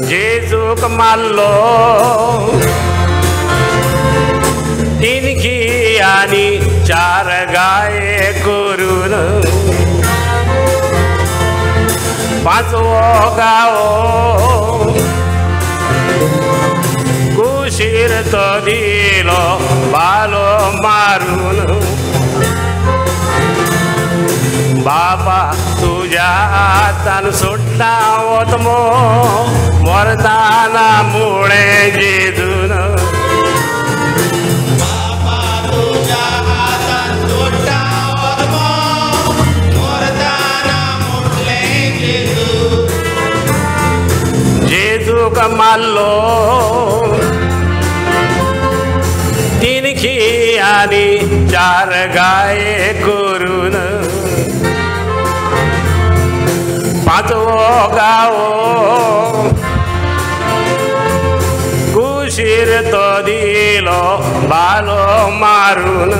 जेजूक मारलो तिनकी आनी 4 गाये करून 5वो गावो कुशीर तो दिलो बालो मारून बाबा तुझ्या हातान सुट्टा वतमो मरताना मुळे जेजून जेजूक मारलो तिनकी आनी 4 गाये करून 5वो गावो कुशीर तो दिलो बालो मारून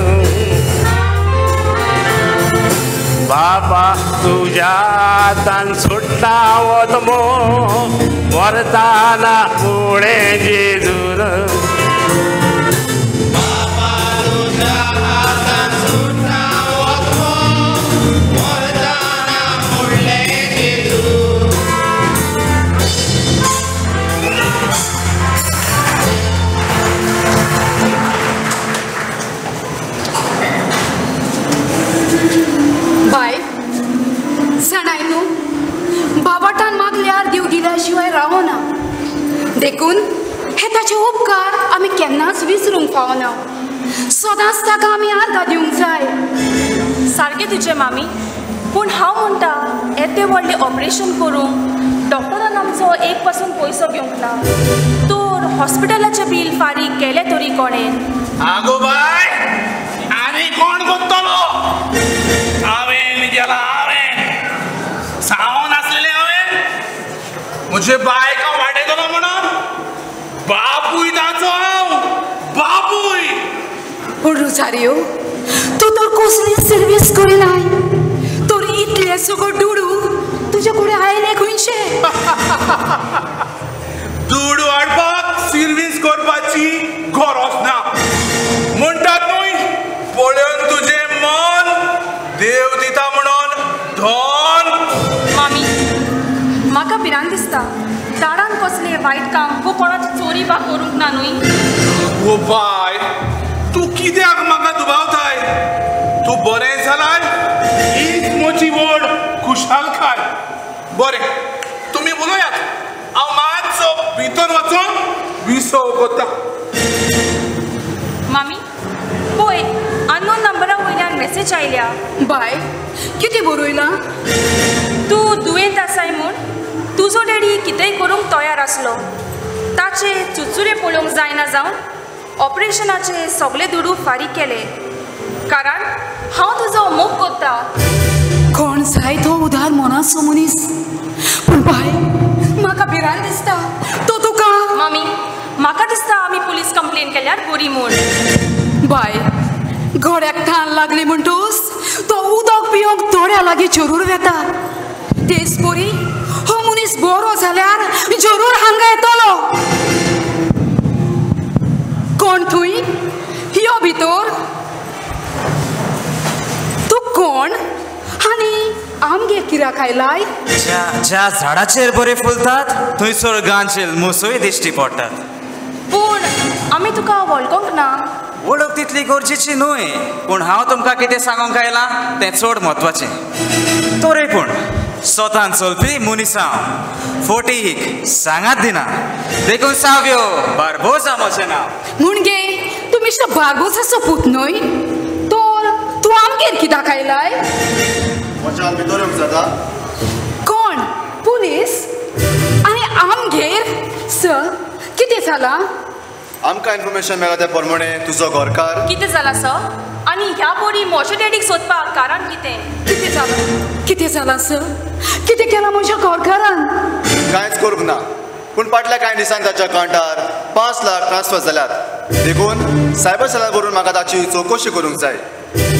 बाबा तुझ्या हातान सुट्टा वतमो मरताना मुळे जेजून बाय जाणाय न्हू बाबाटान मागल्यार देव दिल्याशिवाय रावना देखून हे ताचे उपकार आमी केन्नाच विसरूंक पावना सदांच ताका आमी आर्गां दिवंक जाय सारकें तुजें मामी पूण हांव म्हणटा येते व्हडलें ऑपरेशन करूंक डॉक्टरान आमचो एक पासून पयसो घेवंक ना तर हॉस्पिटलाचें बील फारीक केलें तरी कोणें आगो बाय आनी कोण करतलो हांवें गेला हांवें सावन आसलेलें हांवें म्हजे बायका वाडयतलो म्हणून बापूय ताचो हांव बापूय पूण रुचारियो तूं तर कसली सर्वीस करिनाय तर इतले सगळो डुडू तुजे कडेन आयले खंयचे दुडू हाडपाक सर्वीस करपाची गरज ना म्हणटात न्हय पळोवन तुजें मन देव दिता म्हणून धन मामी म्हाका भिरांत दिसता झाडान कसलें वायट काम वो कोणाची चोरी बा करूंक ना न्हय ओ बाय तूं कित्याक म्हाका दुबावताय तूं बरें जालाय हीच म्हजी व्हड खुशालकाय बरें तुमी उलयात हांव मातसो भितर वचून विसव करता मामी पळय अननोन नंबरा वयल्यान मेसेज आयल्या बाय कितें बरयलां तूं दुयेंत आसाय म्हूण तुजो डॅडी कितेंय करूंक तयार आसलो ताचे चुचुरे पळोवंक जायना जावन ऑपरेशनाचे सगळे दुडू फारीक केले कारण हांव तुजो मोग करता कोण जाय तो उदार मनाचो मनीस पूण बाय म्हाका भिरांत दिसता तो तुका मामी म्हाका दिसता आमी पुलीस कंप्लेन केल्यार बरी म्हूण बाय घोड्याक थान लागली म्हणटूस तो उदक पिवंक थोड्या लागीं जरूर वेता तेच बरी हो मनीस बरो जाल्यार जरूर हांगा येतलो कोण थंय यो भितर तूं कोण आनी आमगे कित्याक आयलाय ज्या झाडाचेर बरे फुलतात थंयसर गांचेल मुसोय दिश्टी पडटात पूण आमी तुका वळखोंक ना वळख तितली गरजेची न्हय पूण हांव तुमकां कितें सांगूंक आयलां तें चड म्हत्वाचें तोरे पूण स्वतान चलपी मनिसां फोटीक सांगात दिना देखून साव्यो बार्बोसा म्हजें नांव म्हूण गे तूं मिस्टर बार्बोसाचो पूत न्हय तर तूं आमगेर कित्याक आयलाय वचान भितर येवंक जाता कोण पुलीस आनी आमगेर सर कितें जालां आमकां इन्फॉर्मेशन मेळ्ळा त्या प्रमाणे तुजो घरकार कितें जालां सर आनी ह्या बोडी म्हज्या डॅडीक सोदपाक कारण कितें कितें जालां सर कितें केलां म्हज्या घरकारान कांयच करूंक ना पूण फाटल्या कांय दिसांनी ताच्या अकावंटार 5 लाख ट्रान्सफर जाल्यात देखून सायबर सेलार व्हरून म्हाका ताची चवकशी करूंक जाय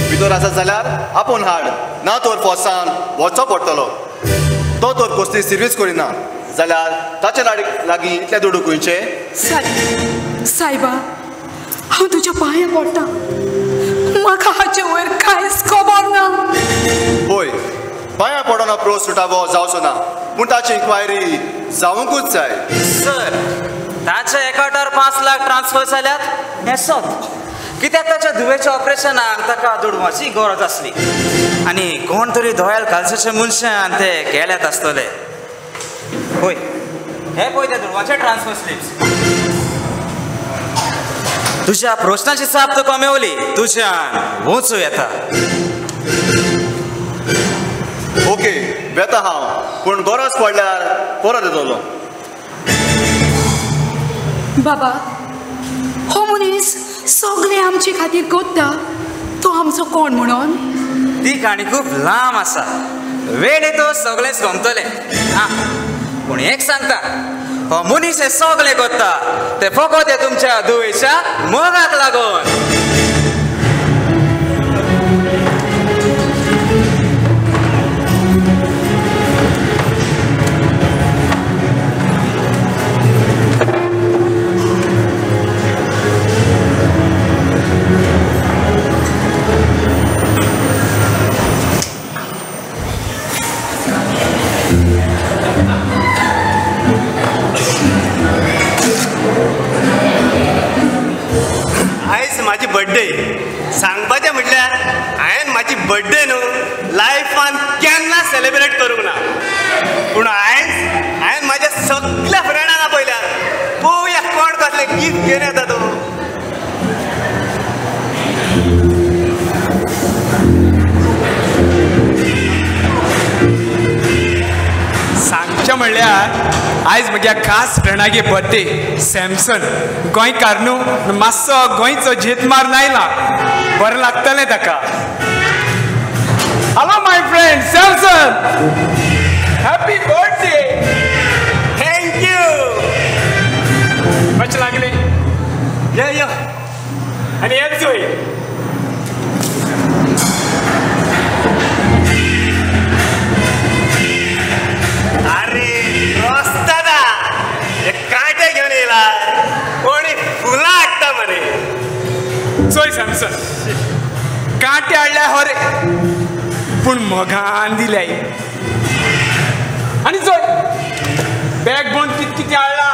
भितर आसत जाल्यार आपूण हाड ना तर फॉसान वचचो पडटलो तो तर कसली सर्वीस करिना जाल्यार ताचे लागीं इतले दुडू खंयचे सायबा हांव तुज्या पांयां पडटां म्हाका हाचे वयर कांयच खबर ना होय पांयां पडोन अप्रोच सुटावो जावचो ना पूण ताची इन्क्वायरी जावंकूच जाय सर ताच्या अकाउंटार 5 लाख ट्रान्सफर जाल्यात हें सत कित्याक ताच्या धुवेच्या ऑपरेशनाक ताका दुडवाची गरज आसली आनी कोण तरी दोळ्याल कालसाच्या मनशान ते केल्यात आसतले होय हे पळय ते दुडवाचे ट्रान्सफर स्लिप्स तुझ्या प्रश्नाची साप तुका मेवली तुज्यान वचूं येता ओके वेता हांव पूण गरज पडल्यार परत येतलो बाबा हो मनीस सगळे आमचे खातीर कोत्ता तो आमचो कोण म्हणून ती काणी खूब लांब आसा वेळ येतो सगळेंच गमतले पूण एक सांगता हो मनीस हे सगळे कोत्ता ते फकत हे तुमच्या दुवेच्या मोगाक लागून माझी बर्थडे सांगपाचें म्हटल्यार हांवें म्हाजी बर्थडे न्हू लायफान केन्ना सेलिब्रेट करूंक ना पूण हांवें म्हाज्या सगळ्या फ्रेंडांक आपयल्यार पळोवया कोण कसलें गिफ्ट घेवन येता तो सांगचें म्हणल्यार आयज म्हज्या खास फ्रेंडागे बर्थडे सॅमसन गोंयकार न्हू मातसो गोंयचो झेतमार नायला बरें लागतलें ताका hello my friend Samson happy birthday thank you कशें लागलें यो आनी येत चोय अरे रोस्तादा हे कांटे घेवन येयला कोणी फुलां हाडटा मरे चोय सॅमसन कांटे हाडल्या हो रे पूण मोगान दिल्याय आनी चोय बॅग बोन कितें हाडला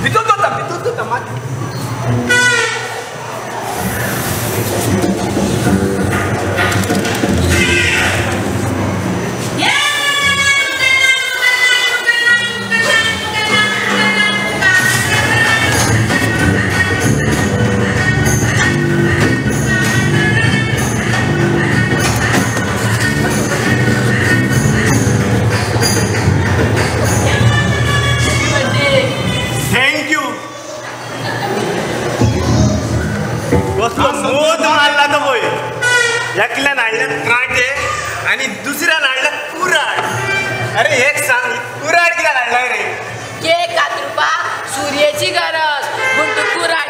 भितर दोता मात एकल्यान हाडल्यात कांटे आनी दुसऱ्यान हाडल्यात कुराड अरे एक सांग कुराड कित्याक हाडलाय रे केक कातरुपाक सूर्येची गरज पूण तूं कुराड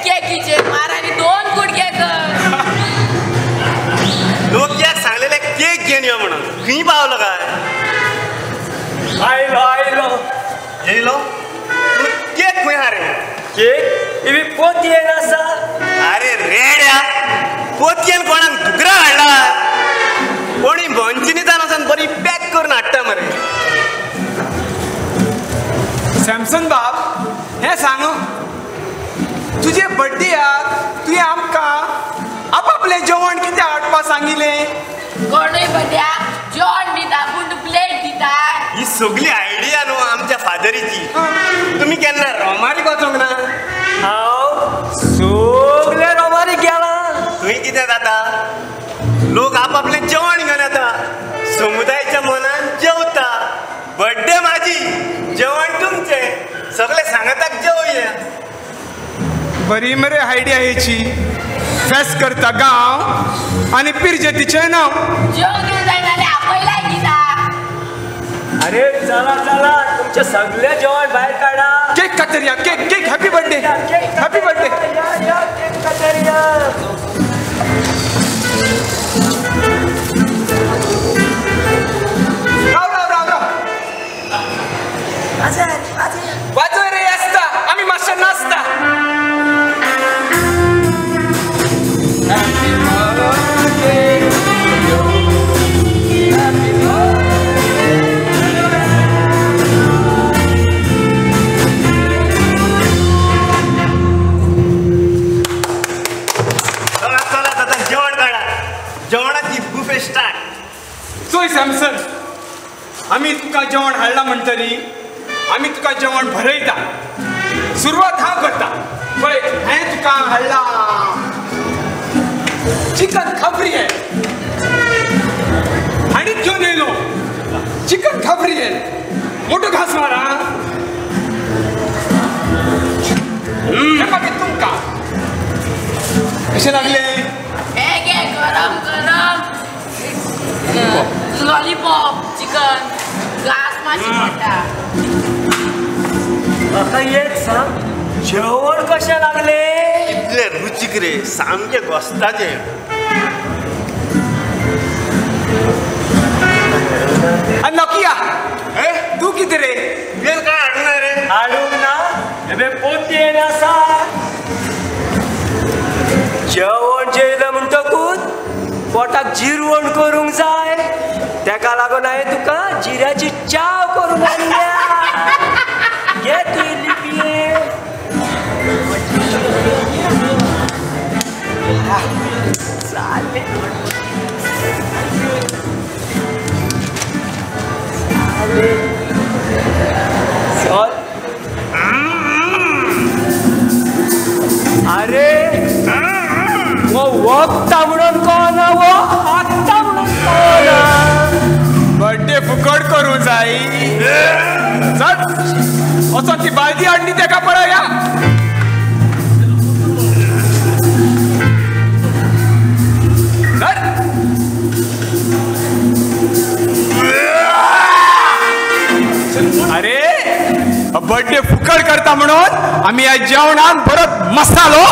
केकीचे मार आनी 2 कुडके कर लोकयाक सांगलेले केक घेवन यो म्हणून खंय पावलो काय आयलो येयलो केक खंय हा रे केक इवी पोतयेन आसा अरे रेड्या पोतयेन कोणाक दुकरा हाडला कोणी मंचिनीतान वचून बरी पॅक करून हाडटा मरे सॅमसन बाब हें सांगू तुजे बर्थडेयाक तुवें आमकां आपापलें जेवण कितें हाडपा सांगिल्लें कोणूय बड्याक जेवण दिता पूण तूं प्लेट दिता ही सगळी आयडिया न्हू आमच्या फादरीची तुमी केन्ना रोमारीक वचोंक ना हांव सगळे रोमारीक गेला थंय कितें जाता आपापलें जेवण घेवन येता समुदायाच्या मनान जेवता बर्थडे माझी जेवण तुमचें सगळे सांगतात जेवया बरी मरे आयडिया हेची फेस्त करता गांव आणि पिरजेतीचें नांव अरे चला चला तुमचे सगळे जेवण बाहेर काढा केक कातरया cake cake happy birthday happy birthday cake कातरया वाजय रे आसता आमी मातशे नाचता जेवणाची बुफे स्टार्ट चोय सॅमसन आमी तुका जेवण हाडला म्हणटरी आमी तुका जेवण भरयता सुरवात हांव करता पळय हांवें तुका हाडला चिकन खबरियेल हाडीत घेवन येयलो चिकन खबरियेल मोठो घास मारा हे मागीर तुमकां कशें लागले गरम गरम लॉलीपॉप चिकन घास मातशी पडटा म्हाका एक सांग जेवण कशें लागले इतले रुचीक रे सामके घोस्ताचे नोकिया तू कितें रे तुवें काय हाडूं ना रे हाडूंक ना हे पोतयेन आसा जेवण जेयलं म्हणटकूच पोटाक जिरवण करूंक जाय तेका लागून हांवें तुका जिऱ्याची चाव करून हाडल्या घे तूं इल्ली पिये अरे वो वखता म्हणून कोना वो आत्ता म्हणून कोना बर्थडे फुकट करूं जाय चल वचोन ती बालदी हाडली तेका पळया अरे बर्थडे फुकट करता म्हणून आम्ही या जेवणान परत मसालो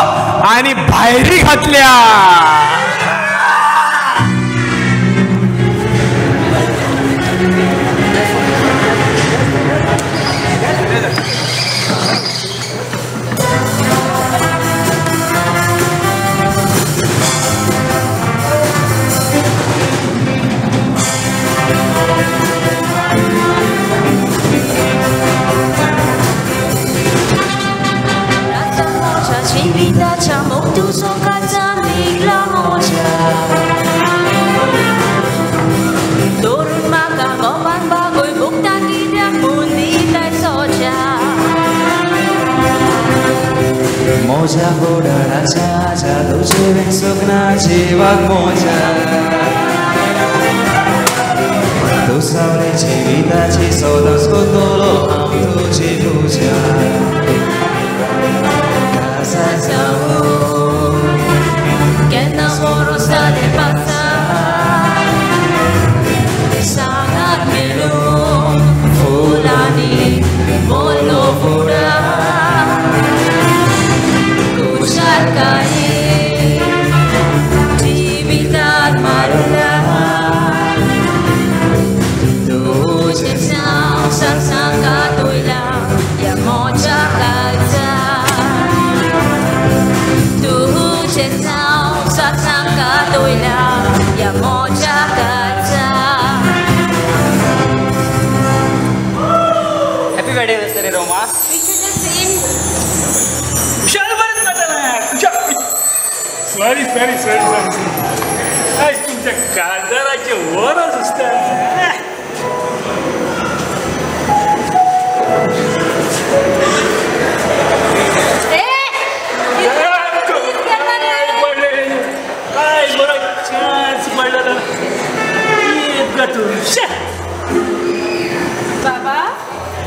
आणि भायरी घातल्या Invitația moctuso kazami la moja Dorun maka gopan bagoy bukta kidak mundi tay soja Moja goda raja jadu cewek sukna jiwak moja Tu sabre civitaci sodas kotolo am tuji puja che namoro sta de passare sangat melum fulani mollo pura kucharkai jivitat marula tu jesau sarsanga toila ya moja kaza Chesau satsanga toila ya moja kaza Happy birthday Mr. Roma. Wish you the same. Kushal बरंच वाटलं Kushal sorry आज तुमच्या काळजाराचे वरच असतात काय बरं chance पडला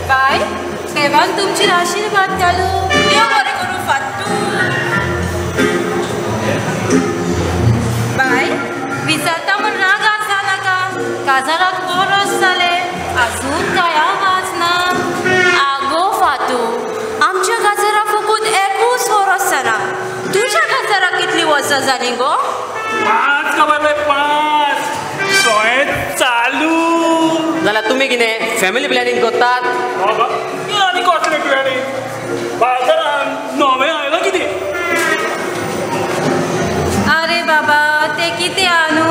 bye देवान तुमची आशीर्वाद घालू देव बरें करूं फाटू बाय विचारता म्हण राग आसा नाका काजाराक वर्स जाले अजून काय आवाज ना आगो फातू आमच्या काजारा फकत 21 वर्स जाना तुझ्या काजाराक कितली वर्सां जाली गो 5 कबाले 5 सोय चालू जाल्यार तुमी कितें फॅमिली प्लॅनिंग करतात आनी कसले प्लॅनिंग बाजारान नवें आयलां कितें अरे बाबा ते कितें आणू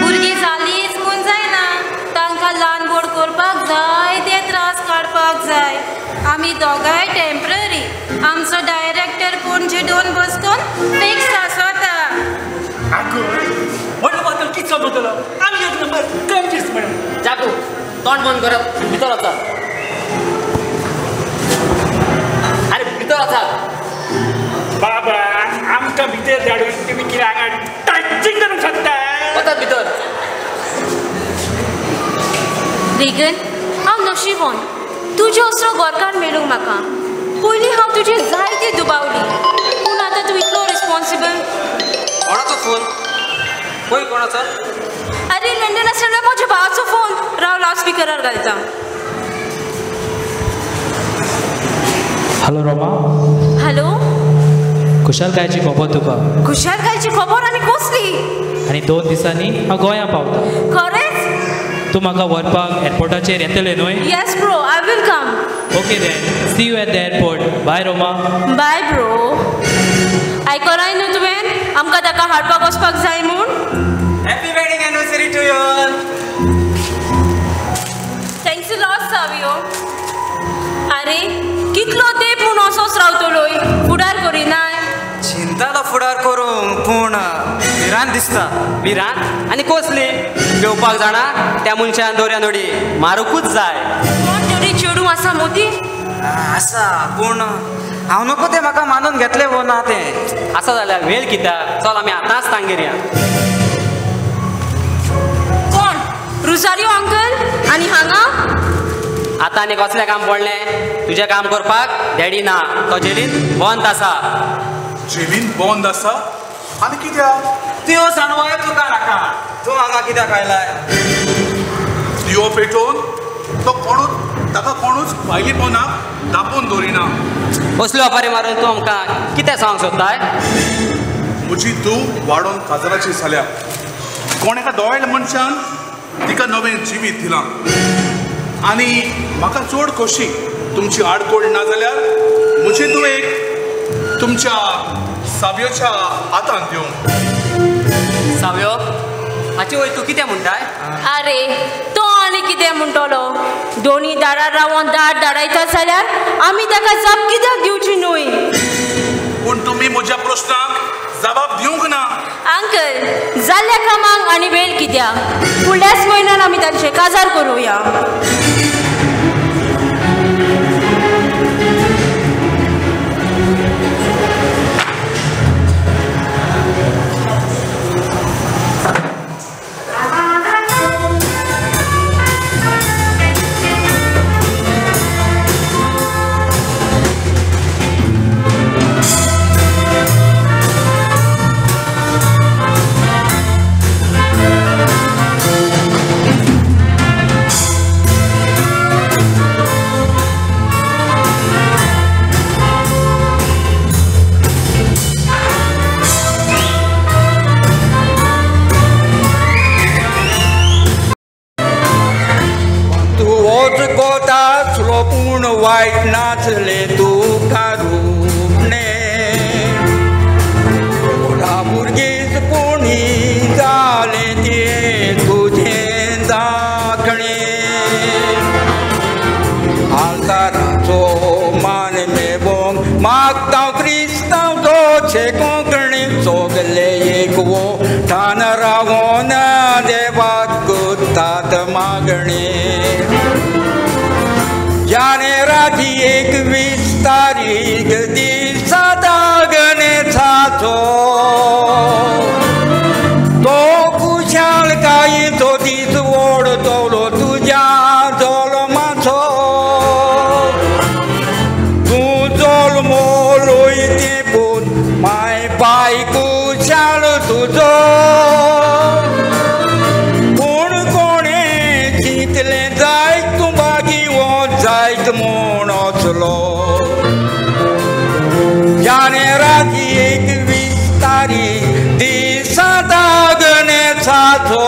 भुरगीं जालींच म्हूण जायना तांकां ल्हान व्हड करपाक जाय ते त्रास काडपाक जाय आमी दोगांय टेम्पररी आमचो डायरेक्टर पणजे 2 बसकोन फिक्स आसता बद्दल कितें समजलो आमी एक नंबर कन्फ्यूज म्हणून जागो तोंड बंद करप भितर वचा अरे भितर वचा बाबा आमकां भितर धाडून तुमी कितें हांगा टचिंग करूंक शकता वचात भितर रेगन हांव नशिबोन तुजे असलो गोरकार मेळूंक म्हाका पयलीं हांव तुजेर जायती दुबावली पूण आतां तूं इतलो रिस्पॉन्सिबल कोणाचो फोन पळय कोणाचो अरे लंडन आसलेलो म्हज्या भावाचो फोन राव लावड स्पिकरार घालता हॅलो रोमा हॅलो कुशलकायची खबर तुका कुशलकायची खबर आनी कसली आनी 2 दिसांनी हांव गोंयां पावता खरेंच तूं म्हाका व्हरपाक एअरपोर्टाचेर येतलें न्हय yes bro I will come okay then see you at the airport bye Roma bye bro आयकलाय न्हू तुवें आमकां ताका हाडपाक वचपाक जाय म्हूण happy wedding anniversary to you thanks a lot Savio अरे कितलो तेंप म्हूण असोच रावतलोय फुडार करिनाय चिंतालो फुडार करूंक पूण भिरांत दिसता भिरांत आनी कसली घेवपाक जाणा त्या मनशान दोऱ्या नोडी मारूंकूच जाय कोण तरी चेडूं आसा मोती आसा पूण हांव नको तें म्हाका मानून घेतलें वो ना तें आसा जाल्यार वेळ कित्याक चल आमी आतांच तांगेर या कोण रुसारियो अंकल आनी हांगा आतां आनी कसलें काम पडलें तुजें काम करपाक डॅडी ना तो जेलीन बंद आसा जेलीन बंद आसा आनी कित्याक त्यो सांडवाय तुका नाका तूं हांगा कित्याक आयलाय दिवो पेटोवन तो कोणूच ताका कोणूच भायली पोंदाक दापून दवरिना असल्यो अपारी मारून तूं आमकां कितें सांगूंक सोदताय म्हजी धूव वाडोवन काजराची जाल्या कोण एका दोळ्या मनशान तिका नवें जिवीत दिलां आनी म्हाका चड खोशी तुमची आडकोड ना जाल्यार म्हजे धुवेक तुमच्या सावयोच्या हातांत दिवंक सावयो हाची वय तूं कितें म्हणटाय अरे तो आनी कितें म्हणटलो दोनी दारार रावोन दाट धाडायता जाल्यार आमी ताका जाप कित्याक दिवची न्हय पूण तुमी म्हज्या प्रश्नाक जबाब दिवंक ना अंकल जाल्ल्या कामांक आनी वेळ कित्याक फुडल्याच म्हयन्यान आमी तांचे काजार करुया पूण वायट नाचले तुका रूपणे फुडा भुरगीच कोणी जाले ते तुझे दाखणे आलताराचो मान मेबोंक मागता क्रिस्तांव दोचे कोंकणी सोगले एक वो ठाण रावोन देवाक कोत्तात मागणे जाने राजी 21 तारीख दिसा दागणेचाचो तो कुशाल काही तो दीस ओडतलो तुझ्या जल्माचो ते पोन माय बायको चाल तुजो कोण कोणे चिंतले जायत तूं बागी वो जायत म्हूण वचलो जानेराची 21 तारीख दिसा दागणेचाचो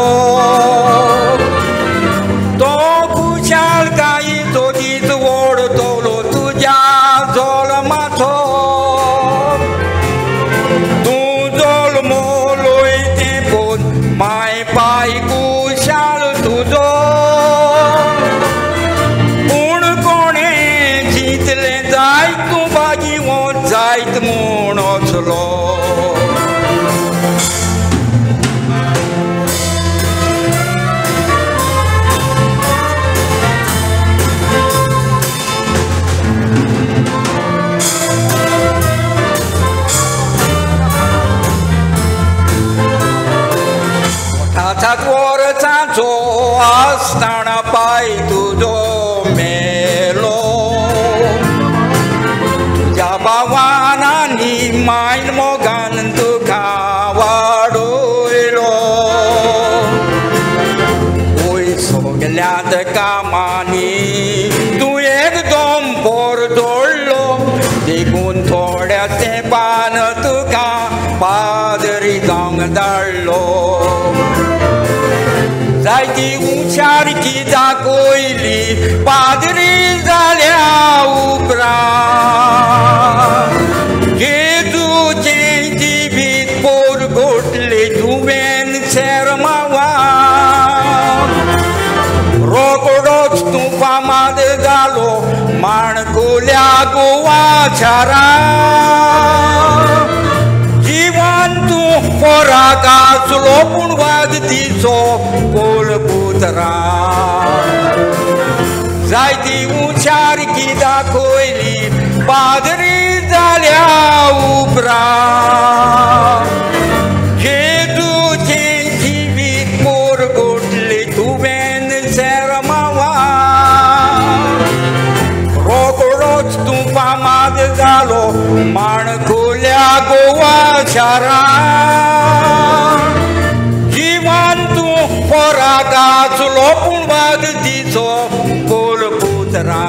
तो कुशाल काही तो दीस ओडतलो तुज्या जल्माचो तूं जल्मो लोयते पोन माय पाय कुशाल तुजो पूण कोणे चिंतले जायत तूं बागी वो जायत म्हूण वचलो वर्सांचो आसतना पाय तुजो मेलो तुज्या भावान आनी मायन मोगान तुका वाडयलो वय सगल्यात कामांनी तूं एकदम बोर जोडलो देखून थोड्या तेंपान तुका पादरी जावंक धाडलो जायती उचारकी दाखयली पाद्री जाल्या उपरांत जेजूचें जिवीत पोर घोटले तुवें शर्मावा रोकडोच तूं फामाद जालो माणकोल्या गोवाचारा जीवन तूं पोराक आसलो पूण वागतीचो कोलपुतरा जायती उचारकी दाखयली पाद्री जाल्या उपरांत जेजूचें जिवीत पोर घोटले तुवें शर्मावा रोकडोच तूं फामाद जालो माणकोल्या गोवाचारा जीवन तूं पोराक आसलो पूण वागतीचो कोलपुतरा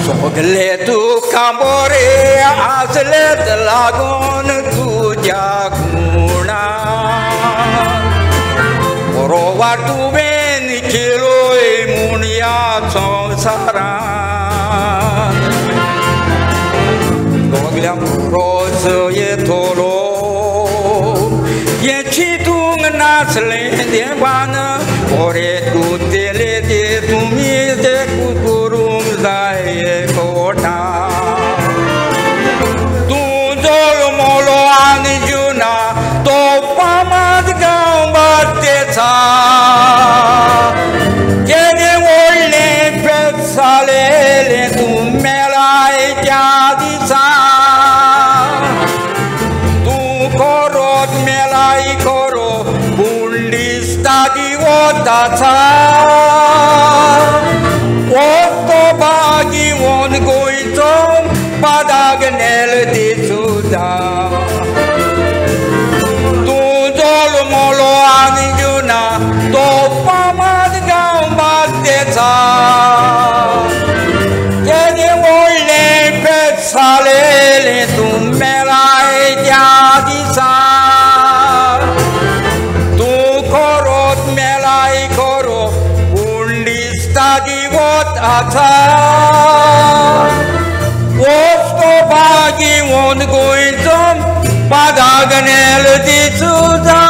सगले तुका बरे आसलेच लागून तुज्या गुणाक बरो वाट तुवें केलोय म्हूण ह्या संवसारांत दोगल्या रोस येतलो हें चिंतूंक नासलें देवान बरें तूं तेले ते तुमी देखून करूंक जाय एकवटा तूं जल्मलो आनी जुना तो फामाद गांव बार्देसा केदें व्हडलें पेज जालेलें तूं मेलाय त्या दिसा तूं खरोच मेलाय खरो पूण दिसता दिवताचा वस्तो बागी वोन गोंयचो पादाक नेल दिसुदा तूं जल्मलो आनी जुना तो फामाद गांव बार्देसा केदें व्हडलें पेज जालेलें तूं मेलाय त्या दिसा तूं खरोच मेलाय खरो पूण दिसता दिवताचा वस्तो बागी वोन गोंयचो पादाक नेल दिसुदा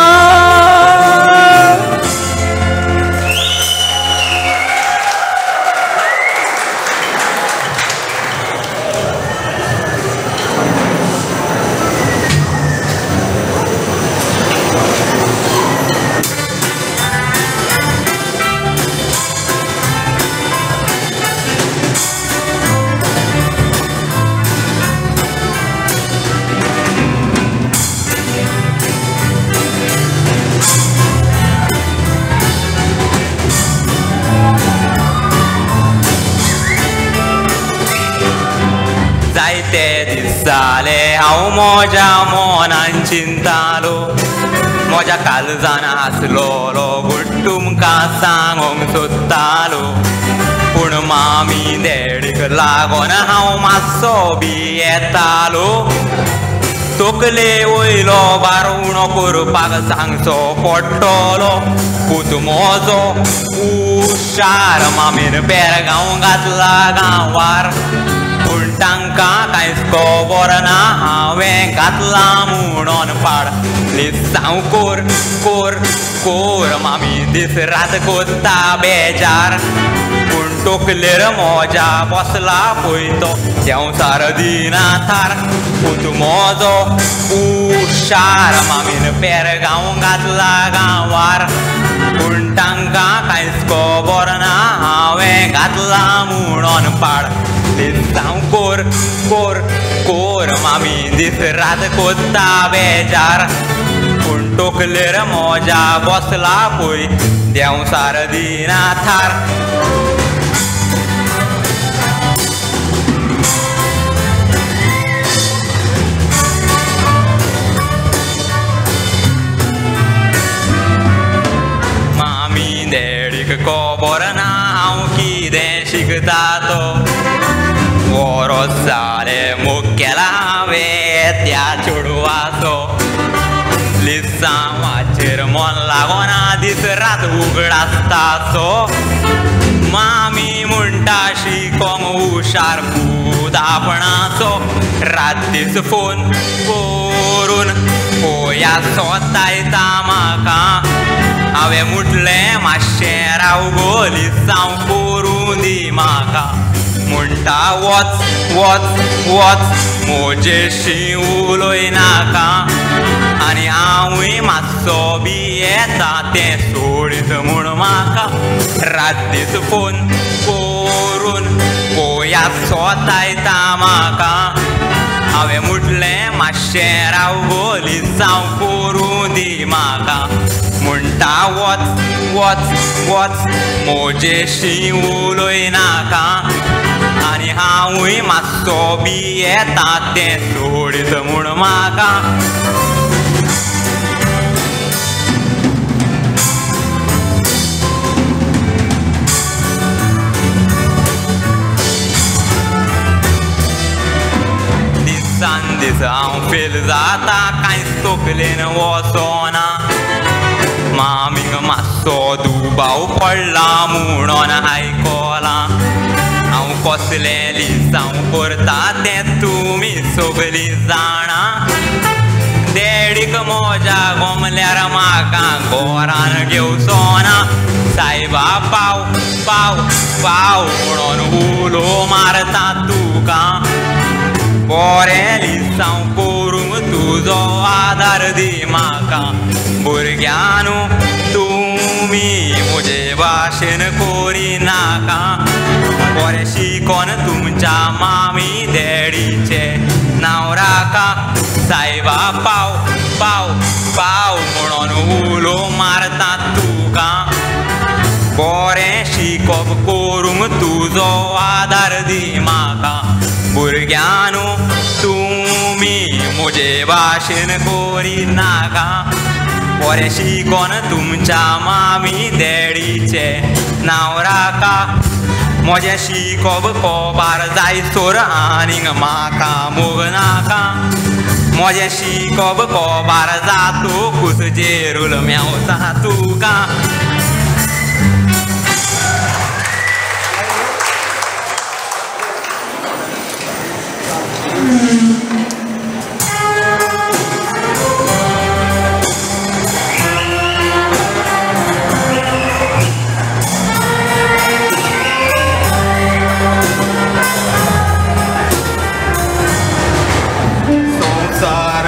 जाले हांव म्हज्या मनान चिंतालो म्हज्या काळजान आसलोलो गुट तुमकां सांगोंक सोदतालो पूण मामी डॅडीक लागोन हांव मातसो बी येतालो तकले वयलो भार उणो करपाक सांगचो पडटलो पूत म्हजो हुशार मामीन बेरगांव घातला गांवार पूण तांकां कांयच खबर ना हांवें घातला म्हणून पाड लिसांव कोर कोर कोर मामी दीस रात कोत्ता बेजार पूण तकलेर म्हज्या बसला पळय तो संवसार दिना थार पूत म्हजो हुशार मामीन बेरगांव घातला गांवार पूण तांकां कांयच खबर ना हांवें घातला म्हणून पाड लिसांव कोर कोर कोर मामी दीस रात कोत्ता बेजार पूण तकलेर म्हज्या बसला पळय संवसार दिना थार मामी डॅडीक खबर ना हांव कितें शिकता तो वरोस जालें मुखेल हांवें त्या चेडवाचो लिसांवाचेर मन लागोना दीस रात उगडासताचो मामी म्हणटा शिकोंक हुशार पूत आपणाचो रात दीस फोन करून पळया सोतायता म्हाका हांवें म्हटलें मातशें राव गो लिसांव करून दी म्हाका म्हणटा वच वच वच म्हजेशी उलय नाका आनी हांवूय मातसो बी येता तें सोडीत म्हूण म्हाका रात दीस फोन करून पळया सोतायता म्हाका हांवें म्हटलें मातशें राव गो लिसांव करून दी म्हाका म्हणटा वच वच वच म्हजेशी उलय नाका आनी हांवूय मातसो बी येता तें सोडीत म्हूण म्हाका दिसान दीस हांव फेल जाता कांयच तकलेन वचोना मामीक मातसो दुबाव पडला म्हणून आयकलां हांव कसलें लिसांव करता तें तुमी सगळीं जाणा डॅडीक म्हज्या गोमल्यार म्हाका घरान घेवचो ना सायबा पाव पाव पाव म्हणून उलो मारता तुका बरें लिसांव करूंक तुजो आदार दी म्हाका भुरग्यानू तुमी म्हजे भाशेन करिनाका बरें शिकोन तुमच्या मामी डॅडीचे नांव राखा सायबा पाव पाव पाव म्हणून उलो मारता तुका बरें शिकोप करूंक तुजो आदार दी म्हाका भुरग्यानू तुमी म्हजे भाशेन करिनाका बरें शिकोन तुमच्या मामी डॅडीचे नांव राखा म्हजें शिकोप कोबार जाय सोर आनीक म्हाका मोग नाका म्हजें शिकोप कोबार जातूंकूच जेरूल मेवता तुका संसार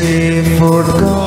seafood corn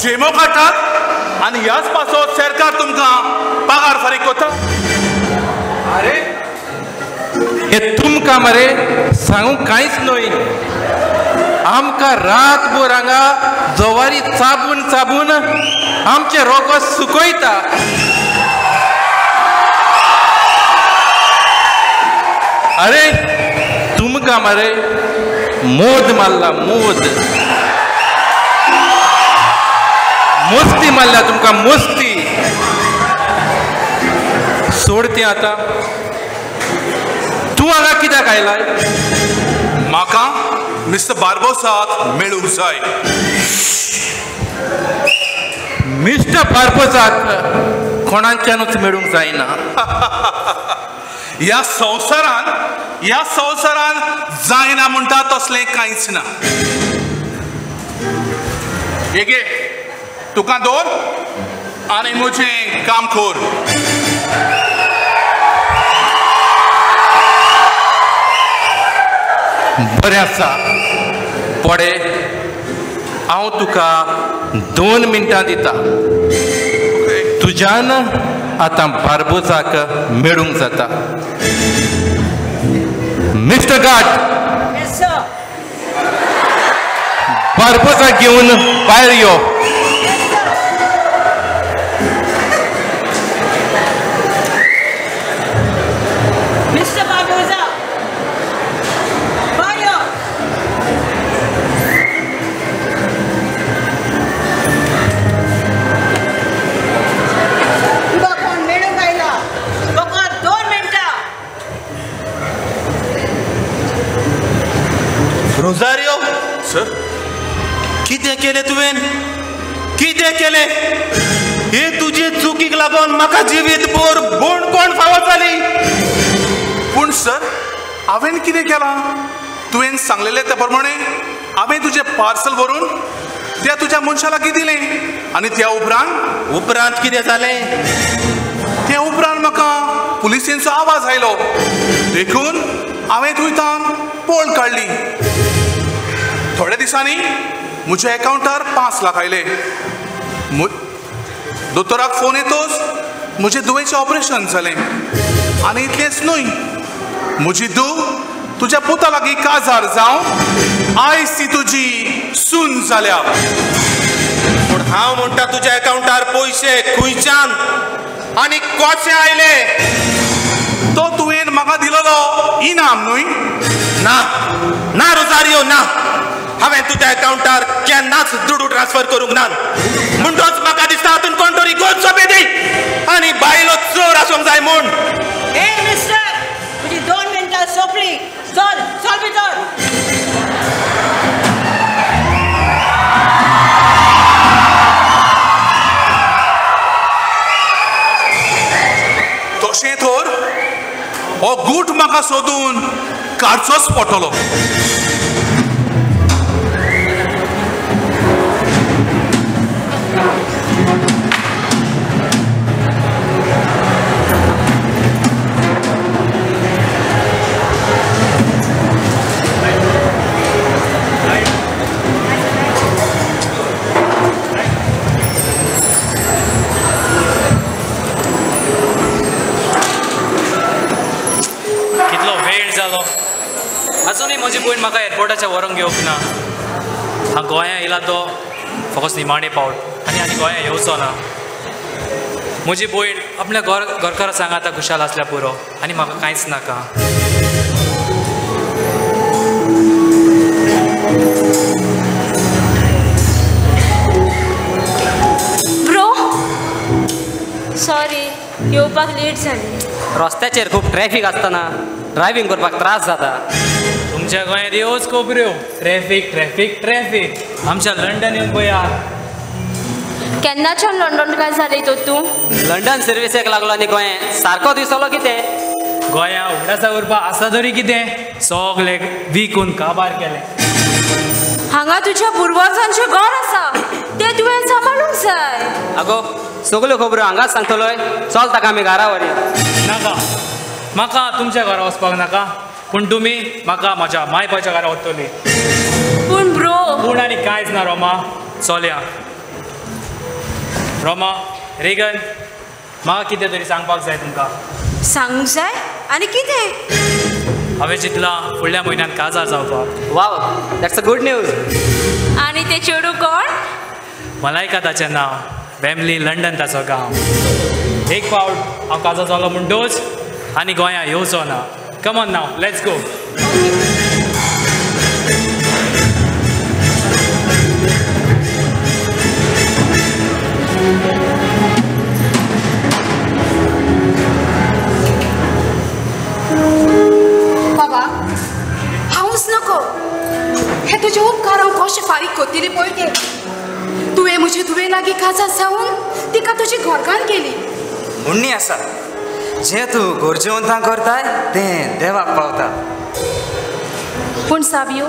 जेमो काडटात आनी ह्याच पासत सरकार तुमकां पगार फारीक करता. अरे हे तुमकां मरे सांगूंक कांयच न्हय. आमकां रातभर हांगा जवारी चाबून चाबून आमचे रोगो सुकयता. अरे तुमकां मरे मोद मारला मोद. मुस्ती मारल्या तुमकां मुस्ती. सोडते आता. तूं हांगा कित्याक आयलाय? म्हाका मिस्टर बार्बोसाक मेळूंक जाय. मिस्टर बार्बोसाक कोणाच्यानूच मेळूंक जायना. ह्या संवसारान जायना म्हणटा तसलें कांयच ना. हेगे तुका दोर आनी म्हजें काम कोर. बरें आसा पडे. हांव तुका 2 मिनटां दिता. तुज्यान आतां बार्बोसाक मेळूंक जाता. मिस्टर गार्ड बार्बोसाक घेवन भायर यो. रोजारियो सर कितें केलें तुवें? कितें केलें? हे तुजे चुकीक लागून म्हाका जिवीतभर बोण कोण फावत जाली. पूण सर हांवें कितें केलां? तुवें सांगलेलें ते प्रमाणे हांवें तुजें पार्सल व्हरून त्या तुज्या मनशा लागीं दिलें. आनी त्या उपरांत कितें जालें? त्या उपरांत म्हाका पुलिसेंचो आवाज आयलो. देखून हांवें थंयतान पळ काडली. थोड्या दिसांनी म्हज्या अकाउंटार 5 लाख आयले. दोतोराक फोन येतोच म्हजें दुयेचें ऑपरेशन जालें. आनी इतलेंच न्हय, म्हजी धूव तुज्या पुता लागीं काजार जावं आयज ती तुजी सून जाल्या. पूण हांव म्हणटा तुज्या अकाउंटार पयशे खंयच्यान आनी कशे आयले? तो तुवें म्हाका दिलोलो इनाम न्हय? ना ना रोजारियो ना. हांवें तुज्या अकाउंटार केन्नाच दुडू ट्रान्सफर करूंक ना. म्हणटोच म्हाका दिसता हातून कोण तरी गोंद सोबेदी आनी बायलो चोर आसूंक जाय म्हूण. ए मिस्टर, तुजी 2 मिनटां सोंपली. चल चल भितर. म्हाका सोदून काडचोच पडटलो. अजूनही म्हजी भयण म्हाका एअरपोर्टाच्या व्हरोंक घेवंक ना. हांव गोंया येयला तो फकत निमाणे पावट आनी गोंया येवचो ना. म्हजी भयण आपल्या घरकारां सांगा आतां खुशाल आसल्या पुरो आनी म्हाका कांयच नाका. ब्रो सॉरी येवपाक लेट जाली. रस्त्याचेर खूब ट्रॅफिक आसतना ड्रायव्हिंग करपाक त्रास जाता. तुमच्या गोंयांत येवच कोपऱ्यो ट्रॅफिक ट्रॅफिक ट्रॅफिक. आमच्या लंडन येवन पळयात. केन्नाच्यान लंडन काय जाली तर तूं? लंडन सर्विसेक लागलो आनी गोंय सारको दिसलो कितें? गोंया उगडासा उरपा आसा तरी कितें? सगळे विकून काबार केले. हांगा तुज्या पुर्वजांचें घर आसा तें तुवें सांबाळूंक जाय. आगो सगल्यो खबरो हांगाच सांगतलोय. चल ताका आमी घरा व्हरया. नाका म्हाका तुमच्या घरा वचपाक नाका पूण तुमी म्हाका म्हाज्या मायपाच्या घरा व्हरतली. पूण ब्रो पूण आनी कांयच ना रोमा. चलया रोमा रेगन म्हाका कितें तरी सांगपाक जाय तुमकां. सांगूंक जाय आनी कितें? हांवें चिंतलां फुडल्या म्हयन्यात काजार जावपाक. Wow that's a good news. आनी तें चेडूं कोण? मलायका ताचें नांव. फॅमिली लंडन ताचो गांव. एक फावट हांव काजार जालो म्हणटूच आनी गोंया येवचो ना. Come on now let's go. बाबा हांवूच नको. हे तुजे उपकार हांव कशें फारीक करतली पळय ते. तुवें म्हजे तुवें लागीं काजार जावन तिका तुजी घरकान्न केली. म्हणणी आसा जें तूं गरजेवंतां करताय तें देवाक पावता. पूण साबियो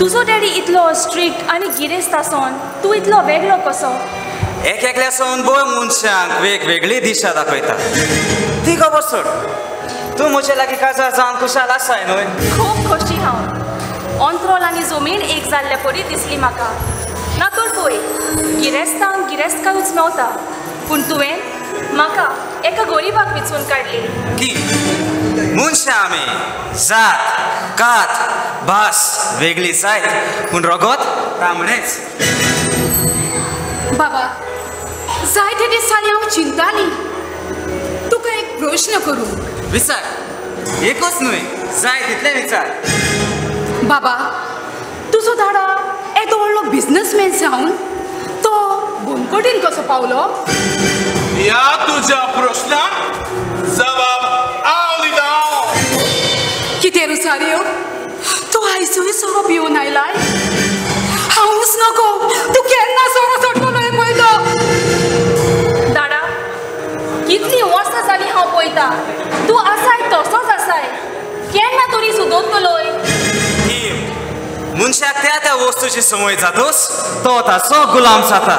तुजो डॅडी इतलो स्ट्रिक्ट आनी गिरेस्त आसोन तूं इतलो वेगळो कसो? एक एकल्यासून भोव मनशांक वेगवेगळी दिशा दाखयता. ती खबर सोड. तूं म्हजे लागीं काजार जावन खुशाल आसाय न्हय. खूब खोशी हांव. अंत्रोल आनी जमीन एक जाल्ल्या परी दिसली म्हाका. ना तर पळय गिरेस्तांक गिरेस्तकायूच मेवता पूण तुवें म्हाका एका गरीबाक विचून काडली. की मनशां आमी जात कात भास वेगळी जायत पूण रगत तांबडेच. बाबा जायते दिसांनी हांव चिंताली. तुका एक प्रश्न करूं? विचार. एकूच न्हय जाय तितले विचार. बाबा तुजो दाडा येदो व्हडलो बिझनसमॅन जावन तो बोनकोटीन कसो पावलो? ह्या तुज्या प्रश्नाक जबाब हांव दितां. कितें रुसारियो तूं आयजूय सोरो पिवन आयलाय? हांवूच नको. तूं केन्ना सोरो सोडटलो हें पळयता. दाडा कितलीं वर्सां जालीं हांव पळयता तूं आसाय तसोच आसाय. केन्ना तरी सुदरतलोय. मनशाक त्या त्या वस्तूची संवय जातूच तो ताचो गुलाम जाता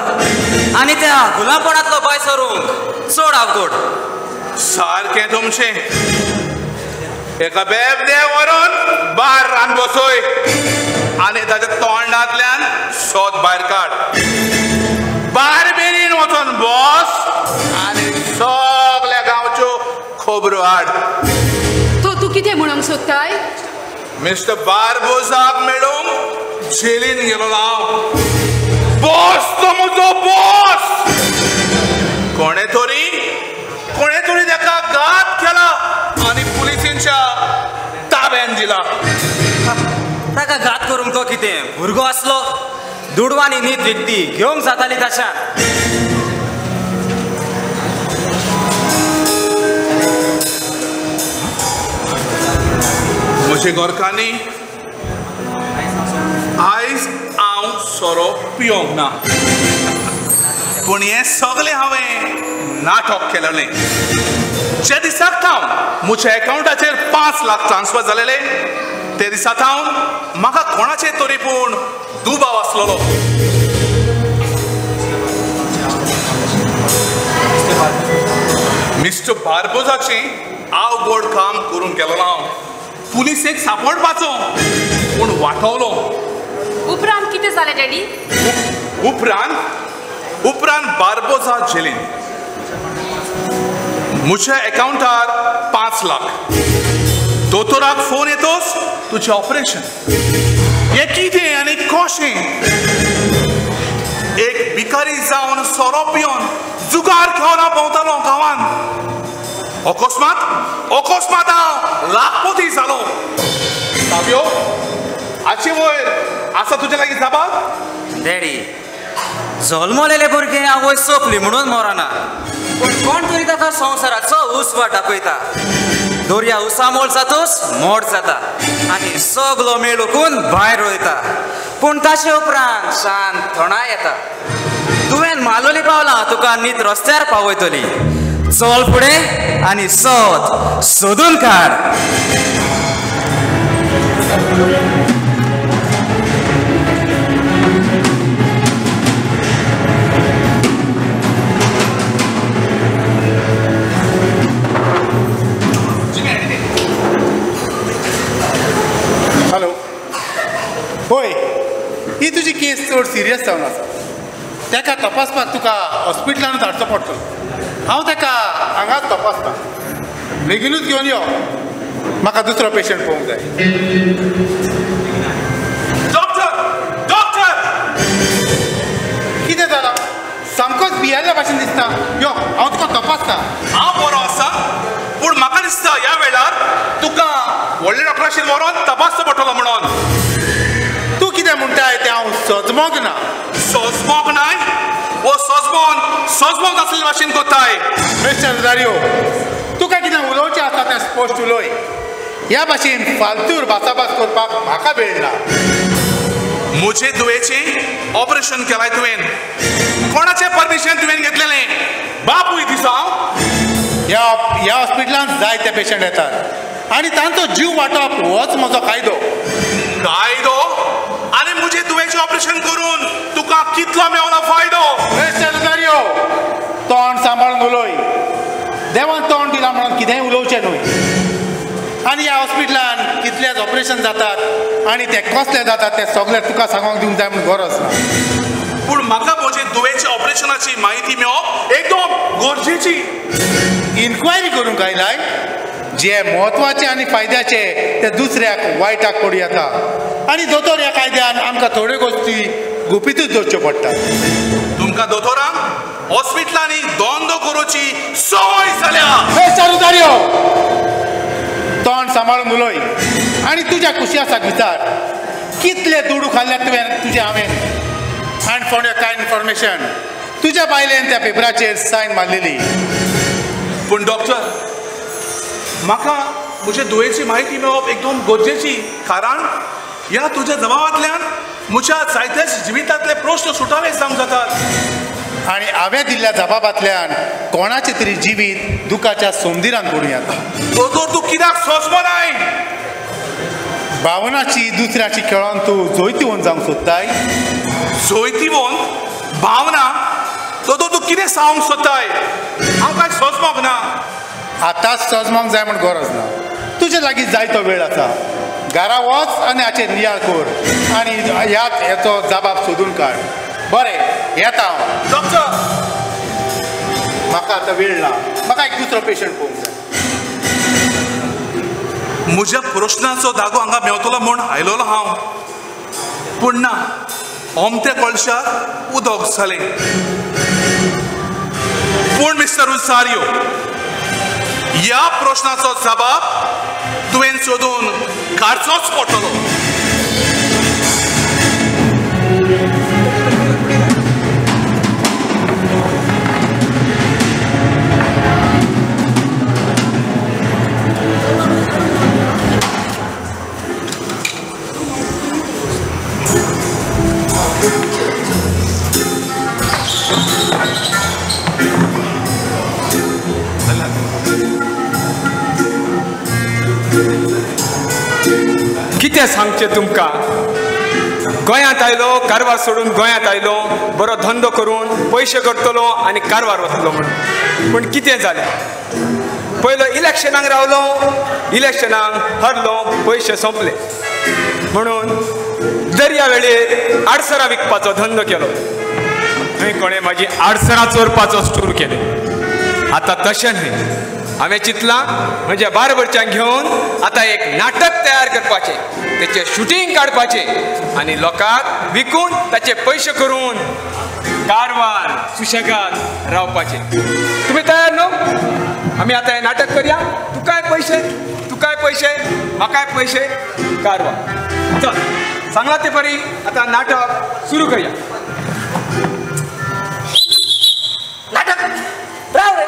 आनी त्या गुलामपणांतलो भंय सरूंक चड अवघड. सारकें तुमचें. एका बेबदे व्हरून भायर रान बसय आनी ताच्या तोंडांतल्यान सोद भायर काड. भायर बेरीन वचून बस आनी सगळ्या गांवच्यो खबरो हाड. तो तूं कितें म्हणूंक सोदताय? मिस्टर बारबोसाक मेळूंक जेलीन गेलो हांव. बॉस तो म्हजो बॉस. कोणे तरी ताका घात केला आनी पुलिसांच्या ताब्यान दिला. ताका घात करूंक तो कितें भुरगो आसलो? दुडवानी न्हीद व्यक्ती घेवंक जाताली ताच्यान. म्हजे गोरकांनी आयज हांव सोरो पिवंक ना पूण हें सगळें हांवें नाटक केलेलें. जे दिसाक थांव म्हज्या अकाउंटाचेर 5 लाख ट्रान्सफर जालेले ते दिसा थांव म्हाका कोणाचे तरी पूण दुबाव आसलेलो. मिस्टर बार्बोजाचे आवगोड काम करून गेलो हांव. पुलिसेक सांपडपाचो पूण वाटवलो. उपरांत कितें जालें डॅडी? उपरांत बार्बोजा जेलीन. म्हज्या अकाउंटार 5 लाख. दोतोराक फोन येतोच तुजें ऑपरेशन. हें कितें आनी कशें? एक भिकारी जावन सोरो पिवन जुगार खेळून हांव भोंवतालो गांवांत. अकस्मात हांव लाखपती जालो. साव्यो हाचे वयर आसा तुजे लागीं जाबाब? डॅडी जल्मलेले भुरगे आवय सोंपली म्हणून मरना, पूण कोण तरी ताका संवसाराचो उसवाट दाखयता. दर्या उसामोल जातूच मोड जाता आनी सगलो मेळून भायर वयता. पूण ताचे उपरांत शांत थोणाय येता. तुवें मालोली पावलां तुका न्हीद रस्त्यार पावयतली. चल फुडें आनी सोदून काड. हॅलो. होय, ही तुजी केस चड सिरियस जावन आसा. ताका तपासपाक तुका हॉस्पिटलांत धाडचो पडटलो. हांव ताका हांगाच तपासता. बेगीनूच घेवन यो. म्हाका दुसरो पेशंट पळोवंक जाय. डॉक्टर कितें जालां? सामकोच भियेल्ल्या भाशेन दिसता. यो हांव तुका तपासता. हांव बरो आसा, पूण म्हाका दिसता ह्या वेळार तुका व्हडल्या डॉक्टराचेर व्हरोन तपासचो पडटलो म्हणून. तूं कितें म्हणटाय तें हांव सजमोग ना. सजमोग नाय? वो सजमोग आसलेले भाशेन कोत्ताय. मिस्टर जारियो, तुका कितें उलोवचें आसा तें स्पश्ट उलय. ह्या भाशेन फालतूर भासाभास करपाक म्हाका वेळ ना. म्हजे दुयेचें ऑपरेशन केलाय तुवें. कोणाचें परमिशन तुवें घेतलेलें? बापूय दिसो हांव. ह्या हॉस्पिटलांत जायते पेशंट येतात आनी तांचो जीव वाटप होच म्हजो कायदो. कायदो? आनी म्हजे दुयेचें ऑपरेशन करून तुका कितलो मेवना फायदो? मिस्टर जारियो, तोंड सांबाळून उलय. देवान तोंड दिलां म्हणून कितेंय उलोवचें न्हय. आनी ह्या हॉस्पिटलांत कितलेच ऑपरेशन जातात आनी ते कसले जातात ते सगळे तुका सांगूंक दिवंक जाय म्हूण गरज ना. पूण म्हाका म्हजे दुयेच्या ऑपरेशनाची म्हायती मेळप एकदम गरजेची. इन्क्वायरी करूंक आयलाय. जे म्हत्वाचे आनी फायद्याचे ते दुसऱ्याक वायटाक पडूं येता. आनी दोतोर ह्या कायद्यान आमकां थोड्यो गोश्टी गुपीतूच दवरच्यो पडटात. तुमकां दोतोरांक हॉस्पिटलांनी दोंदो करूची संवय जाल्या. मिस्टर जारियो, तोंड सांबाळून उलय आनी तुज्या कुशियासाक विचार. कितले दुडू खाल्ल्यात तुवें हांवें. And for your kind information, तुज्या बायलेन त्या पेपराचेर सायन मारलेली. पूण डॉक्टर, म्हाका म्हजे दुयेची म्हायती मेळप एकदम गरजेची. कारण ह्या तुज्या जबाबांतल्यान म्हज्या जायत्या जिवितांतले प्रश्न सुटावे जावंक जातात. आनी हांवें दिल्ल्या जबाबांतल्यान कोणाचे तरी जिवीत दुखाच्या सोमदिरान पडूं येता. दोतोर, तूं कित्याक सोंसमनाय? भावनाची दुसऱ्याची खेळोन तूं जोयतीवोन जावंक सोदताय? जोयतीवोन? भावना? दोतोर, तूं कितें सांगूंक सोदताय? हांव काय सोंसमोग ना. आतांच सजमोंक जाय म्हूण गरज ना. तुजे लागीं जायतो वेळ आसा. घरा वच आनी हाचेर नियाळ कर आनी ह्याच हेचो जबाब सोदून काड. बरें, येता हांव. डॉक्टर, म्हाका आतां वेळ ना. म्हाका एक दुसरो पेशंट पळोवंक जाय. म्हज्या प्रश्नाचो दागो हांगा मेवतलो म्हूण आयलोलो हांव. पूण ना, ओमत्या कळशाक उदक जालें. पूण मिस्टर उसारियो, ह्या प्रश्नाचो जबाब तुवें सोदून काडचोच पडटलो. कितें सांगचें तुमकां गोंयांत आयलो कारवार सोडून गोंयांत आयलो बरो धंदो करून पयशे करतलो आनी कारवार वतलो म्हणून पूण कितें जालें पयलो इलेक्शनाक रावलो इलेक्शनाक हरलो पयशे संपले म्हणून दर्या वेळेर आडसरां विकपाचो धंदो केलो थंय कोणें म्हाजी आडसरां चोरपाचो स्टोर केलें आतां तशें न्हय हांवें चिंतलां म्हज्या बार्बरच्यान घेवन आतां एक नाटक तयार करपाचें तेचें शुटींग काडपाचें आनी लोकांक विकून ताचे पयशे करून कारवार सुशेगाद रावपाचें तुमी तयार न्हू आमी आतां हें नाटक करया तुकाय पयशे म्हाकाय पयशे कारवार चल सांगला ते परी आतां नाटक सुरू करया नाटक राव रे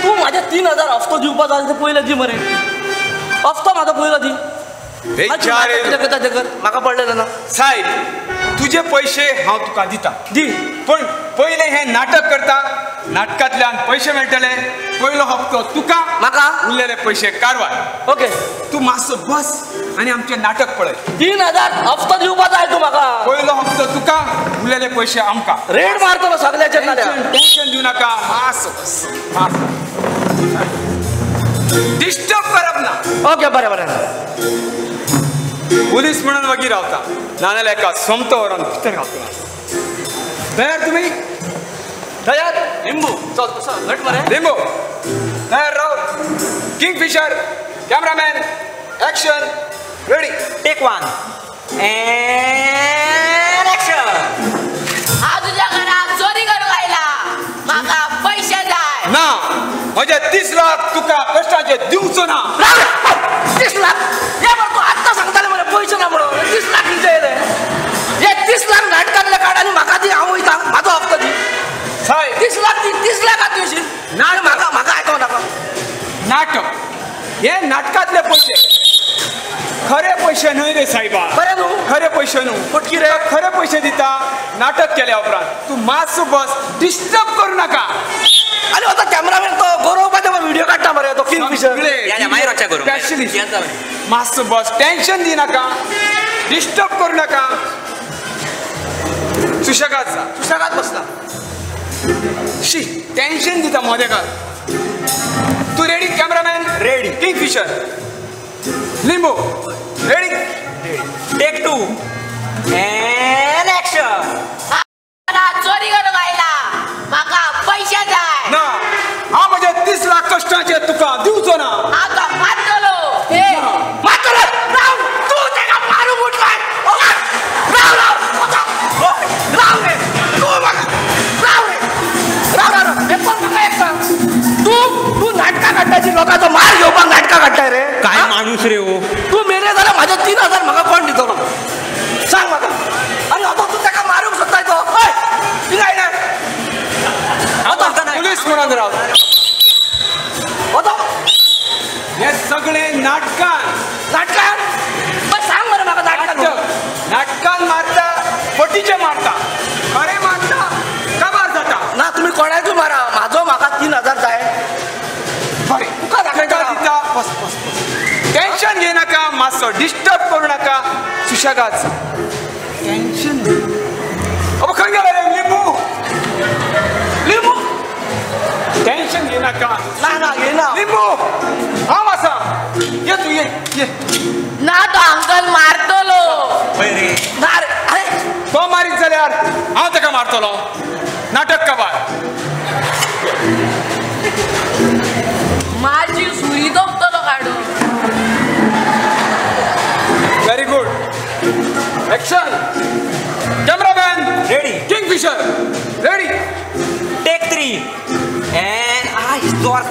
तू माझे 3000 हफ्तो दिवपा जाय ते पयले दी मरे हफ्तो म्हाजो पयलो दी म्हाका पडलेलं ना सायब तुझे पयशे हांव तुका दिता दी पण पयले हें नाटक करता नाटकांतल्यान पयशे मेळटले पयलो हप्तो तुका म्हाका उरलेले पयशे कारवार ओके तू मातसो बस आनी आमचें नाटक पळय 3000 हफ्तो दिवपा जाय तू म्हाका पयलो हप्तो तुका उरलेले पयशे आमकां रेड मारतलो सगळ्याचे टेन्शन दिव नाका मातसो बस डिस्टर्ब करप ना ओके बरें बरें पुलीस म्हणून वगी रावता नाजाल्यार एका सोमतो व्हरून भितर घालता तयार तुमी तयार लिंबू चल तसं घट मरे लिंबू तयार राव Kingfisher cameraman action ready take 1 and action हांव तुज्या घराक चोरी करूंक आयला म्हाका पयशे जाय ना म्हजे 30 लाख तुका कश्टाचे दिवचो ना 30 लाख हे मरे तू आत्ता सांगताले मरे पयशे ना म्हणून 30 लाख कितें रे हे 30 लाख नाटकांतले काड आनी म्हाका दी हांव वयता म्हाजो हप्तो दी साय 30 लाख दी 30 लाखात दिवशील ना म्हाका आयको नाका नाटक हे नाटकांतले पयशे खरे पयशे न्हय रे सायबा खरे न्हू खरे पयशे न्हू फटकी रे खरे पयशे दिता नाटक केल्या उपरांत तू मातसो बस डिस्टर्ब करू नाका आनी आतां कॅमेरामॅन तो गरोवपाचे व्हिडिओ काडटा मरे तो किंगफिशर मातसो बस टेन्शन दी नाका डिस्टर्ब करू नाका सुशेगाद बसला शी टेन्शन दिता मोदेकार तू रेडी कॅमेरामॅन रेडी किंगफिशर लिंबू रेडी टेक 2 एंड ॲक्शन चोरी करूंक आयला म्हाका पयशे जाय ना हांव म्हजे 30 लाख कश्टाचे तुका दिवचो ना हांव तो मारतलो मारतलो राव तू तेका मारूंक उठलाय राव रे तू राव हे पण म्हाका एक सांग तू नाटकां काडटाची लोकांचो मार घेवपाक नाटकां काडटाय रे काय माणूस रे हो तू मेरे जाल्यार म्हाजे 3000 म्हाका कोण दितलो सांग म्हाका आनी आतां तू तेका मारूंक सोदताय तो कितें आयलें पुलीस म्हणून राव हे सगळे नाटकान सांग मरे म्हाका नाटकान मारता फटीचे मारता खरे मारता काबार जाता ना तुम्ही कोणाकूय मारा म्हाका 3000 जाय बरें तुका दिता बस टेन्शन घेय नाका मातसो डिस्टर्ब करू नाका सुशेगाद टेन्शन अब खंय गेलो रे लिंबू टेन्शन घेय नाका ना घेयना लिंबू हांव आसा ये तू ये ना तो अंकल मारतलो ना रे अरे तो मारीत जाल्यार हांव ताका मारतलो नाटक काबार माझी सुरी दोगतलो काडून very good action cameraman ready Kingfisher ready take 3 and जोर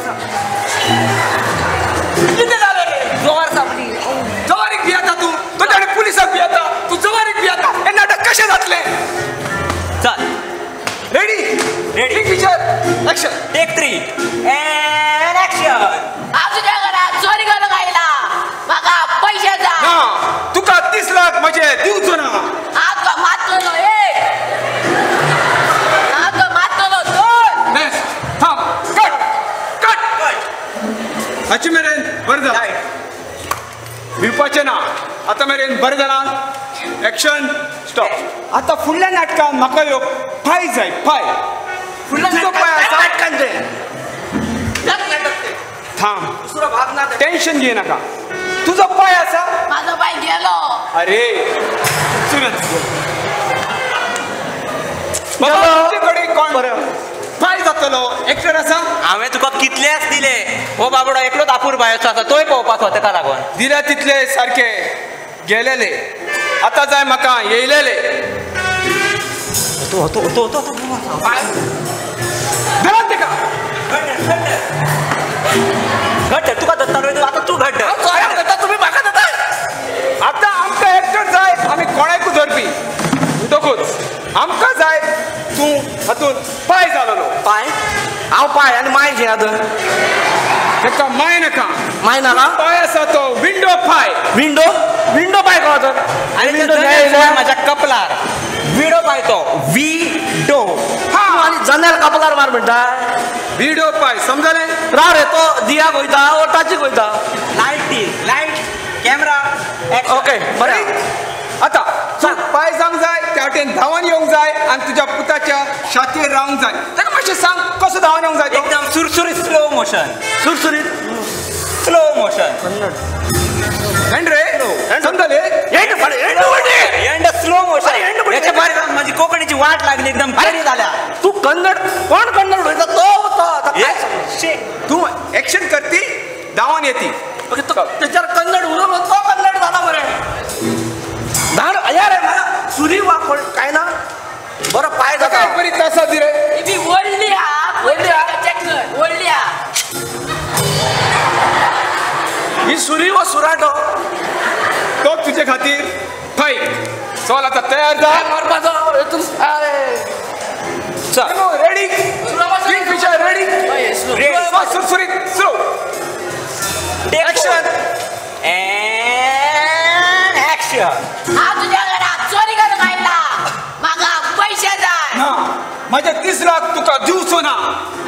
कितें जालें रे जोर सापडी जवारीक भियेता तू तुझ्याकडे पुलिसाक भियेता तू जवारीक भियेता हे नाटक कशें जातलें चल ready Kingfisher action take 3 and action हांव तुज्या घराक चोरी करूंक आयला म्हाका पयशे जाय ना तुका 30 लाख म्हजे दिवचो ना हांव तो मारतलो हांव तो मारतलो 2 थांब कट हाचे मेरेन बरें जालें भिवपाचें ना आतां मेरेन तरेन बरें जालां एक्शन स्टॉप आतां फुडल्या नाटकान म्हाका ह्यो पाय जाय पाय तुजो पाय आसा थांब दुसरो भाग ना टेन्शन घे नाका तुजो पाय आसा माझो पाय गेलो अरे तुजे कडेन कोण पाय जातलो एक्टर आसा हांवें तुका कितलेच दिले हो बाबडो एकलोच आपूर बायचो आसा तोय पळोवपाचो तेका लागून दिल्या तितले सारके गेलेले आतां जाय म्हाका येयलेले धरा तेका घट तुका धरता आतां तूं घट तुम्ही म्हाका धरता आतां आमकां एक्टर जाय आमी कोणाकूय धरपी म्हणटकूच आमकां जाय तूं हातून पाय जालोलो पाय हांव पाय आनी माय घे आतां तेका माय नाका माय नाका पाय आसा तो विंडो पाय विंडो विंडो पाय कळत आनी विंडो म्हाज्या कपलार विडो पाय तो विडो हा आनी जनेल कपलार मार म्हणटा विडो पाय समजलें राव रे तो दियाक वयता ओटाची वयता लायट कॅमेरा ओके बरें आतां सांग पाय जावंक जाय त्या वाटेन धांवन येवंक जाय आनी तुज्या पुताच्या छातयेर रावंक जाय ताका मातशें सांग कसो धांवन येवंक जाय एकदम सुरसुरीत slow motion slow motion and रे समजले एंड स्लो मोशन याच्या भायर माझी कोंकणीची वाट लागली एकदम बरी जाल्या तू कन्नड कोण कन्नड उलयता तो तू एक्शन करती धांवन येती त्याच्यावर कन्नड उलयलो तो कन्नड जाला बरें धाड यार मला सुरी वा काय ना बरं पाय जाता बरी तासा दी रे ती ओढली हा चेक कर ओढली हा ही सुरी वा सुराटो तो तुजे खातीर फाईट चल आता तयार जा मारपाचो हेतून चल रेडी किंगफिशर रेडी सुरसुरीत स्लो एक्शन एंड एक्शन हा तुझ्या घरात चोरी करून आयला म्हाका पैसे जाय ना माझे 30 लाख तुका दिवचो ना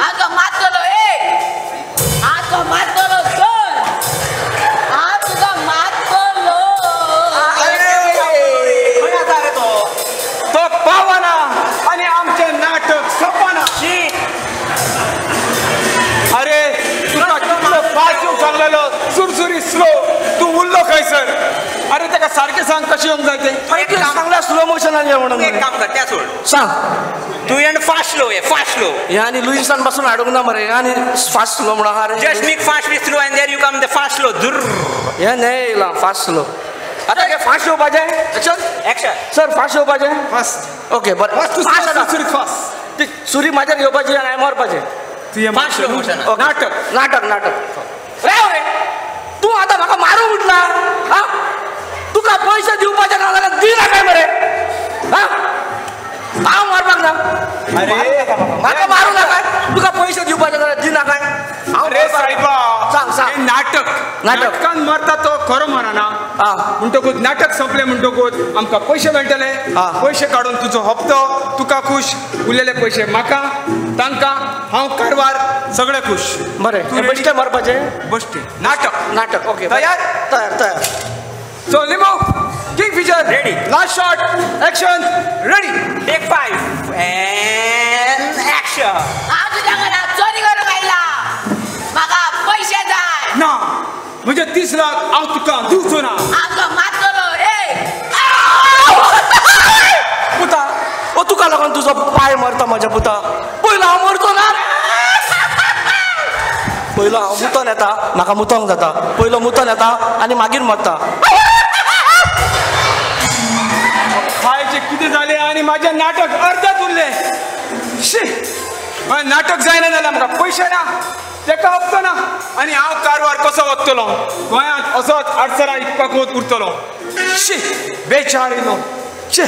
हा तो मारतलो एक हा तो मारतलो दोन हा तुका मारतलो तो पावना आणि आमचे नाटक सपना अरे तुका कितलो फास्ट येवंक सांगलेलो सुरसुरी स्लो तू उरलो खंयसर अरे ताका सारकें सांग कशें येवंक जाय तें सांगला स्लो मोशनान ये म्हणून एक काम कर त्या सोड सांग तू and fast slow fast slow हे आनी लुईसान पासून हाडूंक ना मरे आनी फास्ट स्लो म्हणून हा रे just make fast with slow and there you come the fast slow दुर हे नाही येयला फास्ट स्लो आता हे फास्ट येवपाचें एक्शन सर फास्ट येवपाचें फास्ट ओके बरें सुरसुरीत फास्ट ती सुरी म्हाजेर घेवपाची आनी हांवें मारपाचें फास्ट स्लो मोशन नाटक नाटक नाटक राव रे तू आता म्हाका मारूंक उठला हा तुका पयशे दिवपाचे ना जाल्यार दिना काय मरे हा हांव मारपाक ना अरे म्हाका मारूं नाका तुका पयशे दिवपाचे जाल्यार दिना काय हांव अरे सायबा सांग सांग नाटक नाटकान मारता तो खरो मारना म्हणटकूच नाटक संपले म्हणटकूच आमकां पयशे मेळटले पयशे काडून तुजो हप्तो तुका खुश उरलेले पयशे म्हाका तांकां हांव कारवार सगळे खुश बरें तूं बेश्टे मारपाचे बश्टी नाटक नाटक ओके तयार तयार तयार सो लिंबू Kingfisher ready last shot action ready take 5 and action हा तुझ्या घरात चोरी करून आयला म्हाका पैसे जाय ना म्हणजे 30 लाख हांव तुका दिवचो ना आमकां मारतलो एक पुता ओ तुका लागून तुजो पाय मरता म्हज्या पुता पयलो हांव मरचो ना पयलो हांव मुतोन येता म्हाका मुतोंक जाता पयलो मुतोन येता आनी मागीर मरता पायचे कितें जालें आनी म्हाजें नाटक अर्धच उरलें शी नाटक जायना जाल्यार म्हाका पयशे ना तेका हप्तो ना आनी हांव कारवार कसो वतलो गोंयांत असोच आडसरां इकपाकूच उरतलो शी बेचार येयलो शी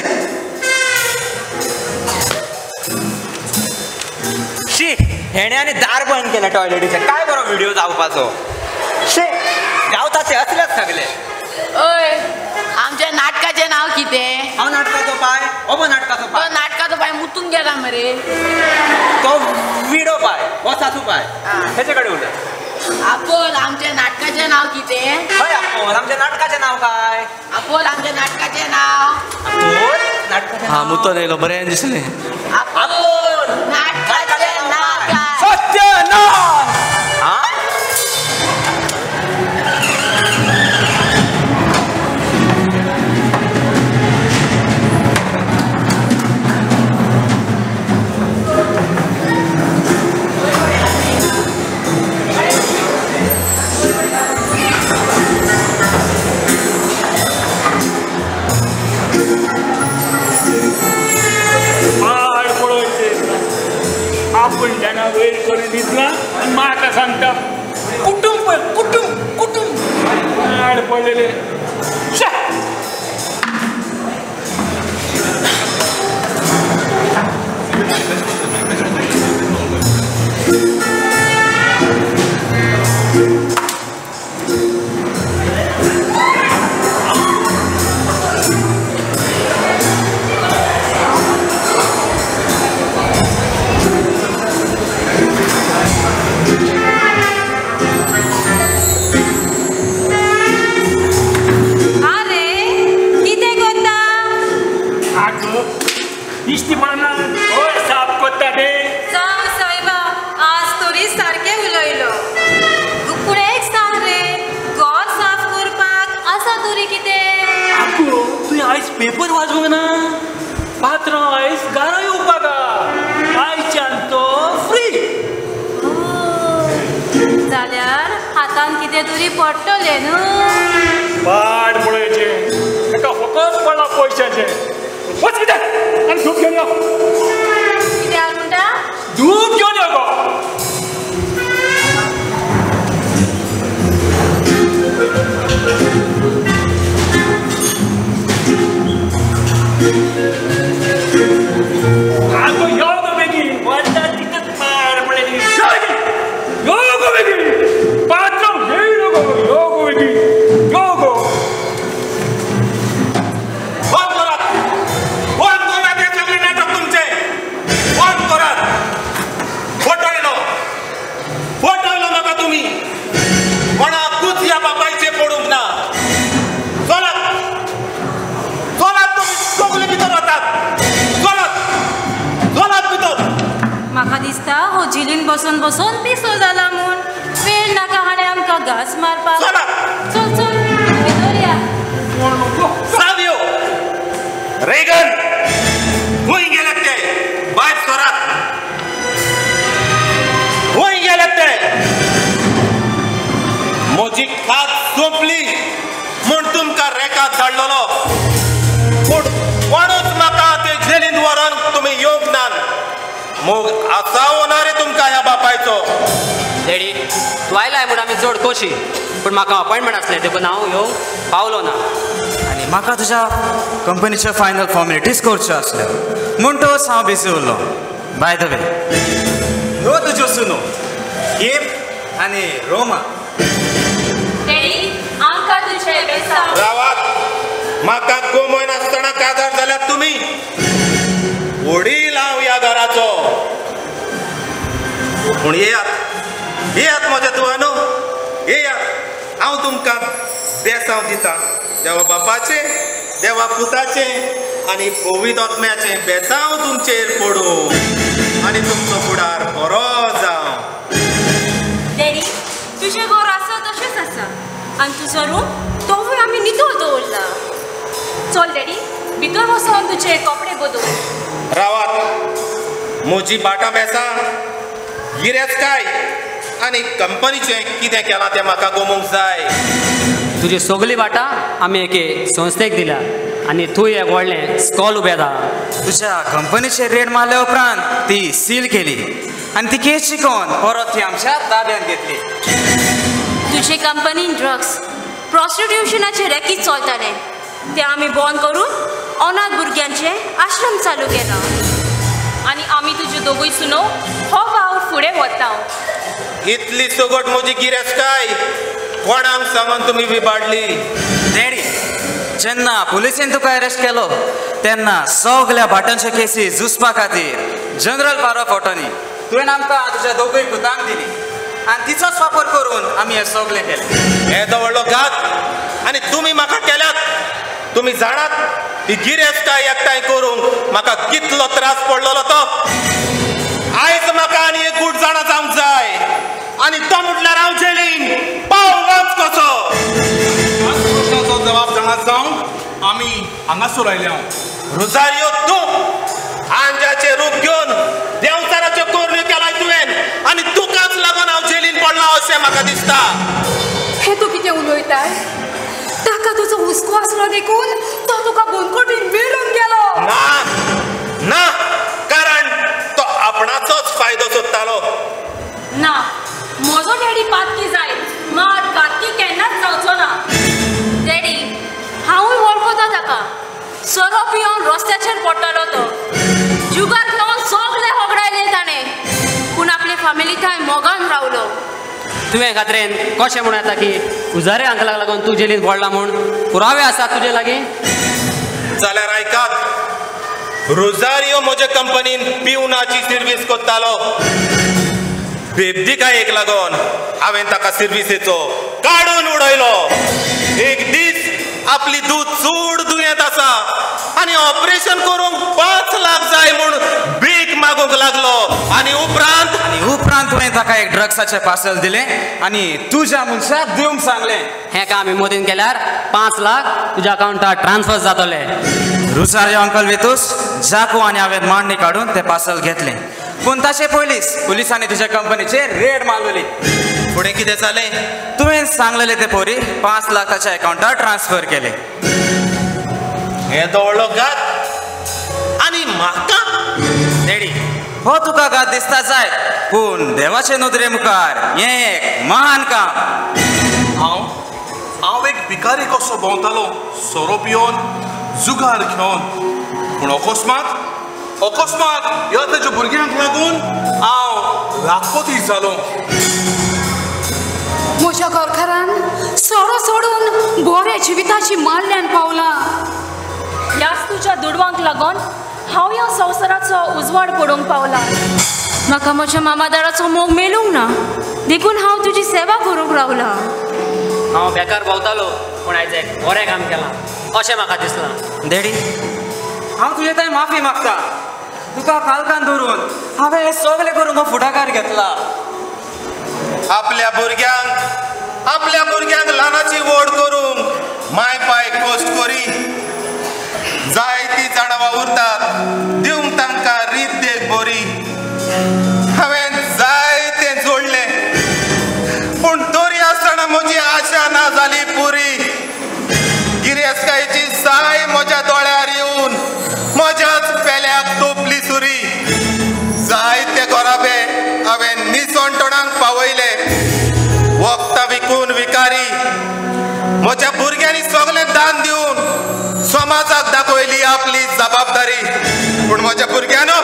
शी हेणे आनी दार बंद केलें टॉयलेटीचें काय बरो व्हिडिओ जावपाचो शे गावता ते असलेच सगळे ओय आमच्या नाटकाचें नांव कितें हांव नाटकाचो पाय हो नाटकाचो पाय तो नाटकाचो पाय मुतून गेला मरे तो विडो पाय हो सासू पाय हेचे कडेन उलय आपोल आमच्या नाटकाचे नाव कितें? हय आपोल आमच्या नाटकाचें नाव काय? आपोल आमच्या नाटकाचे नाव. आपोल नाटकाचें हा मुतो नेलो बरें दिसलें. आपोल नाटकाचे नाव काय? सत्यनारायण. हा? माड पळोवचे आपण त्यांना वयर करून दिसला आणि म्हाका सांगता कुटुंब कुटुंब कुटुंब माड पडलेले. इश्ती म्हणा होय साफ कोत्ता दे. सांग सायबा आज तरी सारकें उलयलो. पूण एक सांग रे घर साफ करपाक आसा तरी कितें? आगो तुवें आयज पेपर वाजूंक ना? पात्र आयज गारा येवपाक आयच्यान तो फ्री. जाल्यार हातान कितें तरी पडटलें न्हू. पाड पळयचें ताका फकत पडला पयशाचें. वच कितें आनी धूप घेवन यो. कित्याक म्हणटा? धूप घेवन यो गो. आगो यो गो बेगीन वता तिकत पाड पडलेली. यो गो बेगीन पात्र येयलो गो. यो गो बेगीन यो गो. कोणाकूच या बापायचे पडूंक ना. चलात चलात तुम्ही सगळे भितर वतात. चलात चलात भितर. म्हाका दिसता हो जिलीन बसून बसून पिसो जाला म्हूण. वेळ नाका हाणें आमकां घास मारपाक. चल चल भितर या. सावयो रेगन खंय गेले ते? भायर सरात. खंय गेले ते? म्हजी खात सोंपली म्हूण तुमकां रेखात धाडलेलो. पूण कोणूच म्हाका ते जेलींत व्हरोन तुमी येवंक ना. मोग आसावो ना रे तुमकां ह्या बापायचो. डॅडी तूं आयलाय म्हूण आमी चड खोशी. पूण म्हाका अपॉयंटमेंट आसलें देखून हांव येवंक पावलो ना. आनी म्हाका तुज्या कंपनीच्यो फायनल फॉर्मेलिटीज करच्यो आसल्यो म्हणटच हांव बिजी उरलो. बाय द वे ह्यो तुज्यो सुनो किम आनी रोमा. डॅडी आमकां तुजें बेसांव. रावात म्हाका गोमय नासतना काजार जाल्यात तुमी. व्हडी लाव ह्या घराचो. पूण येयात येयात म्हज्या तुवानो येयात. हांव तुमकां बेसांव दिता. देवा बापाचे देवा पुताचे आनी पवित्र आत्म्याचे बेसांव तुमचेर पडूं आनी तुमचो फुडार बरो जावं. डॅडी तुजें घर आसा तशेंच आसा आनी तुजो रूम तोवूय आमी नितळ दवरला. चल डॅडी भितर वचून तुजे कपडे बदल. रावात म्हजी बाटा बेसां गिरेस्ताय आनी कंपनीचें कितें केलां तें म्हाका गमूंक जाय. तुजी सगळी वाटा आमी एके संस्थेक दिल्या आनी थंय एक व्हडलें स्टॉल उबें आसा. तुज्या कंपनीचेर रेड मारल्या उपरांत ती सील केली आनी ती केस शिकोवन परत ती आमच्या ताब्यांत घेतली. तुजे कंपनीन ड्रग्स प्रॉस्टिट्युशनाचे रॅकीत चलताले ते आमी बंद करून अनाथ भुरग्यांचे आश्रम चालू केला. आनी आमी तुज्यो दोगूय सुनो हो वावर फुडें व्हरता. इतली सगट म्हजी गिरेस्ताय कोणाक सांगून तुमी विबाडली? डॅडी जेन्ना पुलिसेन तुका अरेस्ट केलो तेन्ना सगळ्या भाटांचे केसी जुसपा खातीर जनरल पारो फोटोनी तुवें आमकां तुज्या दोगूय पुतांक दिली. आणि तिचोच वापर करून आम्ही हे सगळे केले. हे व्हडलो घात आणि तुम्ही म्हाका केल्यात. तुम्ही जाणात ही गिरेस्ताय एकठांय करूंक म्हाका कितलो त्रास पडलेलो तो. आयज म्हाका आनी एक गूट जाणा जावंक जाय आणि तो म्हटल्यार हांव जेलीन पावलोच कसो. प्रश्नाचो जबाब जाणा जावंक आमी हांगासर आयले. हांव रोजारियो तूं आंजाचे रूप घेवन देवचाराच्यो कोरल्यो केलाय तुवें आणि तुकाच लागून हांव जेलीन पडला अशें म्हाका दिसता. हे तू कितें उलयताय? ताका तुजो हुस्को आसलो देखून तो तुका बोनकोटीन मेळून गेलो. ना कारण तो आपणाचोच फायदो सोदतालो. ना म्हजो डॅडी पातकी जाय मात कातकी केन्नाच जावचो ना. डॅडी हांवूय वळखता ताका. सोरो पिवन रस्त्याचेर पडटलो तो. जुगार घेवन सगळे होगडायले ताणें पूण आपले फॅमिली थंय मोगान रावलो. तुवें खात्रेन कशें म्हूण येता की उजारे अंकलाक लागून तूं जेलीन पडला म्हूण पुरावे आसात तुजे लागीं? जाल्यार आयकात, रोजारियो म्हजे कंपनीन पिवनाची सर्वीस करतालो. बेबदिकायेक लागून हांवें ताका सर्विसेचो काडून उडयलो. एक दीस आपली दूध चूड दुयेंत आसा आनी ऑपरेशन करूंक 5 लाख जाय म्हूण भीक मागूंक लागलो. आनी उपरांत तुवें ताका एक ड्रग्साचें पार्सल दिलें आनी तुज्या मनशाक दिवंक सांगलें. हें काम मोदीन केल्यार 5 लाख तुज्या अकाउंटार ट्रान्सफर जातले. रुसारियो अंकल वेतूस जाको आनी हांवें मांडणी काडून तें पार्सल घेतलें. पूण ताचे पयलींच पुलिसांनी तुज्या कंपनीचेर रेड मारलेली. फुडें कितें जालें? तुवें सांगलेलें ते पोरी 5 लाख ताच्या अकाउंटार ट्रान्सफर केले. हे व्हडलो घात आणि म्हाका डॅडी हो तुका घात दिसता जाय पूण देवाचे नदरे मुखार हें एक महान काम. हांव एक भिकारी कसो भोंवतालो सोरो पिवन जुगार घेवन. पूण अकस्मात ह्या तेज्या भुरग्यांक लागून हांव लाखपती जालो. म्हज्या घरकारान सोरो सोडून बऱ्या जिविताची मांडल्यान पावला. ह्याच तुज्या दुडवांक लागून हांव ह्या संवसाराचो उजवाड पडूंक पावला. म्हाका म्हज्या मामादाराचो मोग मेळूंक ना देखून हांव तुजी सेवा करूंक रावला. हांव बेकार भोंवतालो पूण आयज एक बरें काम केलां अशें म्हाका दिसलां. डॅडी हांव तुजे थंय माफी मागता. तुका कालकान धरून हांवें हें सगळें करूंक हो फुडाकार घेतला. आपल्या भुरग्यांक ल्हानाची व्हड करूंक माय पाय कश्ट करी. जायतीं जाणां उरतात दिवंक तांकां रीत देख बरी. हांवें जायतें जोडलें पूण तरी आसतना म्हजी आशा ना जाली पुरी. गिरेस्तायेची साय म्हज्या दोळ्यार येवन म्हज्याच पेल्याक तोपली सुरी. जायते घोराबे हांवें निसवणटणांक पावयले. वखदां विकून विकारी म्हज्या भुरग्यांनी सगळें दान दिवन समाजाक दाखयली आपली जबाबदारी. पूण म्हज्या भुरग्यानो